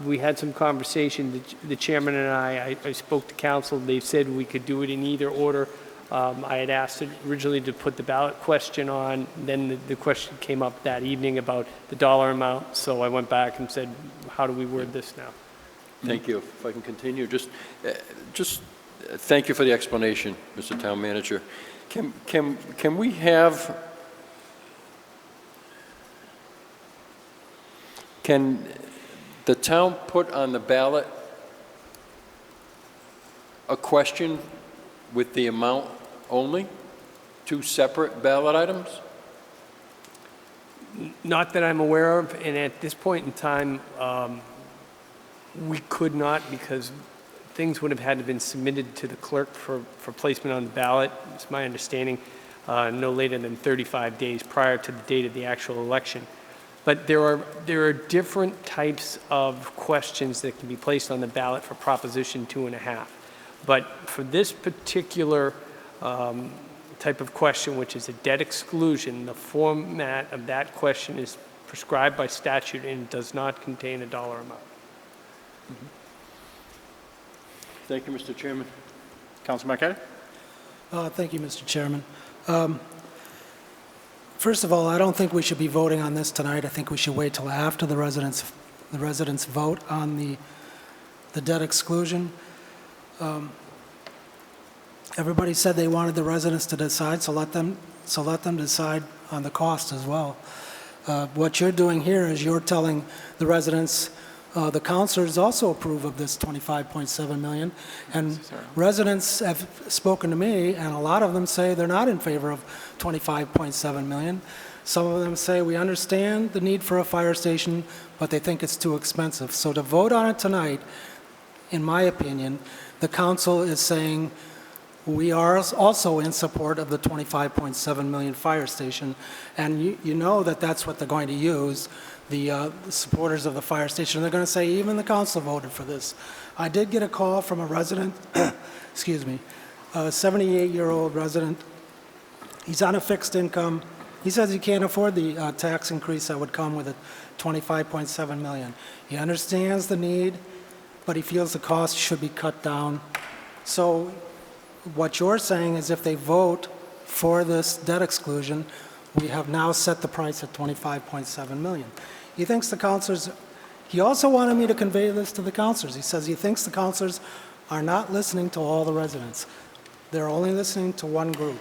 We had some conversation, the chairman and I spoke to council. They said we could do it in either order. I had asked originally to put the ballot question on, then the question came up that evening about the dollar amount, so I went back and said, how do we word this now? Thank you. If I can continue, just thank you for the explanation, Mr. Town Manager. Can we have, can the town put on the ballot a question with the amount only? Two separate ballot items? Not that I'm aware of, and at this point in time, we could not, because things would have had to been submitted to the clerk for placement on the ballot, it's my understanding, no later than 35 days prior to the date of the actual election. But there are different types of questions that can be placed on the ballot for Proposition 2.5. But for this particular type of question, which is a debt exclusion, the format of that question is prescribed by statute and does not contain a dollar amount. Thank you, Mr. Chairman. Councilman Marquetti? Thank you, Mr. Chairman. First of all, I don't think we should be voting on this tonight. I think we should wait till after the residents vote on the debt exclusion. Everybody said they wanted the residents to decide, so let them decide on the cost as well. What you're doing here is you're telling the residents, the councilors also approve of this $25.7 million, and residents have spoken to me, and a lot of them say they're not in favor of $25.7 million. Some of them say we understand the need for a fire station, but they think it's too expensive. So to vote on it tonight, in my opinion, the council is saying we are also in support of the $25.7 million fire station, and you know that that's what they're going to use, the supporters of the fire station. They're going to say even the council voted for this. I did get a call from a resident, excuse me, a 78-year-old resident. He's on a fixed income. He says he can't afford the tax increase that would come with it, $25.7 million. He understands the need, but he feels the cost should be cut down. So what you're saying is if they vote for this debt exclusion, we have now set the price at $25.7 million. He thinks the councilors, he also wanted me to convey this to the councilors. He says he thinks the councilors are not listening to all the residents. They're only listening to one group.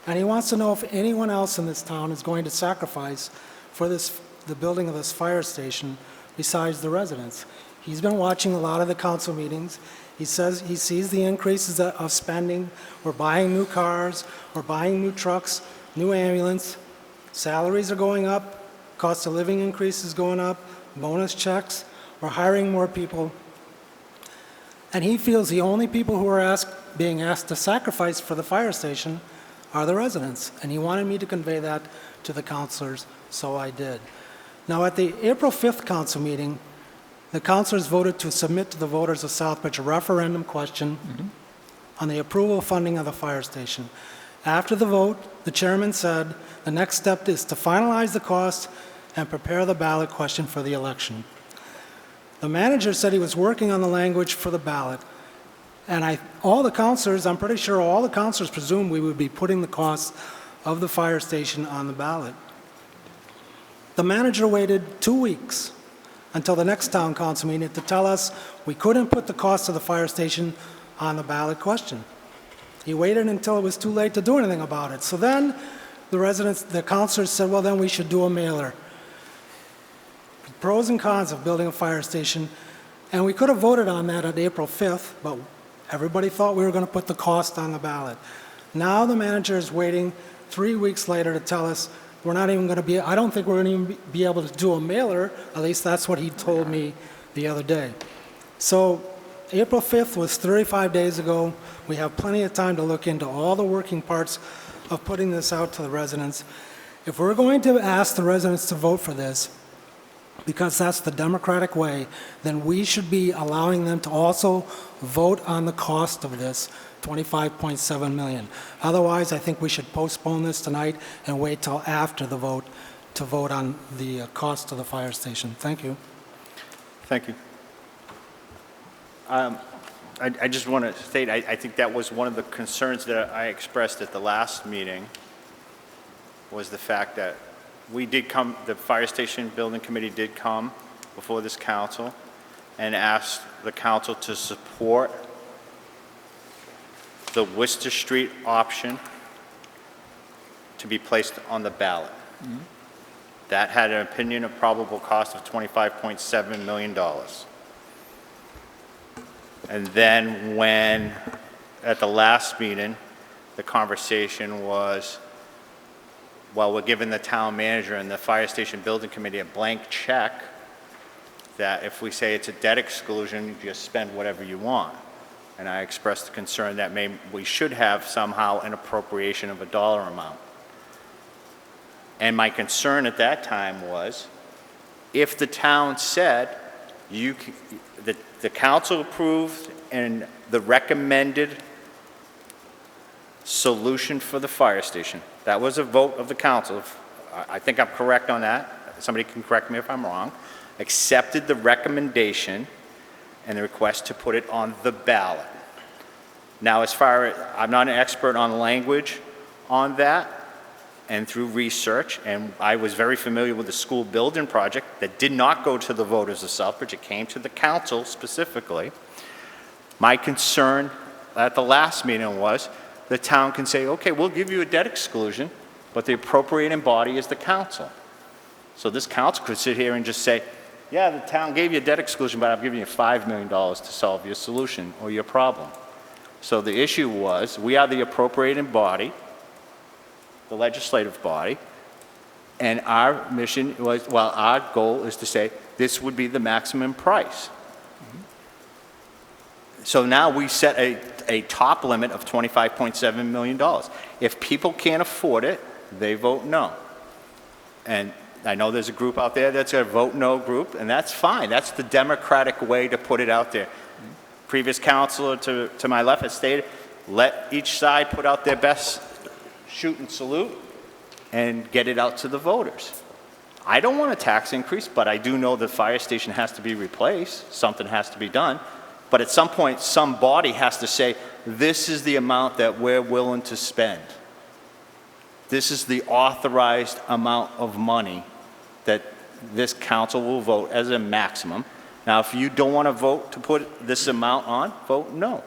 And he wants to know if anyone else in this town is going to sacrifice for the building of this fire station besides the residents. He's been watching a lot of the council meetings. He says he sees the increases of spending. We're buying new cars, we're buying new trucks, new ambulance, salaries are going up, cost of living increase is going up, bonus checks, we're hiring more people. And he feels the only people who are being asked to sacrifice for the fire station are the residents. And he wanted me to convey that to the councilors, so I did. Now at the April 5th council meeting, the councilors voted to submit to the voters of Southbridge a referendum question on the approval funding of the fire station. After the vote, the chairman said the next step is to finalize the cost and prepare the ballot question for the election. The manager said he was working on the language for the ballot, and all the councilors, I'm pretty sure all the councilors presumed we would be putting the cost of the fire station on the ballot. The manager waited 2 weeks until the next town council meeting to tell us we couldn't put the cost of the fire station on the ballot question. He waited until it was too late to do anything about it. So then the councilors said, well, then we should do a mailer. Pros and cons of building a fire station, and we could have voted on that at April 5th, but everybody thought we were going to put the cost on the ballot. Now the manager is waiting 3 weeks later to tell us we're not even going to be, I don't think we're going to even be able to do a mailer, at least that's what he told me the other day. So April 5th was 35 days ago. We have plenty of time to look into all the working parts of putting this out to the residents. If we're going to ask the residents to vote for this, because that's the democratic way, then we should be allowing them to also vote on the cost of this, $25.7 million. Otherwise, I think we should postpone this tonight and wait till after the vote to vote on the cost of the fire station. Thank you. Thank you. I just want to state, I think that was one of the concerns that I expressed at the last meeting, was the fact that we did come, the fire station building committee did come before this council and asked the council to support the Worcester Street option to be placed on the ballot. That had an opinion of probable cost of $25.7 million. And then when, at the last meeting, the conversation was, well, we're giving the town manager and the fire station building committee a blank check that if we say it's a debt exclusion, you just spend whatever you want. And I expressed the concern that we should have somehow an appropriation of a dollar amount. And my concern at that time was, if the town said, the council approved and the recommended solution for the fire station, that was a vote of the council. I think I'm correct on that. Somebody can correct me if I'm wrong. Accepted the recommendation and the request to put it on the ballot. Now, I'm not an expert on language on that, and through research, and I was very familiar with the school building project that did not go to the voters of Southbridge. It came to the council specifically. My concern at the last meeting was the town can say, okay, we'll give you a debt exclusion, but the appropriating body is the council. So this council could sit here and just say, yeah, the town gave you a debt exclusion, but I'm giving you $5 million to solve your solution or your problem. So the issue was, we are the appropriating body, the legislative body, and our mission was, well, our goal is to say this would be the maximum price. So now we set a top limit of $25.7 million. If people can't afford it, they vote no. And I know there's a group out there that's a vote no group, and that's fine. That's the democratic way to put it out there. Previous counselor to my left has stated, let each side put out their best shoot and salute and get it out to the voters. I don't want a tax increase, but I do know the fire station has to be replaced. Something has to be done. But at some point, some body has to say, this is the amount that we're willing to spend. This is the authorized amount of money that this council will vote as a maximum. Now, if you don't want to vote to put this amount on, vote no.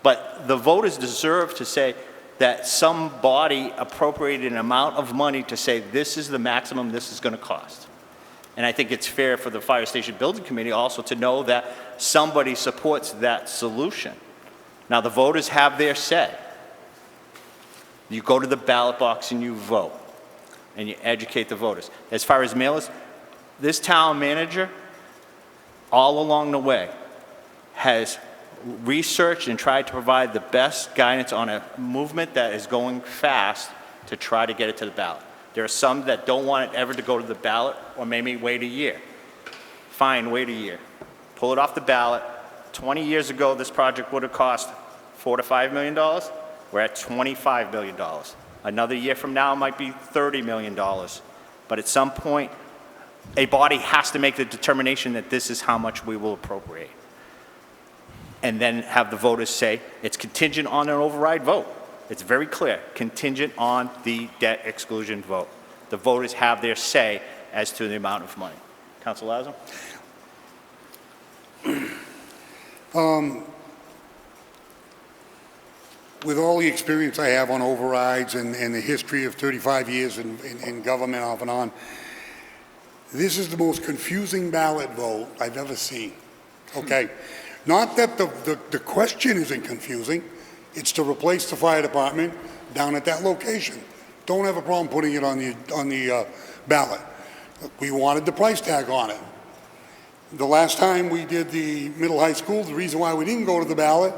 But the voters deserve to say that some body appropriated an amount of money to say this is the maximum this is going to cost. And I think it's fair for the Fire Station Building Committee also to know that somebody supports that solution. Now, the voters have their say. You go to the ballot box and you vote, and you educate the voters. As far as mailers, this town manager, all along the way, has researched and tried to provide the best guidance on a movement that is going fast to try to get it to the ballot. There are some that don't want it ever to go to the ballot, or maybe wait a year. Fine, wait a year. Pull it off the ballot. 20 years ago, this project would have cost $4 to $5 million. We're at $25 million. Another year from now, it might be $30 million. But at some point, a body has to make the determination that this is how much we will appropriate. And then have the voters say, it's contingent on an override vote. It's very clear, contingent on the debt exclusion vote. The voters have their say as to the amount of money. Councilor Lazo? With all the experience I have on overrides and the history of 35 years in government off and on, this is the most confusing ballot vote I've ever seen. Okay? Not that the question isn't confusing. It's to replace the fire department down at that location. Don't have a problem putting it on the ballot. We wanted the price tag on it. The last time we did the middle high school, the reason why we didn't go to the ballot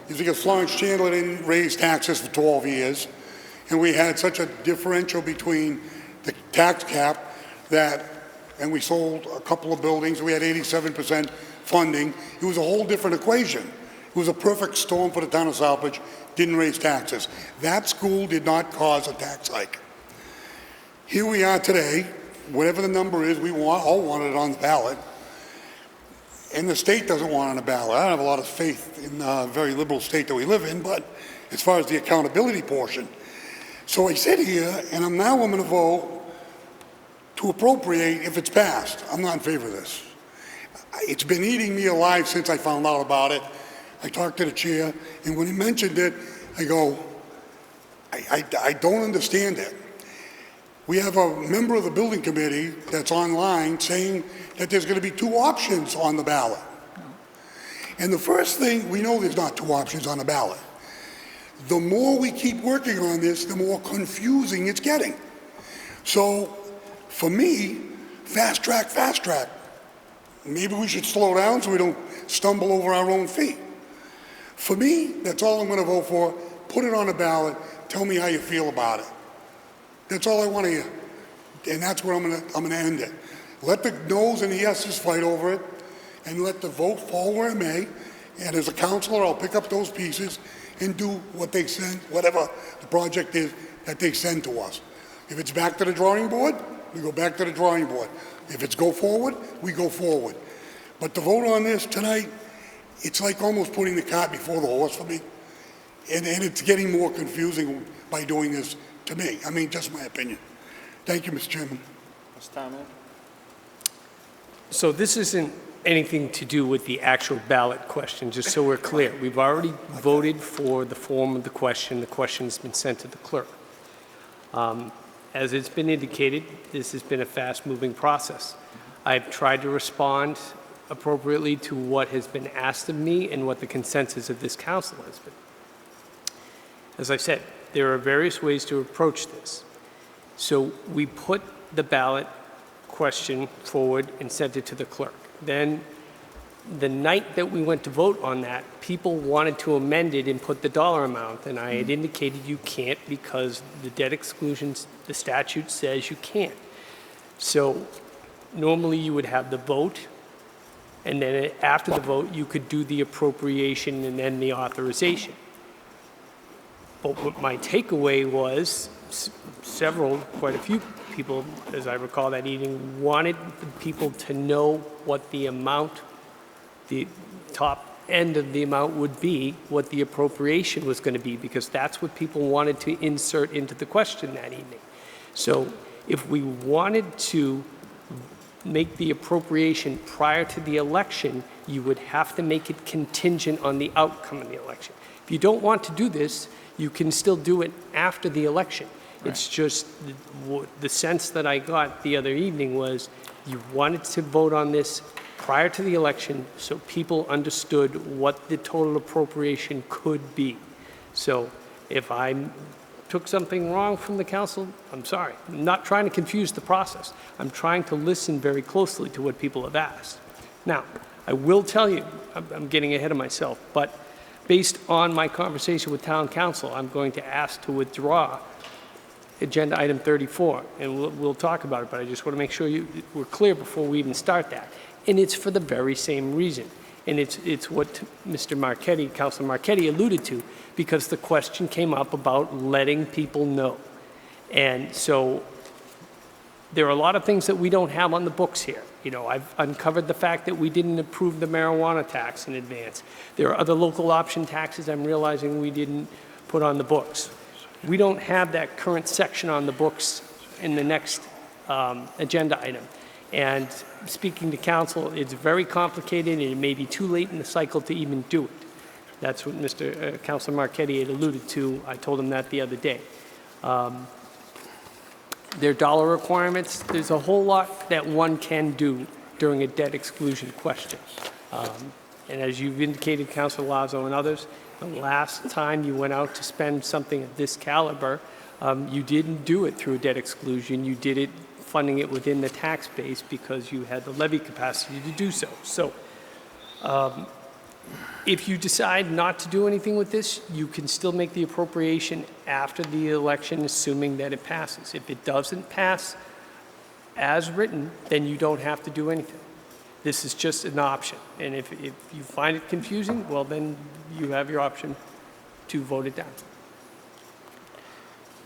is because Florence Chandler didn't raise taxes for 12 years, and we had such a differential between the tax cap and we sold a couple of buildings, we had 87% funding. It was a whole different equation. It was a perfect storm for the town of Southbridge, didn't raise taxes. That school did not cause a tax hike. Here we are today, whatever the number is, we all want it on the ballot. And the state doesn't want it on the ballot. I don't have a lot of faith in the very liberal state that we live in, but as far as the accountability portion. So I sit here, and I'm going to vote to appropriate if it's passed. I'm not in favor of this. It's been eating me alive since I found out about it. I talked to the chair, and when he mentioned it, I go, I don't understand it. We have a member of the building committee that's online saying that there's going to be two options on the ballot. And the first thing, we know there's not two options on the ballot. The more we keep working on this, the more confusing it's getting. So, for me, fast track, fast track. Maybe we should slow down so we don't stumble over our own feet. For me, that's all I'm going to vote for. Put it on the ballot. Tell me how you feel about it. That's all I want to hear. And that's where I'm going to end it. Let the noes and the yeses fight over it, and let the vote fall where it may. And as a counselor, I'll pick up those pieces and do what they send, whatever the project is that they send to us. If it's back to the drawing board, we go back to the drawing board. If it's go forward, we go forward. But to vote on this tonight, it's like almost putting the cart before the horse for me. And it's getting more confusing by doing this to me. I mean, just my opinion. Thank you, Mr. Chairman. Mr. Tomlin? So this isn't anything to do with the actual ballot question, just so we're clear. We've already voted for the form of the question. The question has been sent to the clerk. As it's been indicated, this has been a fast-moving process. I've tried to respond appropriately to what has been asked of me and what the consensus of this council has been. As I said, there are various ways to approach this. So we put the ballot question forward and sent it to the clerk. Then the night that we went to vote on that, people wanted to amend it and put the dollar amount, and I had indicated you can't because the debt exclusions, the statute says you can't. So normally you would have the vote, and then after the vote, you could do the appropriation and then the authorization. But what my takeaway was, quite a few people, as I recall that evening, wanted the people to know what the amount, the top end of the amount would be, what the appropriation was going to be, because that's what people wanted to insert into the question that evening. So if we wanted to make the appropriation prior to the election, you would have to make it contingent on the outcome of the election. If you don't want to do this, you can still do it after the election. Right. It's just the sense that I got the other evening was you wanted to vote on this prior to the election so people understood what the total appropriation could be. So if I took something wrong from the council, I'm sorry. I'm not trying to confuse the process. I'm trying to listen very closely to what people have asked. Now, I will tell you, I'm getting ahead of myself, but based on my conversation with town council, I'm going to ask to withdraw agenda item 34, and we'll talk about it, but I just want to make sure we're clear before we even start that. And it's for the very same reason. And it's what Mr. Marchetti, Councilor Marchetti alluded to, because the question came up about letting people know. And so there are a lot of things that we don't have on the books here. You know, I've uncovered the fact that we didn't approve the marijuana tax in advance. There are other local option taxes I'm realizing we didn't put on the books. We don't have that current section on the books in the next agenda item. And speaking to council, it's very complicated and it may be too late in the cycle to even do it. That's what Councilor Marchetti had alluded to. I told him that the other day. Their dollar requirements, there's a whole lot that one can do during a debt exclusion question. And as you've indicated, Councilor Lazo and others, the last time you went out to spend something of this caliber, you didn't do it through a debt exclusion. You did it funding it within the tax base because you had the levy capacity to do so. So if you decide not to do anything with this, you can still make the appropriation after the election, assuming that it passes. If it doesn't pass as written, then you don't have to do anything. This is just an option. And if you find it confusing, well, then you have your option to vote it down.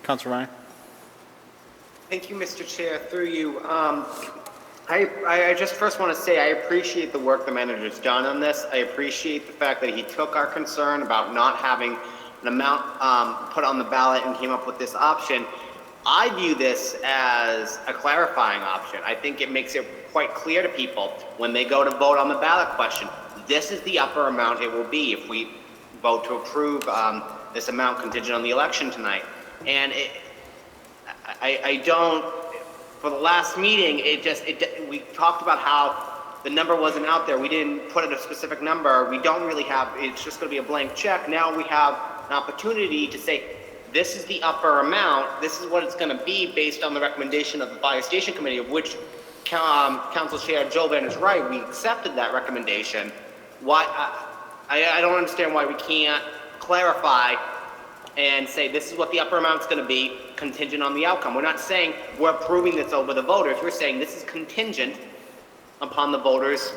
Councilor Ryan? Thank you, Mr. Chair. Through you, I just first want to say I appreciate the work the manager's done on this. I appreciate the fact that he took our concern about not having an amount put on the ballot and came up with this option. I view this as a clarifying option. I think it makes it quite clear to people when they go to vote on the ballot question, this is the upper amount it will be if we vote to approve this amount contingent on the election tonight. And I don't, for the last meeting, we talked about how the number wasn't out there. We didn't put it a specific number. We don't really have, it's just going to be a blank check. Now we have an opportunity to say, this is the upper amount. This is what it's going to be based on the recommendation of the Fire Station Committee, of which Council Chair Jovan is right. We accepted that recommendation. Why? I don't understand why we can't clarify and say this is what the upper amount's going to be, contingent on the outcome. We're not saying we're approving this over the voters. We're saying this is contingent upon the voters'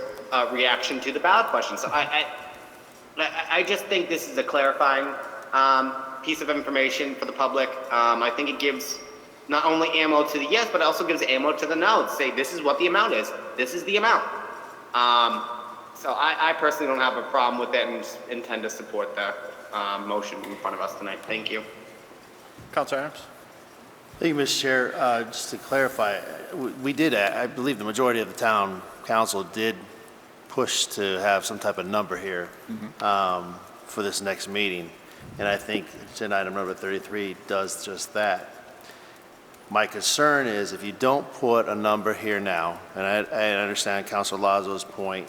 reaction to the ballot question. So I just think this is a clarifying piece of information for the public. I think it gives not only ammo to the yes, but it also gives ammo to the no. To say this is what the amount is. This is the amount. So I personally don't have a problem with that and intend to support the motion in front of us tonight. Thank you. Councilor Adams? Thank you, Mr. Chair. Just to clarify, we did, I believe the majority of the town council did push to have some type of number here for this next meeting. And I think agenda item number 33 does just that. My concern is if you don't put a number here now, and I understand Councilor Lazo's point,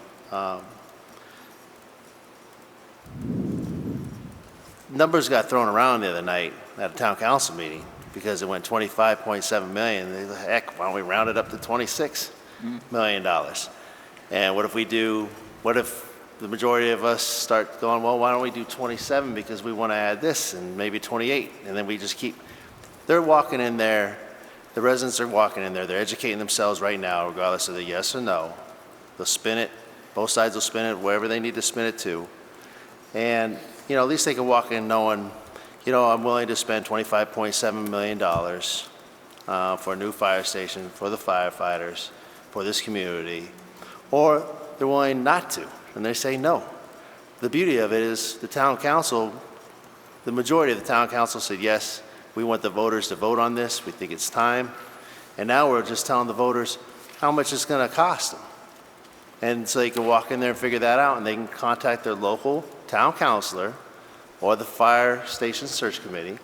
numbers got thrown around the other night at a town council meeting because it went 25.7 million. They said, heck, why don't we round it up to $26 million? And what if the majority of us start going, well, why don't we do 27 because we want to add this and maybe 28, and then we just keep, they're walking in there, the residents are walking in there, they're educating themselves right now, regardless of the yes or no. They'll spin it, both sides will spin it wherever they need to spin it to. And, you know, at least they can walk in knowing, you know, I'm willing to spend $25.7 million for a new fire station for the firefighters, for this community, or they're willing not to, and they say no. The beauty of it is the town council, the majority of the town council said, yes, we want the voters to vote on this, we think it's time, and now we're just telling the voters how much it's gonna cost them. And so they can walk in there and figure that out, and they can contact their local town councilor or the fire station search committee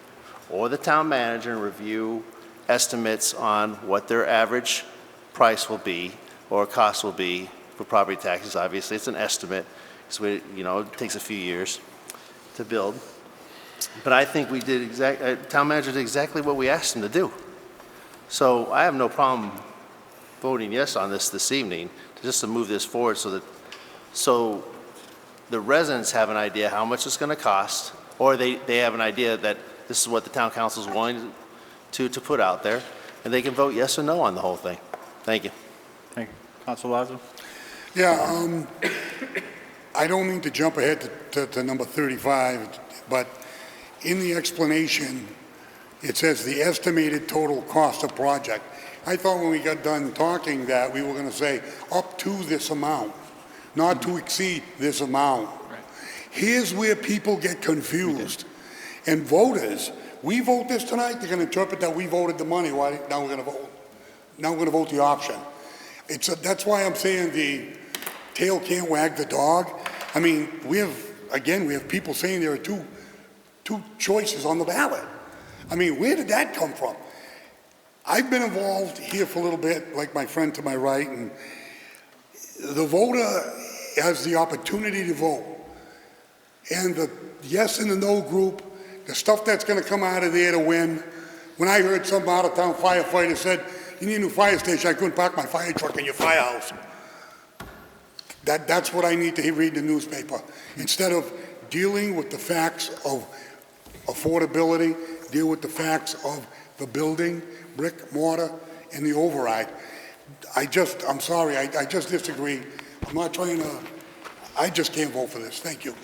or the town manager and review estimates on what their average price will be or cost will be for property taxes. Obviously, it's an estimate, so it takes a few years to build. But I think we did town manager did exactly what we asked him to do. So I have no problem voting yes on this evening, just to move this forward so the residents have an idea how much it's going to cost, or they have an idea that this is what the town council is willing to put out there, and they can vote yes or no on the whole thing. Thank you. Thank you. Councilor Lazo? Yeah, I don't mean to jump ahead to number 35, but in the explanation, it says the estimated total cost of project. I thought when we got done talking that we were going to say up to this amount, not to exceed this amount. Right. Here's where people get confused. And voters, we vote this tonight, they're going to interpret that we voted the money. Why? Now we're going to vote. Now we're going to vote the option. That's why I'm saying the tail can't wag the dog. I mean, we have people saying there are two choices on the ballot. I mean, where did that come from? I've been involved here for a little bit, like my friend to my right, and the voter has the opportunity to vote. And the yes and the no group, the stuff that's going to come out of there to win. When I heard some out-of-town firefighter said, you need a new fire station, I couldn't park my fire truck in your firehouse. That's what I need to read in the newspaper. Instead of dealing with the facts of affordability, deal with the facts of the building, brick, mortar, and the override. I'm sorry, I just disagree. I'm not trying to, I just can't vote for this. Thank you.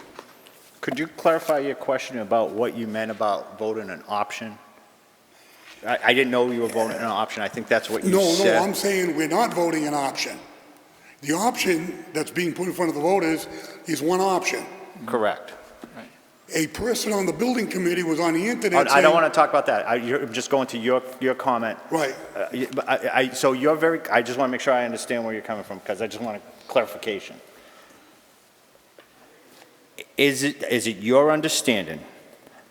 Could you clarify your question about what you meant about voting an option? I didn't know you were voting an option. I think that's what you said. No, I'm saying we're not voting an option. The option that's being put in front of the voters is one option. Correct. A person on the building committee was on the internet saying... I don't want to talk about that. I'm just going to your comment. Right. I just want to make sure I understand where you're coming from, because I just want a clarification. Is it your understanding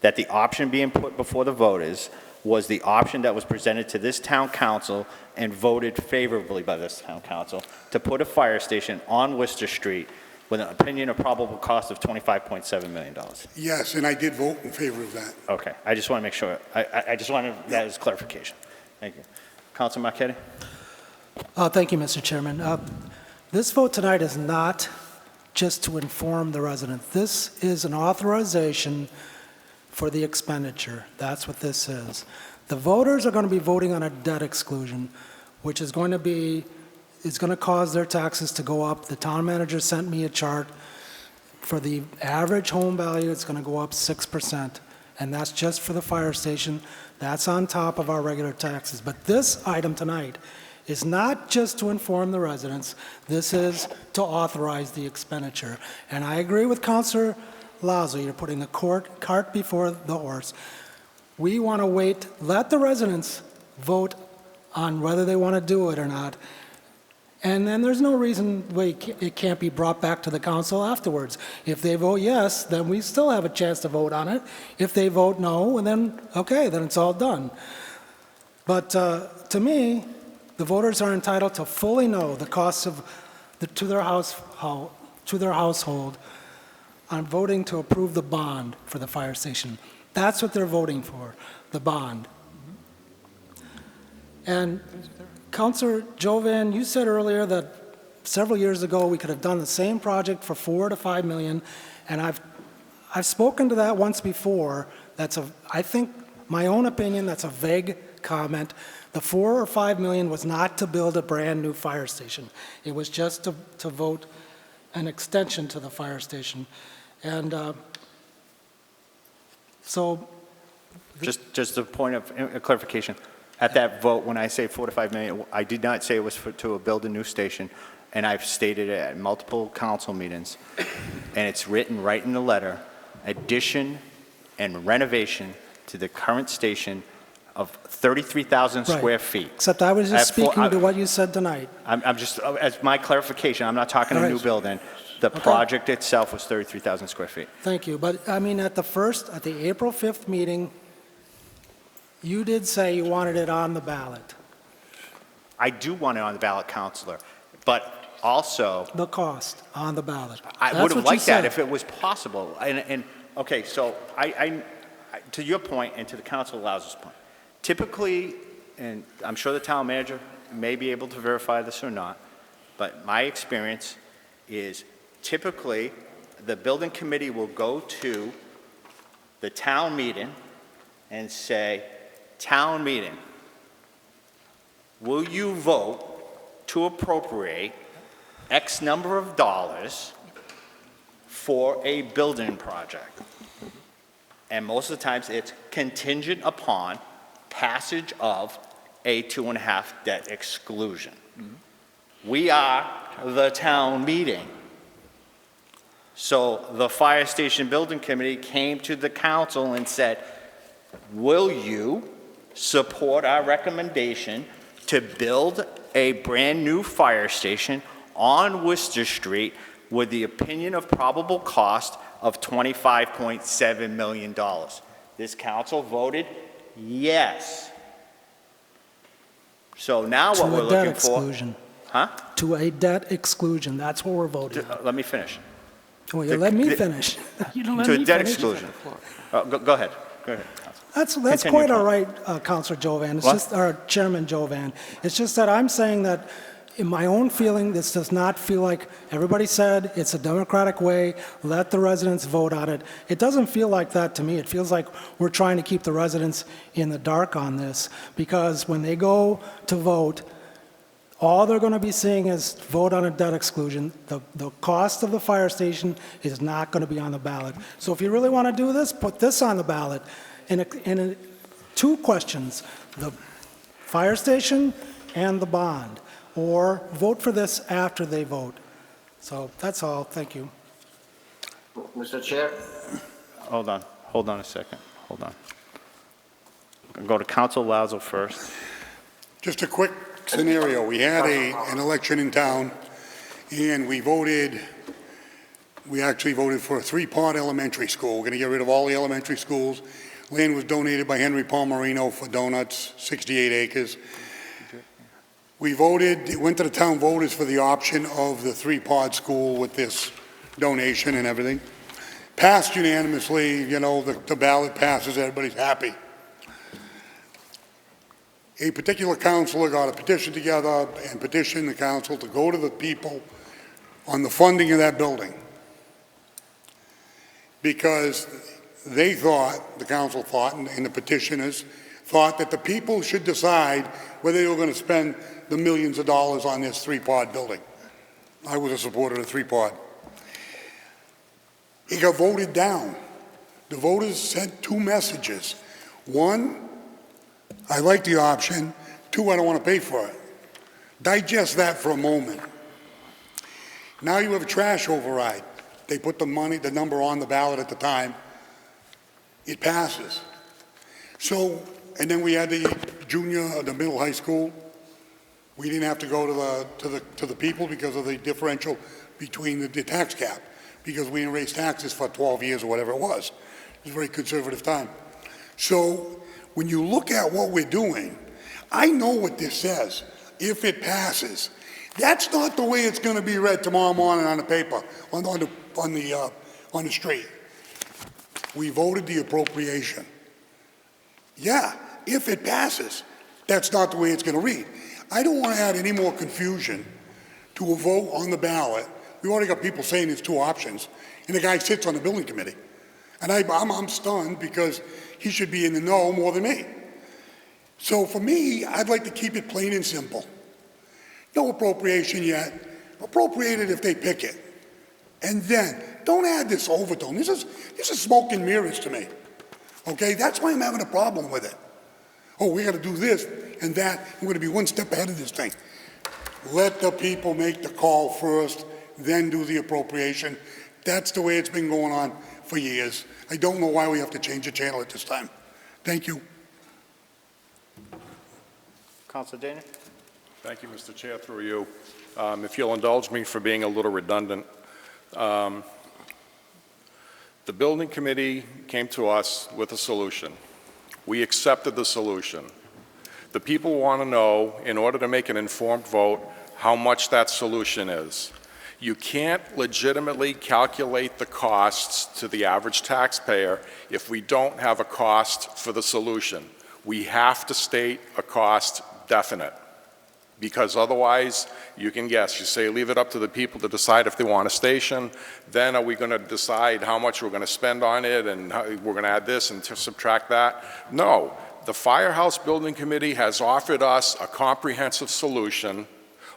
that the option being put before the voters was the option that was presented to this town council and voted favorably by this town council to put a fire station on Worcester Street with an opinion of probable cost of $25.7 million? Yes, and I did vote in favor of that. Okay, I just want to make sure. I just wanted that as clarification. Thank you. Councilor Marquetti? Thank you, Mr. Chairman. This vote tonight is not just to inform the resident. This is an authorization for the expenditure. That's what this is. The voters are going to be voting on a debt exclusion, which is going to cause their taxes to go up. The town manager sent me a chart. For the average home value, it's going to go up 6%, and that's just for the fire station. That's on top of our regular taxes. But this item tonight is not just to inform the residents. This is to authorize the expenditure. And I agree with Councilor Lazo. You're putting the cart before the horse. We want to wait, let the residents vote on whether they want to do it or not. And then there's no reason why it can't be brought back to the council afterwards. If they vote yes, then we still have a chance to vote on it. If they vote no, and then, okay, then it's all done. But to me, the voters are entitled to fully know the costs to their household on voting to approve the bond for the fire station. That's what they're voting for, the bond. And Councilor Jovan, you said earlier that several years ago we could have done the same project for $4 to $5 million, and I've spoken to that once before. I think, my own opinion, that's a vague comment. The $4 or $5 million was not to build a brand new fire station. It was just to vote an extension to the fire station. And so... Just a point of clarification. At that vote, when I say $4 to $5 million, I did not say it was to build a new station, and I've stated it at multiple council meetings, and it's written right in the letter, addition and renovation to the current station of 33,000 square feet. Except I was just speaking to what you said tonight. I'm just, as my clarification, I'm not talking a new building. The project itself was 33,000 square feet. Thank you. But, I mean, at the April 5th meeting, you did say you wanted it on the ballot. I do want it on the ballot, Counselor, but also... The cost on the ballot. I would have liked that if it was possible. And okay, so to your point and to the Council Lazo's point, typically, and I'm sure the town manager may be able to verify this or not, but my experience is typically the building committee will go to the town meeting and say, town meeting, will you vote to appropriate X number of dollars for a building project? And most of the times it's contingent upon passage of a 2.5 debt exclusion. We are the town meeting. So the fire station building committee came to the council and said, will you support our recommendation to build a brand new fire station on Worcester Street with the opinion of probable cost of $25.7 million? This council voted yes. So now what we're looking for... Huh? To a debt exclusion. That's what we're voting on. Let me finish. Well, you let me finish. You don't let me To a debt finish. exclusion. Go ahead. Go ahead. That's Continue, quite all right, Councilor Jovan. It's just, or Chairman Jovan. It's just that I'm saying that, in my own feeling, this does not feel like, everybody said it's a democratic way, let the residents vote on it. It doesn't feel like that to me. It feels like we're trying to keep the residents in the dark on this, because when they go to vote, all they're going to be seeing is vote on a debt exclusion. The cost of the fire station is not going to be on the ballot. So if you really want to do this, put this on the ballot. In two questions, the fire station and the bond, or vote for this after they vote. So that's all. Thank you. Mr. Chair? Hold on a second. Hold on. I'll go to Council Lazo first. Just a quick scenario. We had an election in town, and we actually voted for a three-part elementary school. We're going to get rid of all the elementary schools. Land was donated by Henry Palmerino for donuts, 68 acres. We voted, went to the town voters for the option of the three-part school with this donation and everything. Passed unanimously, you know, the ballot passes, everybody's happy. A particular councilor got a petition together and petitioned the council to go to the people on the funding of that building. because they thought, the council thought, and the petitioners thought that the people should decide whether they were going to spend the millions of dollars on this three-pod building. I was a supporter of the three-pod. It got voted down. The voters sent two messages. One, I like the option. Two, I don't want to pay for it. Digest that for a moment. Now you have a trash override. They put the number on the ballot at the time. It passes. So, and then we had the the middle high school. We didn't have to go to the people because of the differential between the tax cap, because we didn't raise taxes for 12 years or whatever it was. It was a very conservative time. So when you look at what we're doing, I know what this says. If it passes, that's not the way it's going to be read tomorrow morning on the paper, on the street. We voted the appropriation. Yeah, if it passes, that's not the way it's going to read. I don't want to add any more confusion to a vote on the ballot. We already got people saying there's two options, and the guy sits on the building committee. And I'm stunned because he should be in the know more than me. So for me, I'd like to keep it plain and simple. No appropriation yet. Appropriate it if they pick it. And then, don't add this overtone. This is smoke and mirrors to me. Okay, that's why I'm having a problem with it. Oh, we got to do this and that. We're going to be one step ahead of this thing. Let the people make the call first, then do the appropriation. That's the way it's been going on for years. I don't know why we have to change the channel at this time. Thank you. Councilor Dana? Thank you, Mr. Chair, through you. If you'll indulge me for being a little redundant, the building committee came to us with a solution. We accepted the solution. The people want to know, in order to make an informed vote, how much that solution is. You can't legitimately calculate the costs to the average taxpayer if we don't have a cost for the solution. We have to state a cost definite, because otherwise you can guess. You say leave it up to the people to decide if they want a station, then are we going to decide how much we're going to spend on it and how we're going to add this and to subtract that? No, the Firehouse Building Committee has offered us a comprehensive solution.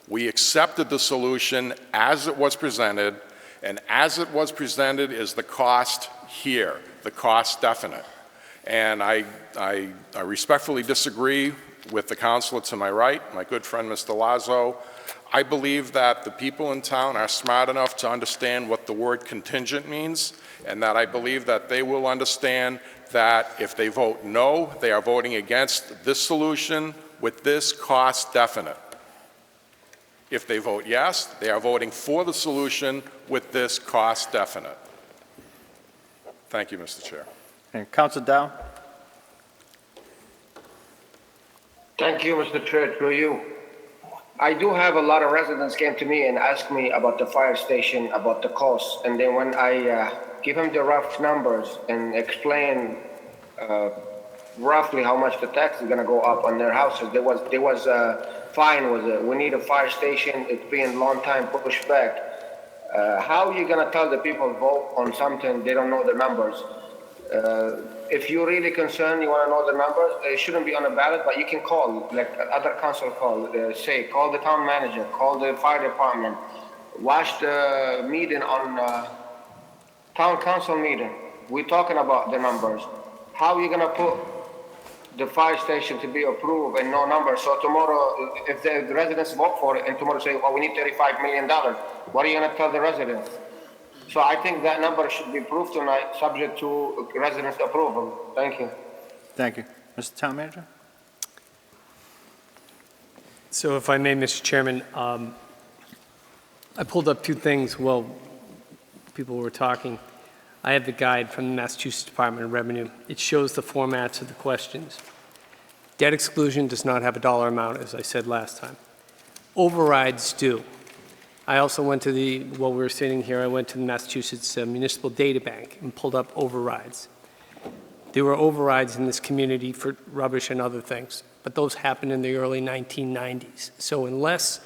We accepted the solution as it was presented, and as it was presented is the cost here, the cost definite. And I respectfully disagree with the councilor to my right, my good friend Mr. Lazo. I believe that the people in town are smart enough to understand what the word contingent means, and that I believe that they will understand that if they vote no, they are voting against this solution with this cost definite. If they vote yes, they are voting for the solution with this cost definite. Thank you, Mr. Chair. And Councilor Dow? Thank you, Mr. Chair, through you. I do have a lot of residents came to me and asked me about the fire station, about the cost. And then when I give them the rough numbers and explain roughly how much the tax is going to go up on their houses, there was fine was it. We need a fire station. It's been a long time pushed back. How are you going to tell the people vote on something they don't know the numbers? If you're really concerned, you want to know the numbers, it shouldn't be on the ballot, but you can call, like other council call, call the town manager, call the fire department, watch the meeting on town council meeting. We're talking about the numbers. How are you going to put the fire station to be approved and no numbers? So tomorrow, if the residents vote for it and tomorrow say, well, we need $35 million, what are you going to tell the residents? So I think that number should be approved tonight, subject to residents' approval. Thank you. Thank you. Mr. Town Manager? So if I may, Mr. Chairman, I pulled up two things while people were talking. I have the guide from the Massachusetts Department of Revenue. It shows the formats of the questions. Debt exclusion does not have a dollar amount, as I said last time. Overrides do. I also went to while we were sitting here, I went to the Massachusetts Municipal Data Bank and pulled up overrides. There were overrides in this community for rubbish and other things, but those happened in the early 1990s. So unless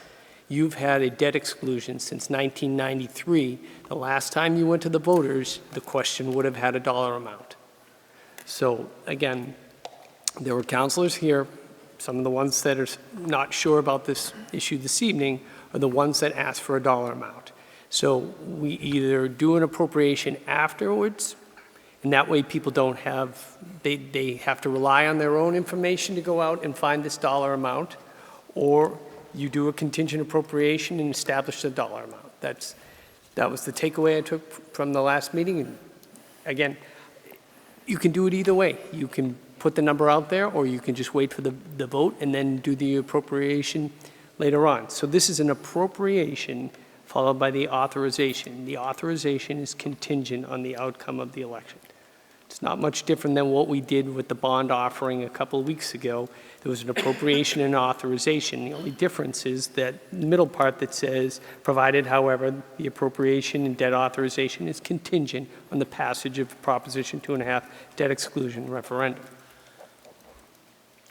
You've had a debt exclusion since 1993. The last time you went to the voters, the question would have had a dollar amount. So again, there were counselors here. Some of the ones that are not sure about this issue this evening are the ones that asked for a dollar amount. So we either do an appropriation afterwards, and that way people don't have, they have to rely on their own information to go out and find this dollar amount, or you do a contingent appropriation and establish the dollar amount. That was the takeaway I took from the last meeting. And again, you can do it either way. You can put the number out there, or you can just wait for the vote and then do the appropriation later on. So this is an appropriation followed by the authorization. The authorization is contingent on the outcome of the election. It's not much different than what we did with the bond offering a couple of weeks ago. There was an appropriation and authorization. The only difference is that middle part that says, provided, however, the appropriation and debt authorization is contingent on the passage of Proposition 2.5 debt exclusion referendum.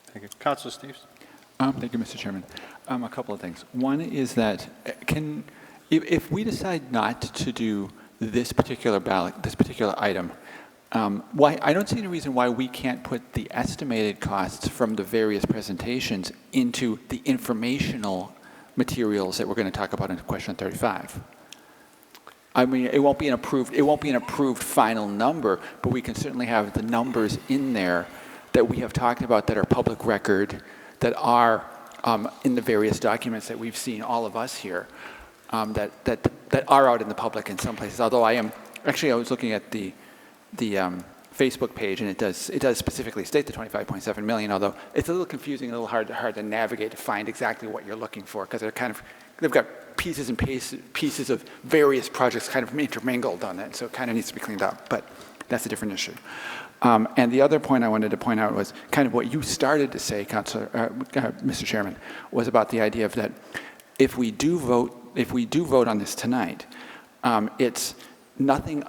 Thank you. Councilor Steves? Thank you, Mr. Chairman. A couple of things. One is that if we decide not to do this particular ballot, this particular item, I don't see any reason why we can't put the estimated costs from the various presentations into the informational materials that we're going to talk about in question 35. I mean, it won't be an approved final number, but we can certainly have the numbers in there that we have talked about that are public record, that are in the various documents that we've seen, all of us here, that are out in the public in some places. Although I was looking at the Facebook page, and it does specifically state the 25.7 million, although it's a little confusing, a little hard to navigate to find exactly what you're looking for, because they've got pieces and pieces of various projects kind of intermingled on it, so it kind of needs to be cleaned up, but that's a different issue. And the other point I wanted to point out was kind of what you started to say, Mr. Chairman, was about the idea of that if we do vote on this tonight, it's nothing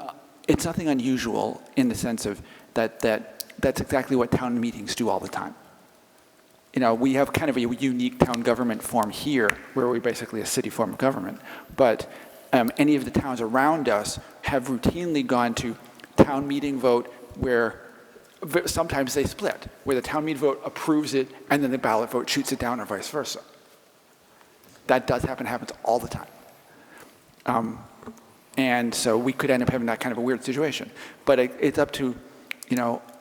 unusual in the sense of that's exactly what town meetings do all the time. You know, we have kind of a unique town government form here, where we're basically a city form of government, but any of the towns around us have routinely gone to town meeting vote, where sometimes they split, where the town meeting vote approves it and then the ballot vote shoots it down, or vice versa. That does happen, happens all the time. And so we could end up having that kind of a weird situation. But it's up to,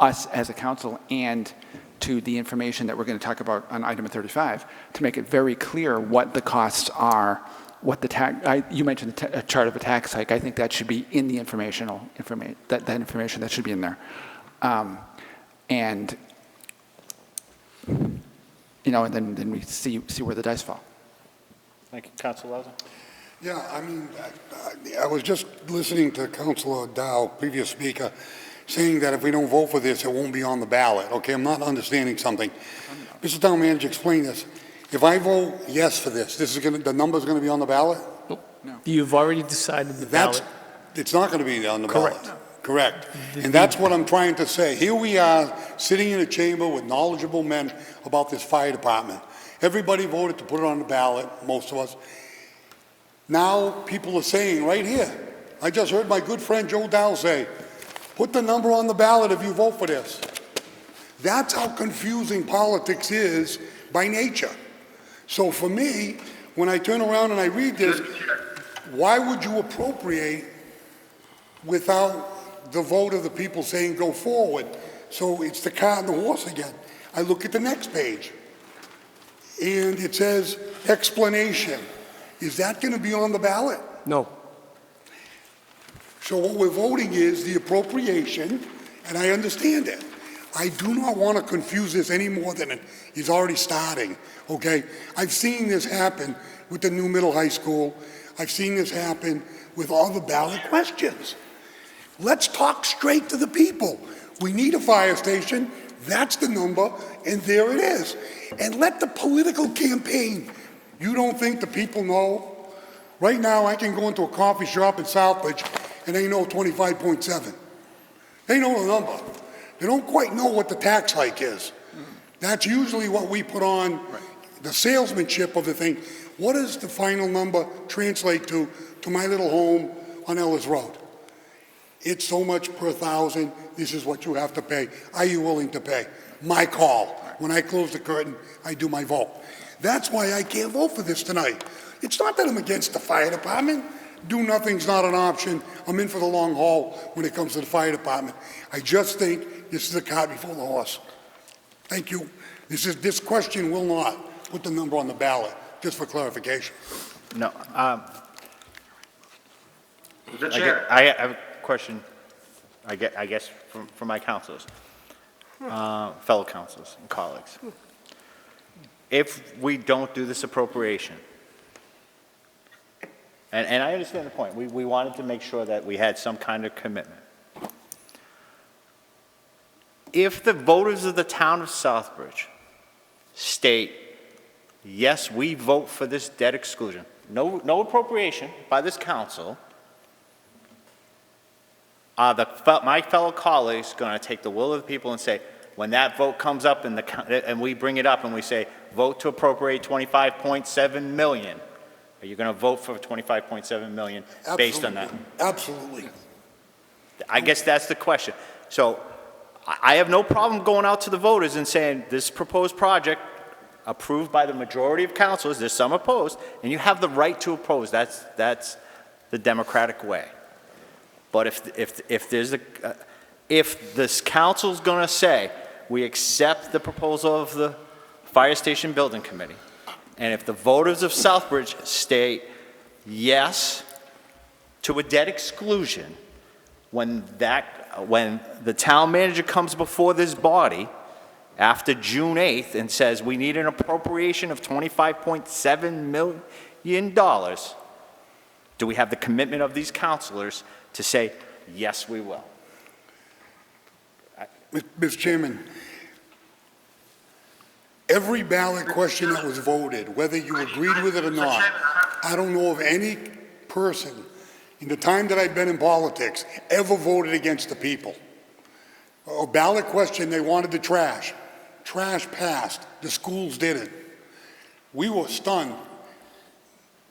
us as a council and to the information that we're going to talk about on item 35 to make it very clear what the costs are, what the you mentioned the chart of a tax hike. I think that should be in the that information that should be in there. And then we see where the dice fall. Thank you. Councilor Lauser? Yeah, I mean, I was just listening to Councilor Dow, previous speaker, saying that if we don't vote for this, it won't be on the ballot. Okay, I'm not understanding something. Mr. Town Manager, explain this. If I vote yes for this, the number's going to be on the ballot? Nope. No. You've already decided the ballot. It's not going to be on the ballot. Correct. Correct. And that's what I'm trying to say. Here we are, sitting in a chamber with knowledgeable men about this fire department. Everybody voted to put it on the ballot, most of us. Now people are saying right here, I just heard my good friend Joe Dow say, put the number on the ballot if you vote for this. That's how confusing politics is by nature. So for me, when I turn around and I read this, why would you appropriate without the vote of the people saying go forward? So it's the cart and the horse again. I look at the next page, and it says explanation. Is that going to be on the ballot? No. So what we're voting is the appropriation, and I understand it. I do not want to confuse this any more than it is already starting, okay? I've seen this happen with the new middle high school. I've seen this happen with all the ballot questions. Let's talk straight to the people. We need a fire station. That's the number, and there it is. And let the political campaign. You don't think the people know? Right now, I can go into a coffee shop in Southbridge, and they know 25.7. They know the number. They don't quite know what the tax hike is. That's usually what we put on the salesmanship of the thing. What does the final number translate to my little home on Ellis Road? It's so much per thousand, this is what you have to pay. Are you willing to pay? My call. When I close the curtain, I do my vote. That's why I can't vote for this tonight. It's not that I'm against the fire department. Do nothing's not an option. I'm in for the long haul when it comes to the fire department. I just think this is a cart before the horse. Thank you. This question will not put the number on the ballot, just for clarification. No. Mr. Chair. I have a question, I guess, from my councilors, fellow councilors and colleagues. If we don't do this appropriation, and I understand the point, we wanted to make sure that we had some kind of commitment. If the voters of the town of Southbridge state, yes, we vote for this debt exclusion, no appropriation by this council, my fellow colleagues going to take the will of the people and say, when that vote comes up and we bring it up and we say, vote to appropriate $25.7 million, are you going to vote for $25.7 million based on that? Absolutely. I guess that's the question. So I have no problem going out to the voters and saying, this proposed project approved by the majority of councilors, there's some opposed, and you have the right to oppose. That's the democratic way. But if this council's going to say, we accept the proposal of the Fire Station Building Committee, and if the voters of Southbridge state yes to a debt exclusion, when the town manager comes before this body after June 8th and says we need an appropriation of $25.7 million, do we have the commitment of these councilors to say, yes, we will? Mr. Chairman, every ballot question that was voted, whether you agreed with it or not, I don't know of any person in the time that I've been in politics ever voted against the people. A ballot question, they wanted the trash. Trash passed. The schools didn't. We were stunned.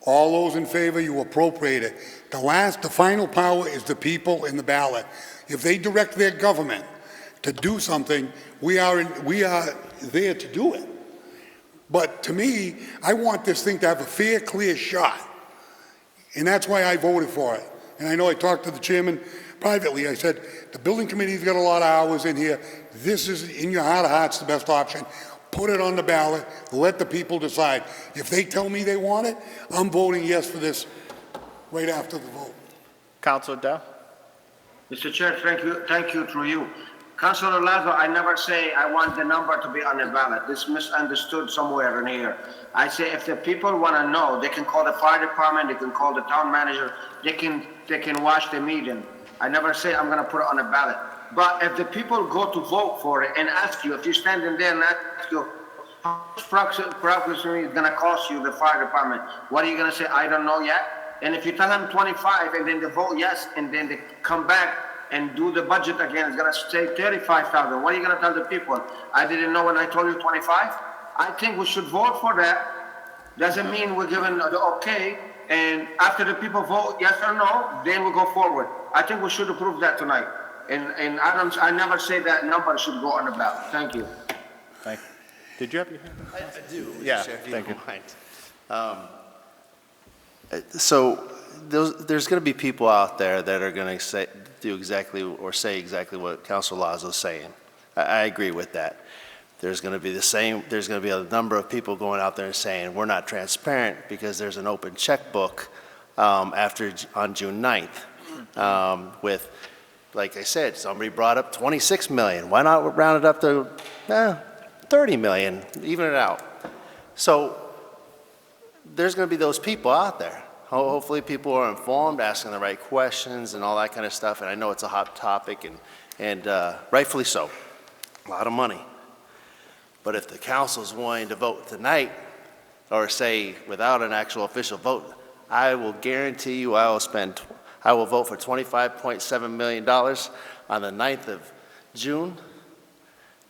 All those in favor, you appropriate it. The final power is the people in the ballot. If they direct their government to do something, we are there to do it. But to me, I want this thing to have a fair, clear shot. And that's why I voted for it. And I know I talked to the chairman privately. I said, the building committee's got a lot of hours in here. This is, in your heart of hearts, the best option. Put it on the ballot. Let the people decide. If they tell me they want it, I'm voting yes for this right after the vote. Councilor Dow? Mr. Chair, thank you through you. Councilor Lazo, I never say I want the number to be on the ballot. This misunderstood somewhere in here. I say if the people want to know, they can call the fire department, they can call the town manager, they can watch the meeting. I never say I'm going to put it on the ballot. But if the people go to vote for it and ask you, if you're standing there and ask you, how much approximately is going to cost you, the fire department, what are you going to say? I don't know yet. And if you tell them 25 and then they vote yes and then they come back and do the budget again, it's going to say 35,000. What are you going to tell the people? I didn't know when I told you 25. I think we should vote for that. Doesn't mean we're giving the okay. And after the people vote yes or no, then we go forward. I think we should approve that tonight. And I never say that number should go on the ballot. Thank you. Thank you. Did you have your hand? I do. Yeah, Chair, if you thank don't you. mind. So there's going to be people out there that are going to do exactly or say exactly what Councilor Lazo is saying. I agree with that. There's going to be there's going to be a number of people going out there and saying we're not transparent because there's an open checkbook on June 9th with, like I said, somebody brought up 26 million. Why not round it up to 30 million, even it out? So there's going to be those people out there. Hopefully people are informed, asking the right questions and all that kind of stuff. And I know it's a hot topic and rightfully so, a lot of money. But if the council's willing to vote tonight or say without an actual official vote, I will guarantee you I will vote for $25.7 million on the 9th of June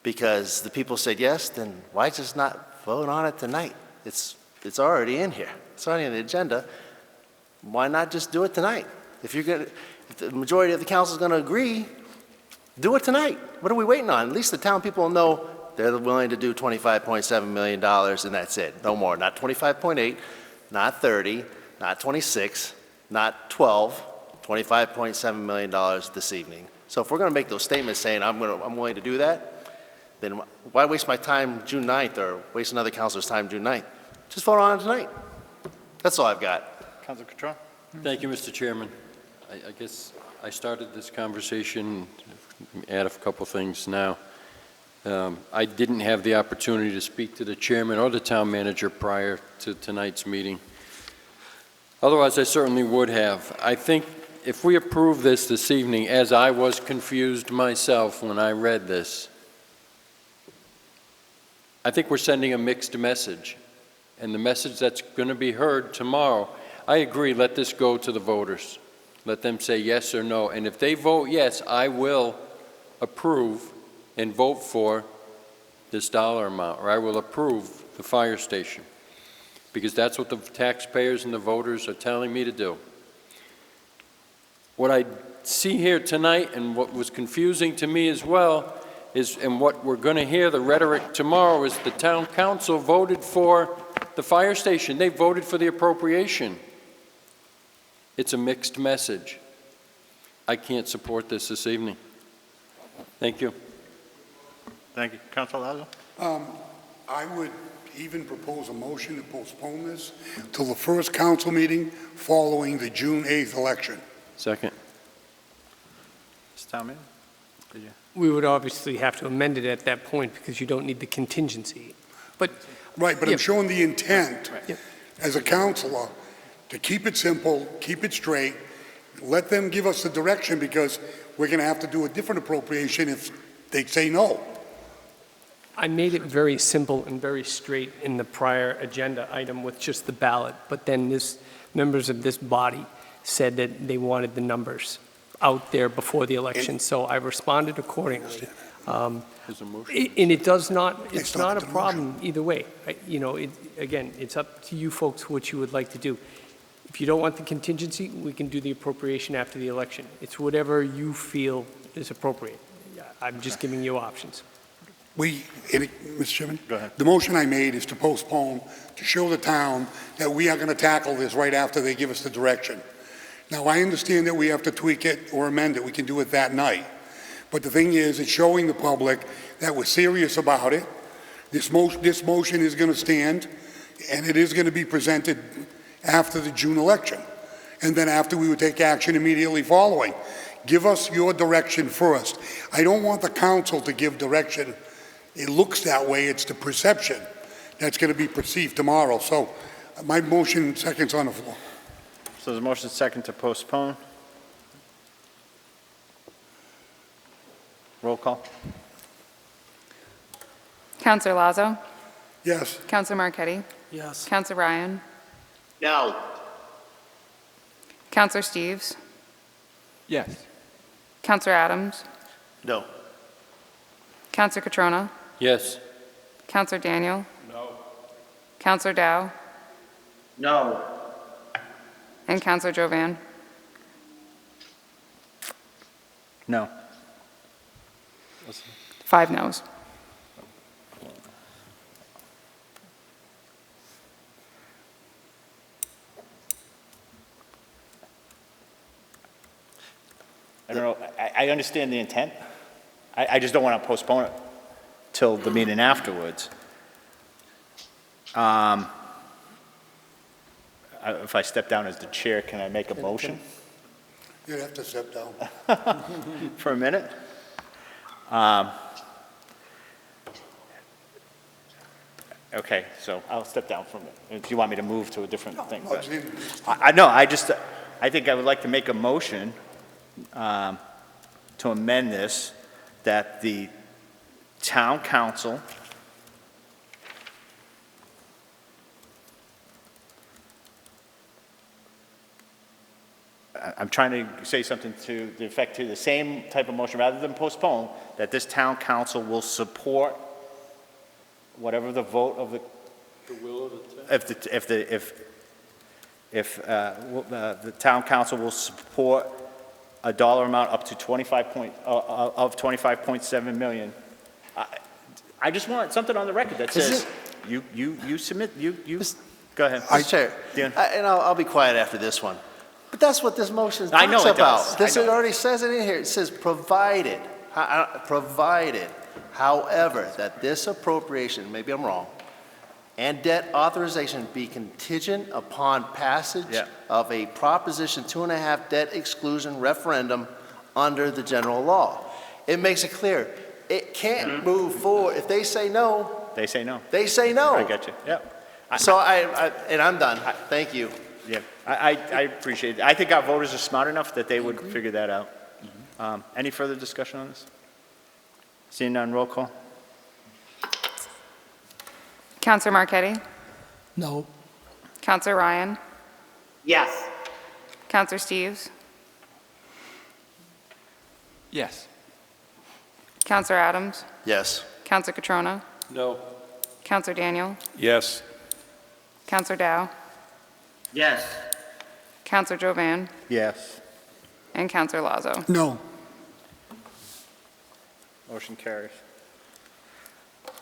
because the people said yes, then why just not vote on it tonight? It's it's already in here. It's already on the agenda. Why not just do it tonight? If the majority of the council is going to agree, do it tonight. What are we waiting on? At least the town people will know they're willing to do $25.7 million and that's it. No more. Not 25.8, not 30, not 26, not 12, $25.7 million this evening. So if we're going to make those statements saying I'm willing to do that, then why waste my time June 9th or waste another councilor's time June 9th? Just vote on it tonight. That's all I've got. Councilor Catron? Thank you, Mr. Chairman. I guess I started this conversation, add a couple things now. I didn't have the opportunity to speak to the chairman or the town manager prior to tonight's meeting. Otherwise, I certainly would have. I think if we approve this evening, as I was confused myself when I read this, I think we're sending a mixed message. And the message that's going to be heard tomorrow, I agree, let this go to the voters. Let them say yes or no. And if they vote yes, I will approve and vote for this dollar amount, or I will approve the fire station, because that's what the taxpayers and the voters are telling me to do. What I see here tonight, and what was confusing to me as well, is, and what we're going to hear, the rhetoric tomorrow, is the town council voted for the fire station. They voted for the appropriation. It's a mixed message. I can't support this evening. Thank you. Thank you. Councilor Lazo? I would even propose a motion to postpone this till the first council meeting following the June 8th election. Second. Mr. Town Manager? Did you? We would obviously have to amend it at that point because you don't need the contingency. But Right, but Yeah. I'm showing the intent Yeah. as a counselor to keep it simple, keep it straight, let them give us the direction, because we're going to have to do a different appropriation if they say no. I made it very simple and very straight in the prior agenda item with just the ballot, but then members of this body said that they wanted the numbers out there before the election, so I responded accordingly. There's a motion. And it does not, it's It's not not a the problem either way. Again, it's up to you folks what you would like to do. If you don't want the contingency, we can do the appropriation after the election. It's whatever you feel is appropriate. I'm just giving you options. Mr. Chairman? Go ahead. The motion I made is to postpone, to show the town that we are going to tackle this right after they give us the direction. Now, I understand that we have to tweak it or amend it. We can do it that night. But the thing is, it's showing the public that we're serious about it. This motion is going to stand, and it is going to be presented after the June election. And then after, we would take action immediately following. Give us your direction first. I don't want the council to give direction. It looks that way. It's the perception that's going to be perceived tomorrow. So my motion, second's on the floor. So there's a motion second to postpone. Roll call. Councilor Lazo? Yes. Councilor Marquetti? Yes. Councilor Ryan? No. Councilor Steves? Yes. Councilor Adams? No. Councilor Catrona? Yes. Councilor Daniel? No. Councilor Dow? No. And Councilor Jovan? No. 5 noes. I don't know, I understand the intent. I just don't want to postpone it till the meeting afterwards. If I step down as the chair, can I make a motion You'd have to step down. for a minute? Okay, so I'll step down from it, if you want me to move to a different thing. No, but- it's- I think I would like to make a motion to amend this, that the town council I'm trying to say something to the effect to the same type of motion, rather than postpone, that this town council will support whatever the vote of the The will of the town. The town council will support a dollar amount up to 25.7 million. I just want something on the record that says, you submit, go ahead. Mr. Chair, Dan. and I'll be quiet after this one. But that's what this motion I know talks it does. about. This I it know. already says it in here. It says provided, however, that this appropriation, maybe I'm wrong, and debt authorization be contingent upon passage of a Proposition 2.5 debt exclusion referendum under the general law. It makes it clear. It can't move forward. If they say no, They say no. they say no. I get you, yep. So and I'm done. Thank you. Yeah, I appreciate it. I think our voters are smart enough that they would figure that out. Any further discussion on this? Seeing none, roll call. Counselor Marquetti? No. Counselor Ryan? Yes. Counselor Steves? Yes. Counselor Adams? Yes. Counselor Catrona? No. Counselor Daniel? Yes. Counselor Dow? Yes. Counselor Jovan? Yes. And Counselor Lazo. No. Motion carries.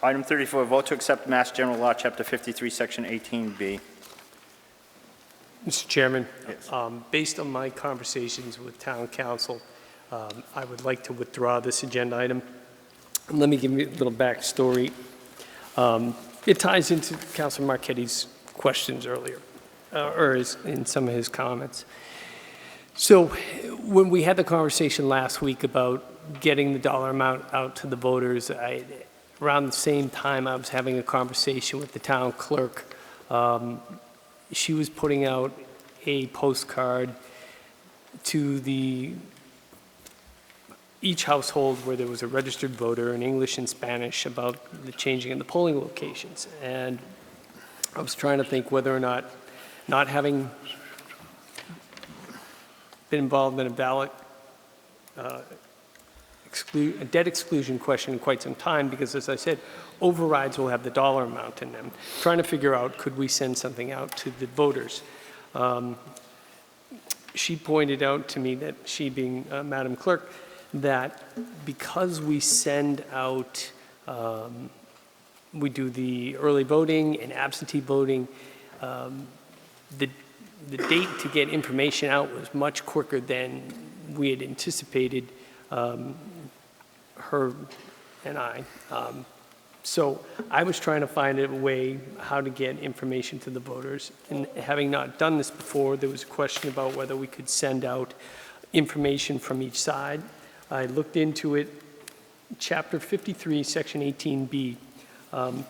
Item 34, vote to accept Mass General Law, Chapter 53, Section 18B. Mr. Chairman, Yes. based on my conversations with town council, I would like to withdraw this agenda item. And let me give you a little backstory. It ties into Councilor Marquetti's questions earlier, in some of his comments. So when we had the conversation last week about getting the dollar amount out to the voters, around the same time I was having a conversation with the town clerk. She was putting out a postcard to each household where there was a registered voter in English and Spanish about the changing in the polling locations. And I was trying to think whether or not having been involved in a ballot a debt exclusion question in quite some time, because as I said, overrides will have the dollar amount in them. Trying to figure out, could we send something out to the voters? She pointed out to me that, she being Madam Clerk, that because we send out, we do the early voting and absentee voting, the date to get information out was much quicker than we had anticipated, her and I. So I was trying to find a way how to get information to the voters. And having not done this before, there was a question about whether we could send out information from each side. I looked into it. Chapter 53, Section 18B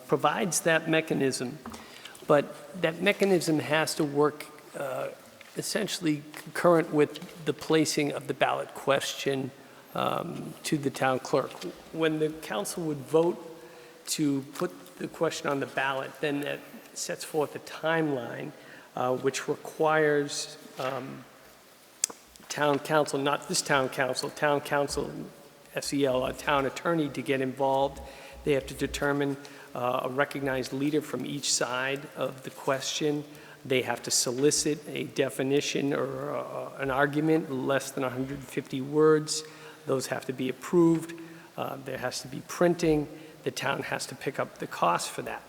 provides that mechanism, but that mechanism has to work essentially concurrent with the placing of the ballot question to the town clerk. When the council would vote to put the question on the ballot, then that sets forth a timeline which requires town council, not this town council, SEL, a town attorney, to get involved. They have to determine a recognized leader from each side of the question. They have to solicit a definition or an argument less than 150 words. Those have to be approved. There has to be printing. The town has to pick up the cost for that.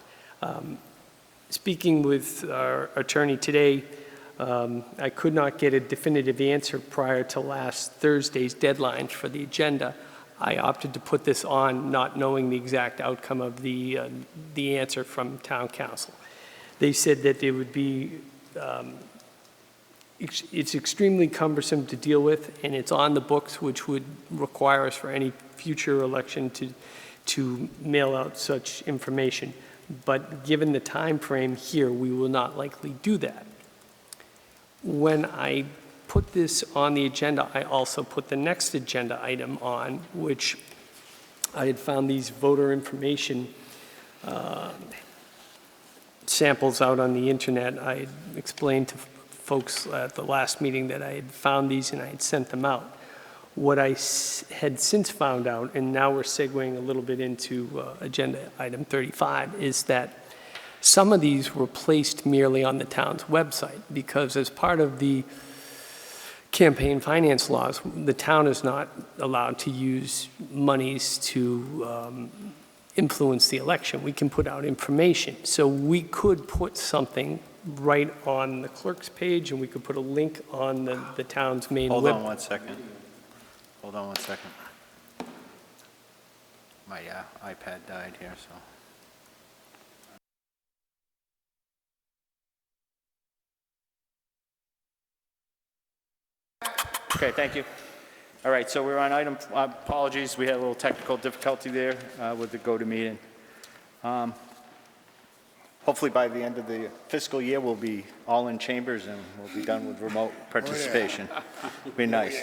Speaking with our attorney today, I could not get a definitive answer prior to last Thursday's deadline for the agenda. I opted to put this on not knowing the exact outcome of the answer from town council. They said that it would be, it's extremely cumbersome to deal with, and it's on the books, which would require us for any future election to mail out such information. But given the time frame here, we will not likely do that. When I put this on the agenda, I also put the next agenda item on, which I had found these voter information samples out on the internet. I had explained to folks at the last meeting that I had found these and I had sent them out. What I had since found out, and now we're segueing a little bit into agenda item 35, is that Some of these were placed merely on the town's website because as part of the campaign finance laws, the town is not allowed to use monies to influence the election. We can put out information. So we could put something right on the clerk's page, and we could put a link on the town's main web. Hold on one second. Hold on one second. My iPad died here, so. Okay, thank you. All right, so we're on item, apologies, we had a little technical difficulty there with the go-to-meeting. Hopefully by the end of the fiscal year, we'll be all in chambers and we'll be done with remote participation. Be nice.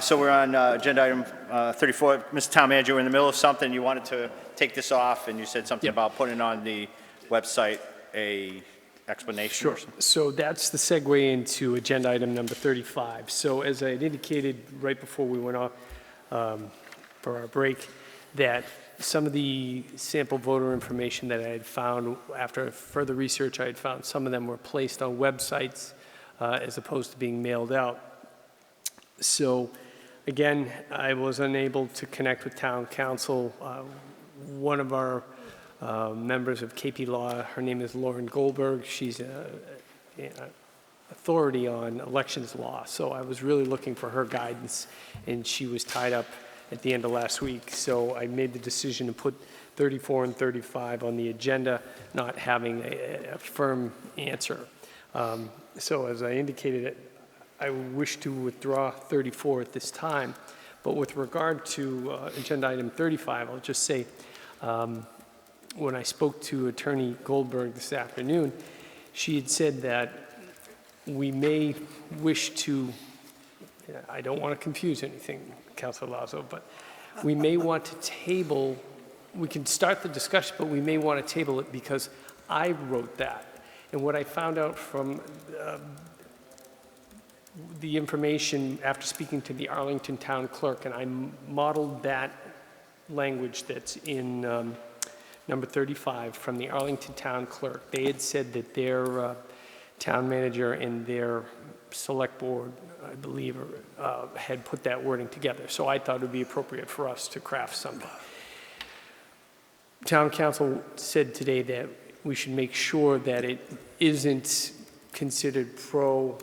So we're on agenda item 34. Mr. Town Manager, we're in the middle of something. You wanted to take this off and you said something about putting on the website a explanation or something? So that's the segue into agenda item number 35. So as I had indicated right before we went off for our break, that some of the sample voter information that I had found, after further research, I had found some of them were placed on websites as opposed to being mailed out. So again, I was unable to connect with town council. One of our members of KP Law, her name is Lauren Goldberg. She's an authority on elections law. So I was really looking for her guidance, and she was tied up at the end of last week. So I made the decision to put 34 and 35 on the agenda, not having a firm answer. So as I indicated, I wish to withdraw 34 at this time. But with regard to agenda item 35, I'll just say, when I spoke to Attorney Goldberg this afternoon, she had said that we may wish to, I don't want to confuse anything, Councilor Lazo, but we may want to table, we can start the discussion, but we may want to table it because I wrote that. And what I found out from the information after speaking to the Arlington Town Clerk, and I modeled that language that's in number 35 from the Arlington Town Clerk. They had said that their town manager and their select board, I believe, had put that wording together. So I thought it would be appropriate for us to craft something. Town council said today that we should make sure that it isn't considered pro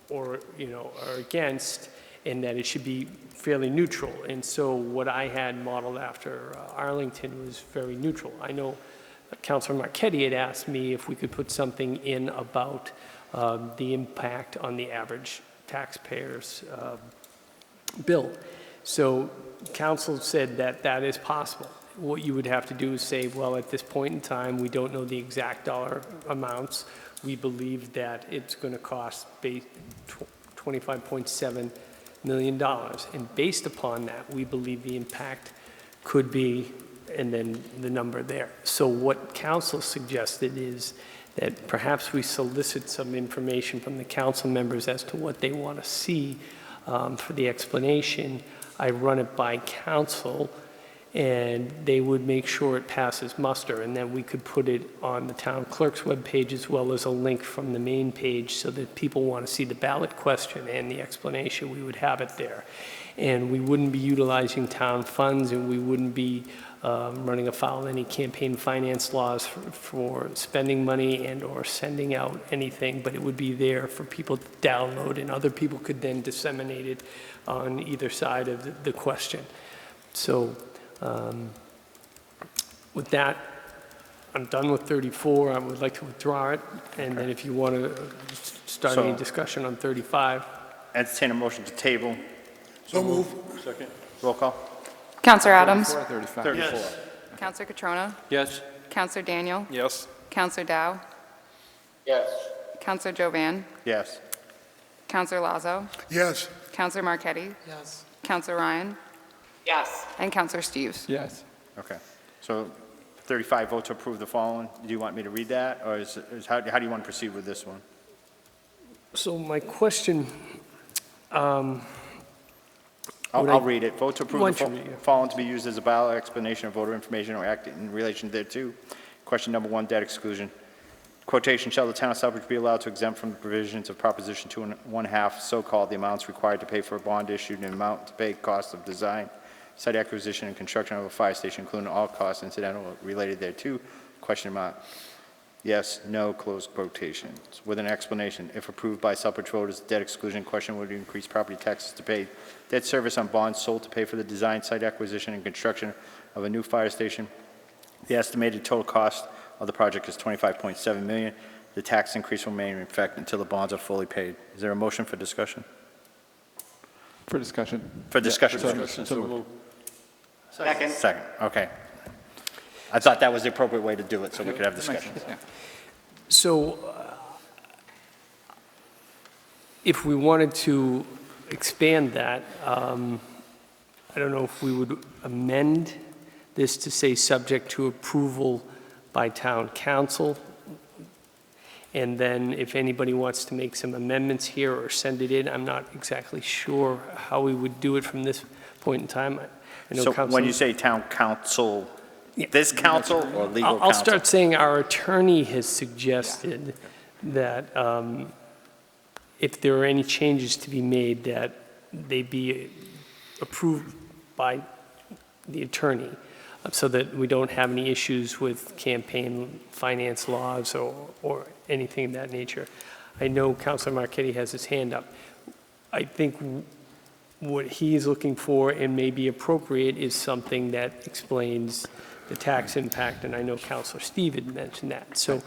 or, or against, and that it should be fairly neutral. And so what I had modeled after Arlington was very neutral. I know Councilor Marchetti had asked me if we could put something in about the impact on the average taxpayer's bill. So council said that that is possible. What you would have to do is say, well, at this point in time, we don't know the exact dollar amounts. We believe that it's going to cost $25.7 million. And based upon that, we believe the impact could be, and then the number there. So what council suggested is that perhaps we solicit some information from the council members as to what they want to see for the explanation. I run it by council, and they would make sure it passes muster, and then we could put it on the town clerk's webpage as well as a link from the main page so that people want to see the ballot question and the explanation. We would have it there. And we wouldn't be utilizing town funds, and we wouldn't be running afoul of any campaign finance laws for spending money and or sending out anything, but it would be there for people to download, and other people could then disseminate it on either side of the question. So with that, I'm done with 34. I would like to withdraw it, and then if you want to start any discussion on 35. Entertain a motion to table. So move. Second. Roll call. Councilor Adams. 35. 34. Yes. Councilor Catrona. Yes. Councilor Daniel. Yes. Councilor Dow. Yes. Councilor Jovan. Yes. Councilor Lazo. Yes. Councilor Marchetti. Yes. Councilor Ryan. Yes. And Councilor Steves. Yes. Okay. So 35 vote to approve the following. Do you want me to read that, or how do you want to proceed with this one? So my question, I'll read it. Vote to approve the following to be used as a ballot explanation of voter information or act in relation thereto. Question number 1, debt exclusion. Quotation, shall the town of Southbridge be allowed to exempt from the provisions of Proposition 2 1/2, so-called, the amounts required to pay for a bond issued and amount to pay cost of design, site acquisition, and construction of a fire station, including all costs incidental or related thereto? Question amount. Yes, no, close quotations. With an explanation, if approved by Southbridge voters, the debt exclusion question would increase property taxes to pay debt service on bonds sold to pay for the design, site acquisition, and construction of a new fire station. The estimated total cost of the project is $25.7 million. The tax increase will remain in effect until the bonds are fully paid. Is there a motion for discussion? For discussion. For discussion. So moved. Second. Second, okay. I thought that was the appropriate way to do it, so we could have discussion. Yeah. So if we wanted to expand that, I don't know if we would amend this to say subject to approval by town council. And then if anybody wants to make some amendments here or send it in, I'm not exactly sure how we would do it from this point in time. I know So council- when you say town council, Yeah. this council or legal council? I'll start saying our attorney has suggested that if there are any changes to be made, that they be approved by the attorney, so that we don't have any issues with campaign finance laws or anything of that nature. I know Councilor Marquetti has his hand up. I think what he's looking for and may be appropriate is something that explains the tax impact, and I know Councilor Steve had mentioned that. So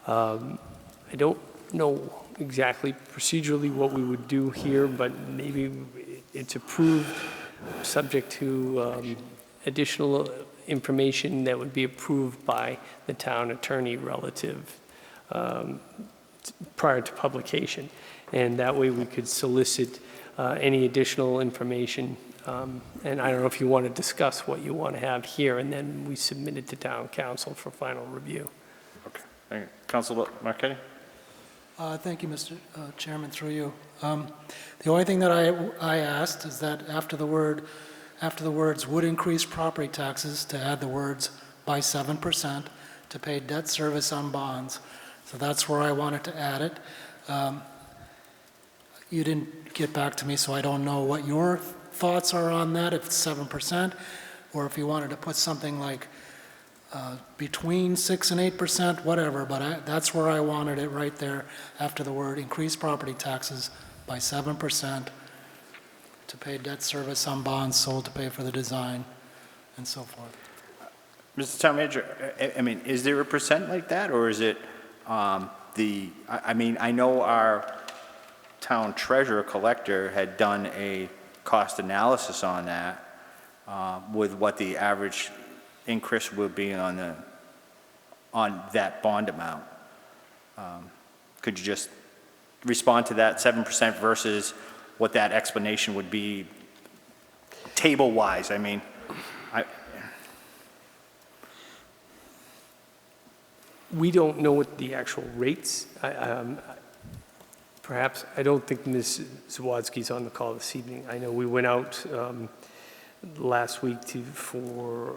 I don't know exactly procedurally what we would do here, but maybe it's approved subject to additional information that would be approved by the town attorney relative prior to publication. And that way we could solicit any additional information. And I don't know if you want to discuss what you want to have here, and then we submit it to town council for final review. Okay, thank you. Councilor Marquetti? Thank you, Mr. Chairman, through you. The only thing that I asked is that after the words would increase property taxes, to add the words by 7% to pay debt service on bonds. So that's where I wanted to add it. You didn't get back to me, so I don't know what your thoughts are on that, if it's 7%, or if you wanted to put something like between 6 and 8%, whatever, but that's where I wanted it, right there, after the word increase property taxes by 7% to pay debt service on bonds sold to pay for the design, and so forth. Mr. Town Manager, I mean, is there a percent like that, or is it I mean, I know our town treasurer collector had done a cost analysis on that with what the average increase would be on that bond amount. Could you just respond to that 7% versus what that explanation would be table-wise? I mean, We don't know what the actual rates, perhaps, I don't think Ms. Zawadzki's on the call this evening. I know we went out last week for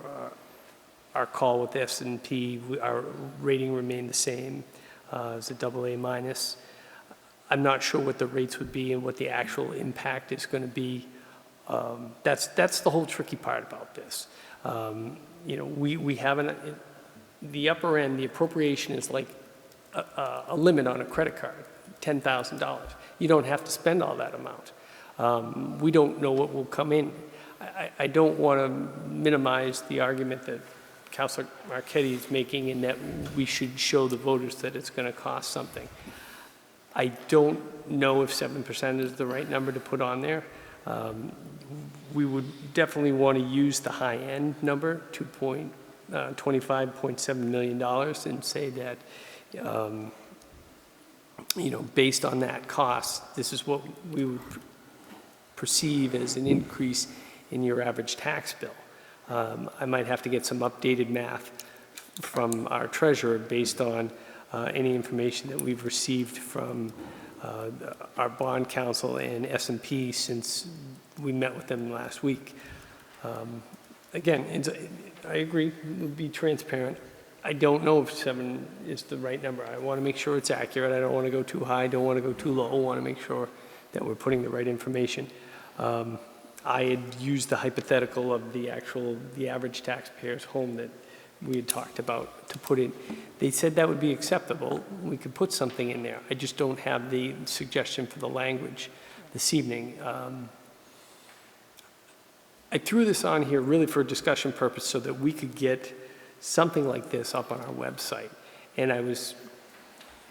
our call with S&P. Our rating remained the same as a AA minus. I'm not sure what the rates would be and what the actual impact is going to be. That's the whole tricky part about this. You know, we haven't. The upper end, the appropriation is like a limit on a credit card, $10,000. You don't have to spend all that amount. We don't know what will come in. I don't want to minimize the argument that Councilor Marquetti is making in that we should show the voters that it's going to cost something. I don't know if 7% is the right number to put on there. We would definitely want to use the high-end number, $25.7 million, and say that, you know, based on that cost, this is what we would perceive as an increase in your average tax bill. I might have to get some updated math from our treasurer based on any information that we've received from our bond counsel and S&P since we met with them last week. Again, I agree, we'll be transparent. I don't know if 7 is the right number. I want to make sure it's accurate. I don't want to go too high, don't want to go too low. I want to make sure that we're putting the right information. I had used the hypothetical of the average taxpayer's home that we had talked about to put in. They said that would be acceptable. We could put something in there. I just don't have the suggestion for the language this evening. I threw this on here really for a discussion purpose so that we could get something like this up on our website. And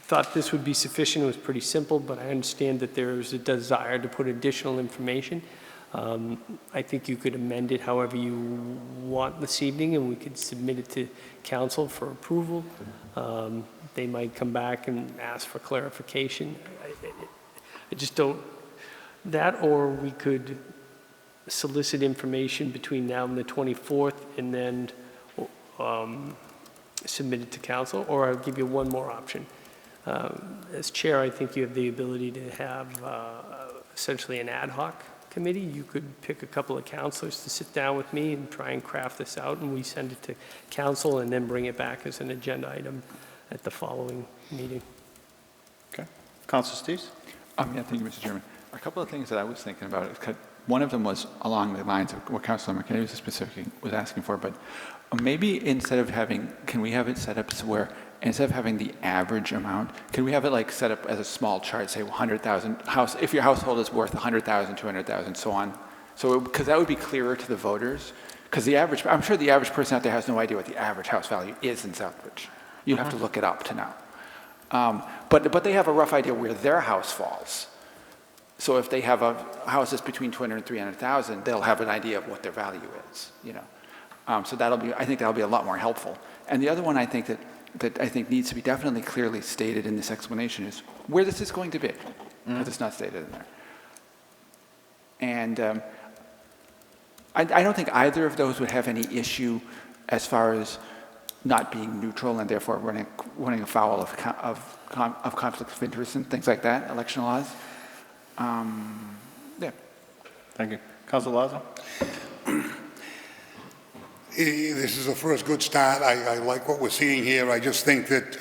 thought this would be sufficient. It was pretty simple, but I understand that there's a desire to put additional information. I think you could amend it however you want this evening, and we could submit it to council for approval. They might come back and ask for clarification. I just don't, that, or we could solicit information between now and the 24th and then submit it to council, or I'll give you one more option. As chair, I think you have the ability to have essentially an ad hoc committee. You could pick a couple of counselors to sit down with me and try and craft this out, and we send it to council and then bring it back as an agenda item at the following meeting. Okay. Councilor Steves? Yeah, thank you, Mr. Chairman. A couple of things that I was thinking about. One of them was along the lines of what Councilor Marquetti was specifically was asking for, but maybe instead of having, can we have it set up so where instead of having the average amount, can we have it like set up as a small chart, say 100,000 house, if your household is worth 100,000, 200,000, so on. So, because that would be clearer to the voters. Because the average, I'm sure the average person out there has no idea what the average house value is in Southbridge. You'd have to look it up to know. But they have a rough idea where their house falls. So if they have a house that's between 200 and 300,000, they'll have an idea of what their value is, you know. So I think that'll be a lot more helpful. And the other one I think that I think needs to be definitely clearly stated in this explanation is where this is going to be, because it's not stated in there. And I don't think either of those would have any issue as far as not being neutral and therefore running afoul of conflicts of interest and things like that, election laws. Yeah. Thank you. Councilor Lazo? This is a first good start. I like what we're seeing here. I just think that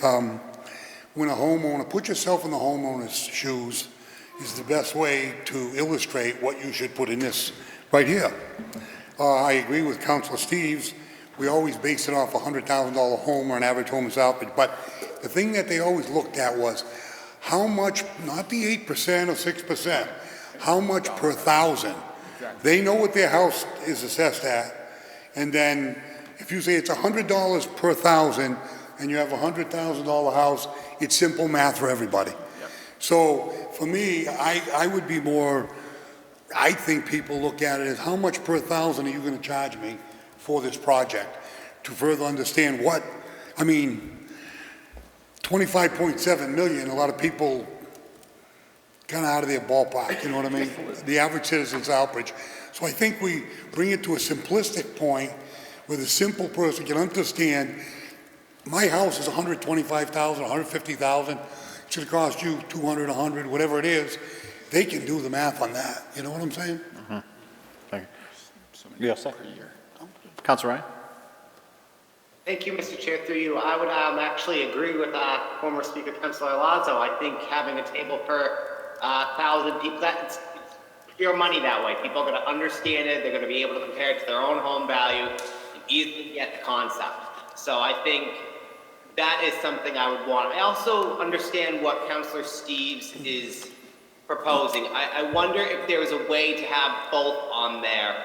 when a homeowner, put yourself in the homeowner's shoes is the best way to illustrate what you should put in this right here. I agree with Councilor Steves. We always base it off a $100,000 home or an average home in Southbridge. But the thing that they always looked at was how much, not the 8% or 6%, how much per thousand. They know what their house is assessed at. And then if you say it's $100 per thousand and you have a $100,000 house, it's simple math for everybody. Yep. So for me, I would be more, I think people look at it as how much per thousand are you going to charge me for this project to further understand what, I mean, 25.7 million, a lot of people kind of out of their ballpark, you know what I mean? The average citizen in Southbridge. So I think we bring it to a simplistic point where the simple person can understand my house is 125,000, 150,000. It should cost you 200, 100, whatever it is. They can do the math on that. You know what I'm saying? Mm-hmm. Thank you. Yes, sir. Councilor Ryan? Thank you, Mr. Chair. Through you, I would actually agree with former Speaker Councilor Lazo. I think having a table per 1,000 people, that's pure money that way. People are going to understand it. They're going to be able to compare it to their own home value and easily get the concept. So I think that is something I would want. I also understand what Councilor Steves is proposing. I wonder if there was a way to have both on there,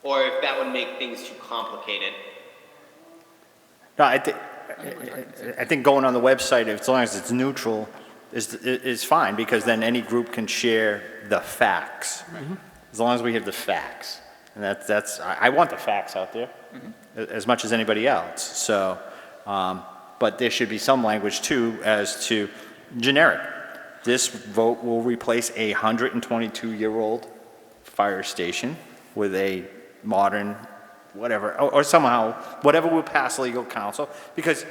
or if that would make things too complicated. No, I think going on the website, as long as it's neutral, is fine, because then any group can share the facts, as long as we have the facts. And I want the facts out there as much as anybody else. So, but there should be some language too as to generic. This vote will replace a 122-year-old fire station with a modern whatever, or somehow, whatever will pass legal counsel, because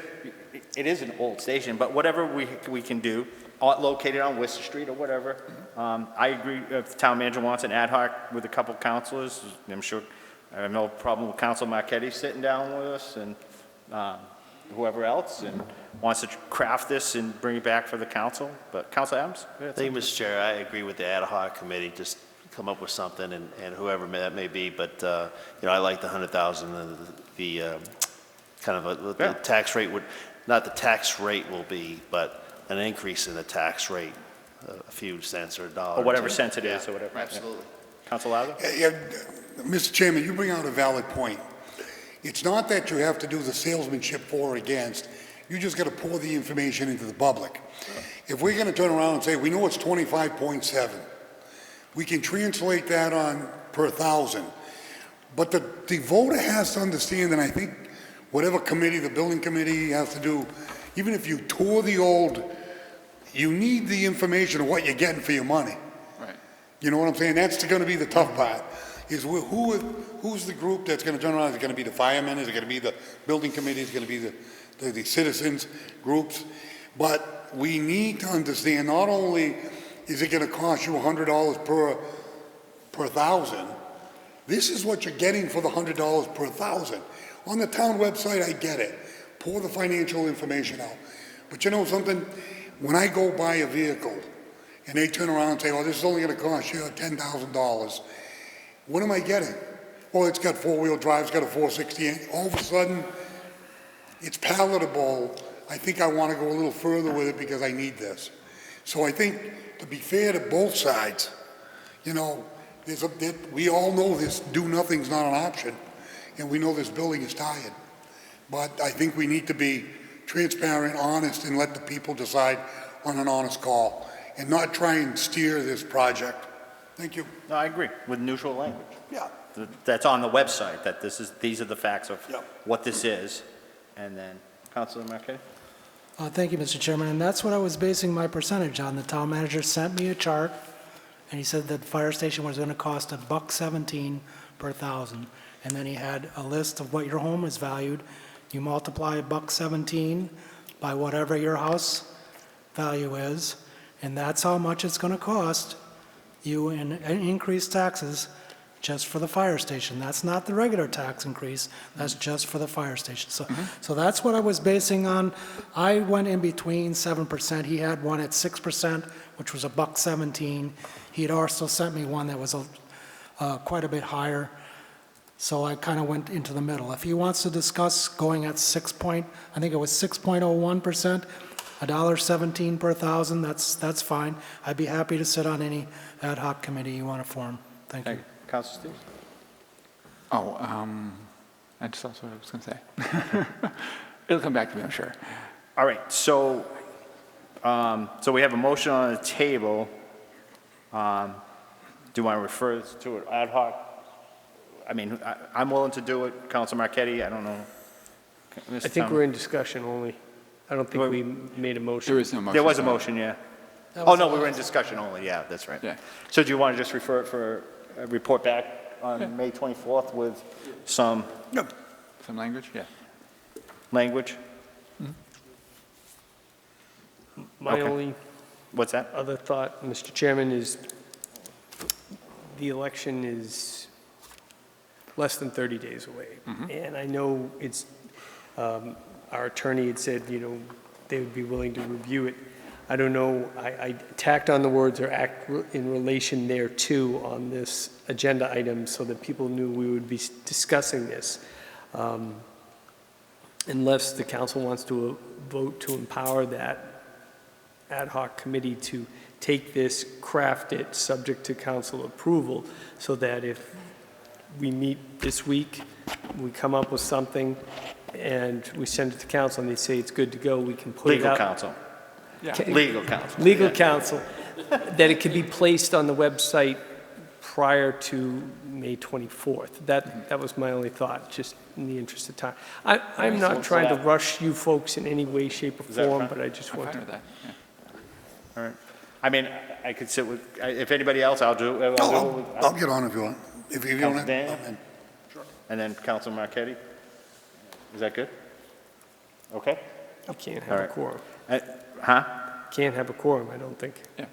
it is an old station, but whatever we can do, located on Worcester Street or whatever. I agree, if the town manager wants an ad hoc with a couple councilors, I'm sure I have no problem with Councilor Marquetti sitting down with us, and whoever else and wants to craft this and bring it back for the council. But Council Adams? Thank you, Mr. Chair. I agree with the ad hoc committee, just come up with something and whoever that may be. But, I like the 100,000, the kind of the tax rate would, not the tax rate will be, but an increase in the tax rate, a few cents or a dollar. Or whatever cent it is or whatever. Absolutely. Council Lazo? Mr. Chairman, you bring out a valid point. It's not that you have to do the salesmanship for or against. You just got to pour the information into the public. If we're going to turn around and say, we know it's 25.7, we can translate that on per thousand. But the voter has to understand, and I think whatever committee, the building committee has to do, even if you tour the old, you need the information of what you're getting for your money. Right. You know what I'm saying? That's going to be the tough part, is who's the group that's going to turn around? Is it going to be the firemen? Is it going to be the building committee? Is it going to be the citizens groups? But we need to understand, not only is it going to cost you $100 per thousand, this is what you're getting for the $100 per thousand. On the town website, I get it. Pour the financial information out. But you know something? When I go buy a vehicle and they turn around and say, oh, this is only going to cost you $10,000, what am I getting? Well, it's got four-wheel drive, it's got a 460. All of a sudden, it's palatable. I think I want to go a little further with it because I need this. So I think, to be fair to both sides, we all know this do-nothing's not an option, and we know this building is tired. But I think we need to be transparent, honest, and let the people decide on an honest call, and not try and steer this project. Thank you. No, I agree, with neutral language. Yeah. That's on the website, that these are the facts of Yep. what this is. And then, Councilor Marquetti? Thank you, Mr. Chairman, and that's what I was basing my percentage on. The town manager sent me a chart, and he said that the fire station was going to cost $1.17 per thousand. And then he had a list of what your home is valued. You multiply $1.17 by whatever your house value is, and that's how much it's going to cost you in increased taxes just for the fire station. That's not the regular tax increase, that's just for the fire station. So that's what I was basing on. I went in between 7%. He had one at 6%, which was $1.17. He had also sent me one that was quite a bit higher. So I kind of went into the middle. If he wants to discuss going at I think it was 6.01%, $1.17 per thousand, that's fine. I'd be happy to sit on any ad hoc committee you want to form. Thank you. Councilor Steve? I just that's what I was going to say. It'll come back to me, I'm sure. All right, so we have a motion on the table. Do you want to refer this to an ad hoc? I mean, I'm willing to do it. Councilor Marquetti, I don't know. I think we're in discussion only. I don't think we made a motion. There is no motion. There was a motion, yeah. Oh, no, we were in discussion only, yeah, that's right. Yeah. So do you want to just refer it for a report back on May 24th with some Some language? Yeah. language? My Okay. only What's that? other thought, Mr. Chairman, is the election is less than 30 days away. And I know it's, our attorney had said, they would be willing to review it. I don't know, I tacked on the words or act in relation thereto on this agenda item so that people knew we would be discussing this. Unless the council wants to vote to empower that ad hoc committee to take this, craft it, subject to council approval, so that if we meet this week, we come up with something, and we send it to council, and they say it's good to go, we can put it Legal out. counsel. Yeah. Legal counsel. Legal counsel, that it could be placed on the website prior to May 24th. That was my only thought, just in the interest of time. I'm not trying to rush you folks in any way, shape, or that form, fine? but I just I'm want fine to. with that. Yeah. All right. I mean, I could sit with, if anybody else, I'll do it. I'll get on if you want. If you don't Councilor have, Daniel? I'm in. And then Councilor Marquetti? Is that good? Okay? You can't All have a right. quorum. Huh? Can't have a quorum, I don't think. Yeah.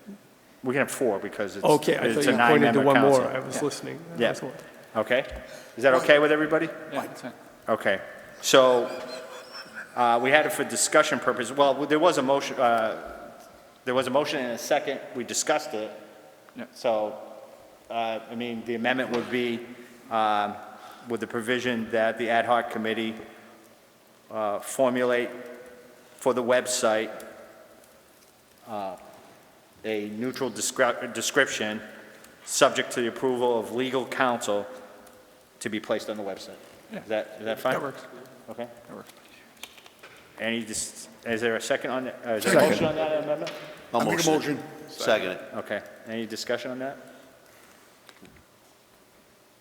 We can have 4 because it's Okay, I it's thought a you pointed to 9-member one more. council. I was listening. Yeah. That's all. Okay? Is that okay with everybody? Yeah, that's fine. Okay. So We had it for discussion purposes. Well, there was a motion, and a second. We discussed it. Yeah. So, I mean, the amendment would be with the provision that the ad hoc committee formulate for the website a neutral description subject to the approval of legal counsel to be placed on the website. Yeah. Is that fine? That works. Okay. That works. Is there a second on, is there a motion on that amendment? I'll make a motion. Second it. Okay. Any discussion on that?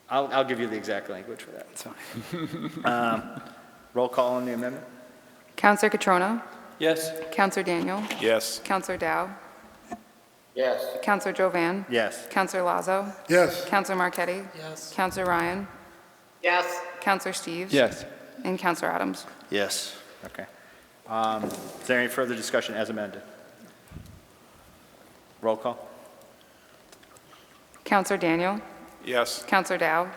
I'll give you the exact language for that. That's fine. Roll call on the amendment? Counselor Catrona, Yes? Counselor Daniel, Yes. Counselor Dow, Yes. Counselor Jovan, Yes. Counselor Lazo, Yes. Counselor Marquetti, Yes. Counselor Ryan, Yes. Counselor Steves, Yes. and Counselor Adams. Yes. Okay. Is there any further discussion as amended? Roll call? Counselor Daniel, Yes. Counselor Dow,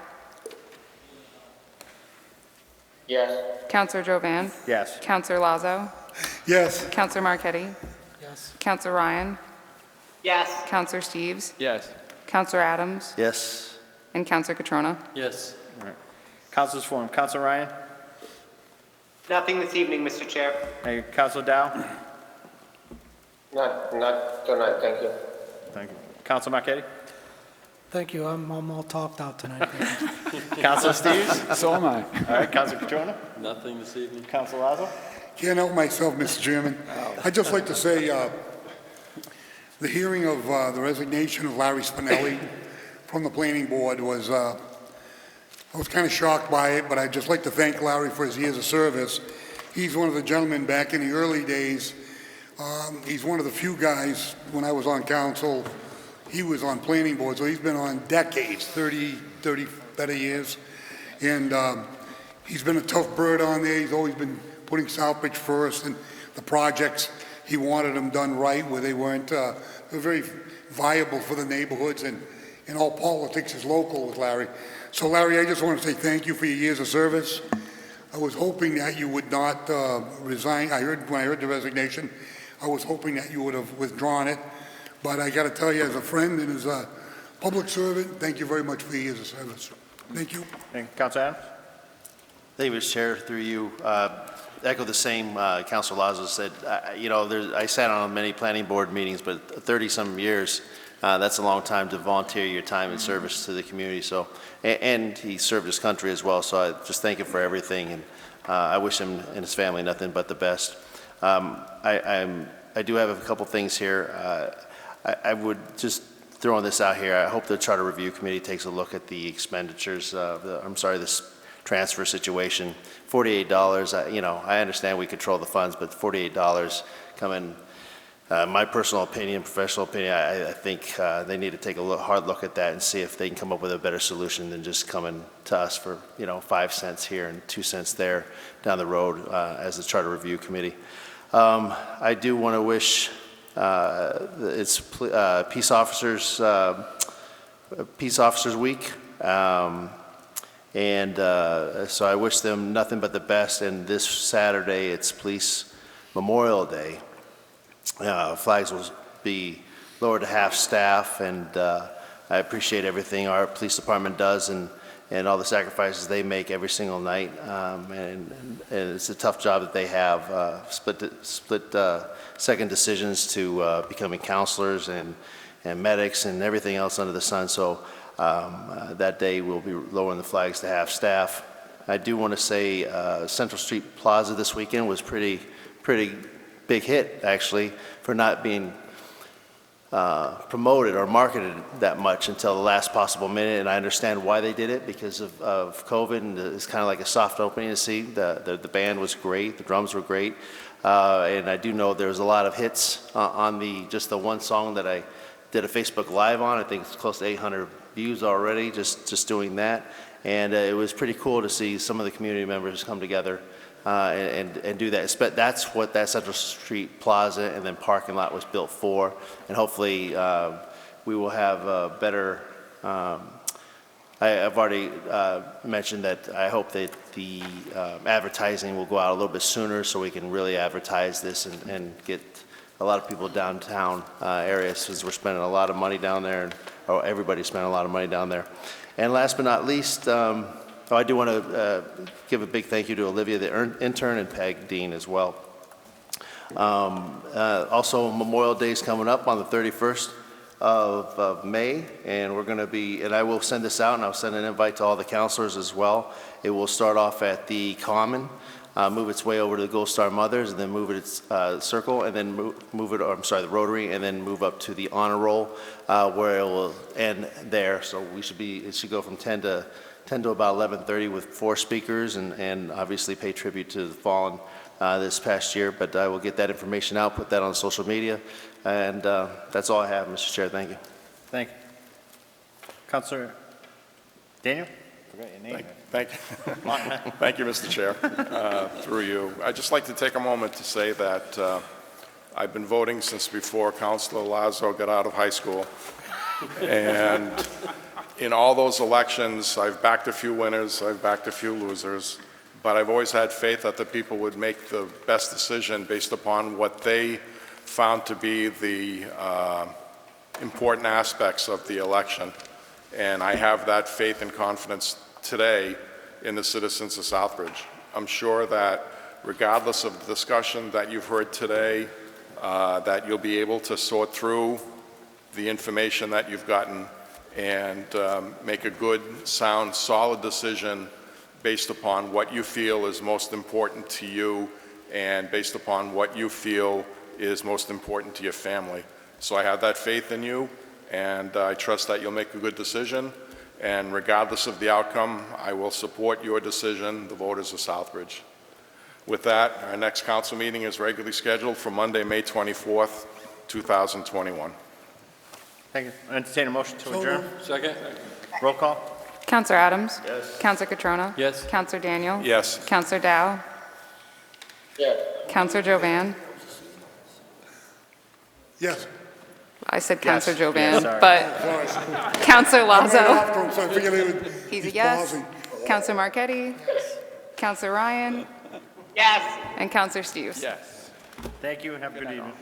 Yes. Counselor Jovan, Yes. Counselor Lazo, Yes. Counselor Marquetti, Yes. Counselor Ryan, Yes. Counselor Steves, Yes. Counselor Adams, Yes. and Counselor Catrona. Yes. All right. Councilors forum. Counselor Ryan? Nothing this evening, Mr. Chair. Hey, Counselor Dow? Not tonight, thank you. Thank you. Counselor Marquetti? Thank you. I'm all talked out tonight. Counselor Steves? So am I. All right. Counselor Catrona? Nothing this evening? Counselor Lazo? Can't help myself, Mr. Chairman. I'd just like to say, the hearing of the resignation of Larry Spinelli from the planning board was, I was kind of shocked by it, but I'd just like to thank Larry for his years of service. He's one of the gentlemen back in the early days. He's one of the few guys, when I was on council, he was on planning board, so he's been on decades, 30 better years. And he's been a tough bird on there. He's always been putting Southbridge first, and the projects, he wanted them done right, where they weren't, they're very viable for the neighborhoods, and all politics is local with Larry. So Larry, I just want to say thank you for your years of service. I was hoping that you would not resign. When I heard the resignation, I was hoping that you would have withdrawn it. But I got to tell you, as a friend and as a public servant, thank you very much for your years of service. Thank you. Thank you. Counselor Adams? Thank you, Mr. Chair, through you. Echo the same Councilor Lazo said. I sat on many planning board meetings, but 30-some years, that's a long time to volunteer your time and service to the community. So, and he served his country as well. So I just thank him for everything, and I wish him and his family nothing but the best. I do have a couple things here. I would just throwing this out here. I hope the Charter Review Committee takes a look at the expenditures. This transfer situation. $48. I understand we control the funds, but $48 coming. My personal opinion, professional opinion, I think they need to take a hard look at that and see if they can come up with a better solution than just coming to us for 5 cents here and 2 cents there down the road as the Charter Review Committee. I do want to wish it's Peace Officers Week, so I wish them nothing but the best. And this Saturday it's Police Memorial Day. Flags will be lowered to half staff, and I appreciate everything our police department does and all the sacrifices they make every single night. And it's a tough job that they have, split second decisions to becoming counselors and medics and everything else under the sun. So that day we'll be lowering the flags to half staff. I do want to say Central Street Plaza this weekend was pretty big hit, actually, for not being promoted or marketed that much until the last possible minute. And I understand why they did it, because of COVID, and it's kind of like a soft opening to see. The band was great, the drums were great, and I do know there was a lot of hits on just the one song that I did a Facebook Live on. I think it's close to 800 views already, just doing that. And it was pretty cool to see some of the community members come together and do that. That's what that Central Street Plaza and then parking lot was built for. And hopefully we will have better I've already mentioned that I hope that the advertising will go out a little bit sooner so we can really advertise this and get a lot of people downtown areas, since we're spending a lot of money down there, or everybody's spending a lot of money down there. And last but not least, I do want to give a big thank you to Olivia, the intern, and Peg Dean as well. Also, Memorial Day is coming up on the 31st of May, and we're going to be, and I will send this out, and I'll send an invite to all the counselors as well. It will start off at the Common, move its way over to the Gold Star Mothers, and then move its circle, and then move it, or I'm sorry, the Rotary, and then move up to the Honor Roll, where it will end there. So we should be, it should go from 10 to about 11:30 with 4 speakers, and obviously pay tribute to the fallen this past year. But I will get that information out, put that on social media, and that's all I have, Mr. Chair. Thank you. Thank you. Councilor Daniel? Forgot your name. Thank you. Thank you, Mr. Chair. Through you. I'd just like to take a moment to say that I've been voting since before Councilor Lazo got out of high school. And in all those elections, I've backed a few winners, I've backed a few losers, but I've always had faith that the people would make the best decision based upon what they found to be the important aspects of the election. And I have that faith and confidence today in the citizens of Southbridge. I'm sure that regardless of the discussion that you've heard today, that you'll be able to sort through the information that you've gotten and make a good, sound, solid decision based upon what you feel is most important to you and based upon what you feel is most important to your family. So I have that faith in you, and I trust that you'll make a good decision. And regardless of the outcome, I will support your decision, the voters of Southbridge. With that, our next council meeting is regularly scheduled for Monday, May 24th, 2021. Thank you. I entertain a motion to adjourn. Second? Roll call. Counselor Adams? Yes. Counselor Catrona? Yes. Counselor Daniel? Yes. Counselor Dow? Yes. Counselor Jovan? Yes. I said Yes. Counselor Jovan, Yes, sorry. but Counselor Lazo? After him, so I figured he would. He's a he's yes. pausing. Counselor Marquetti? Counselor Ryan? Yes. And Counselor Steves? Yes. Thank you and have a good evening.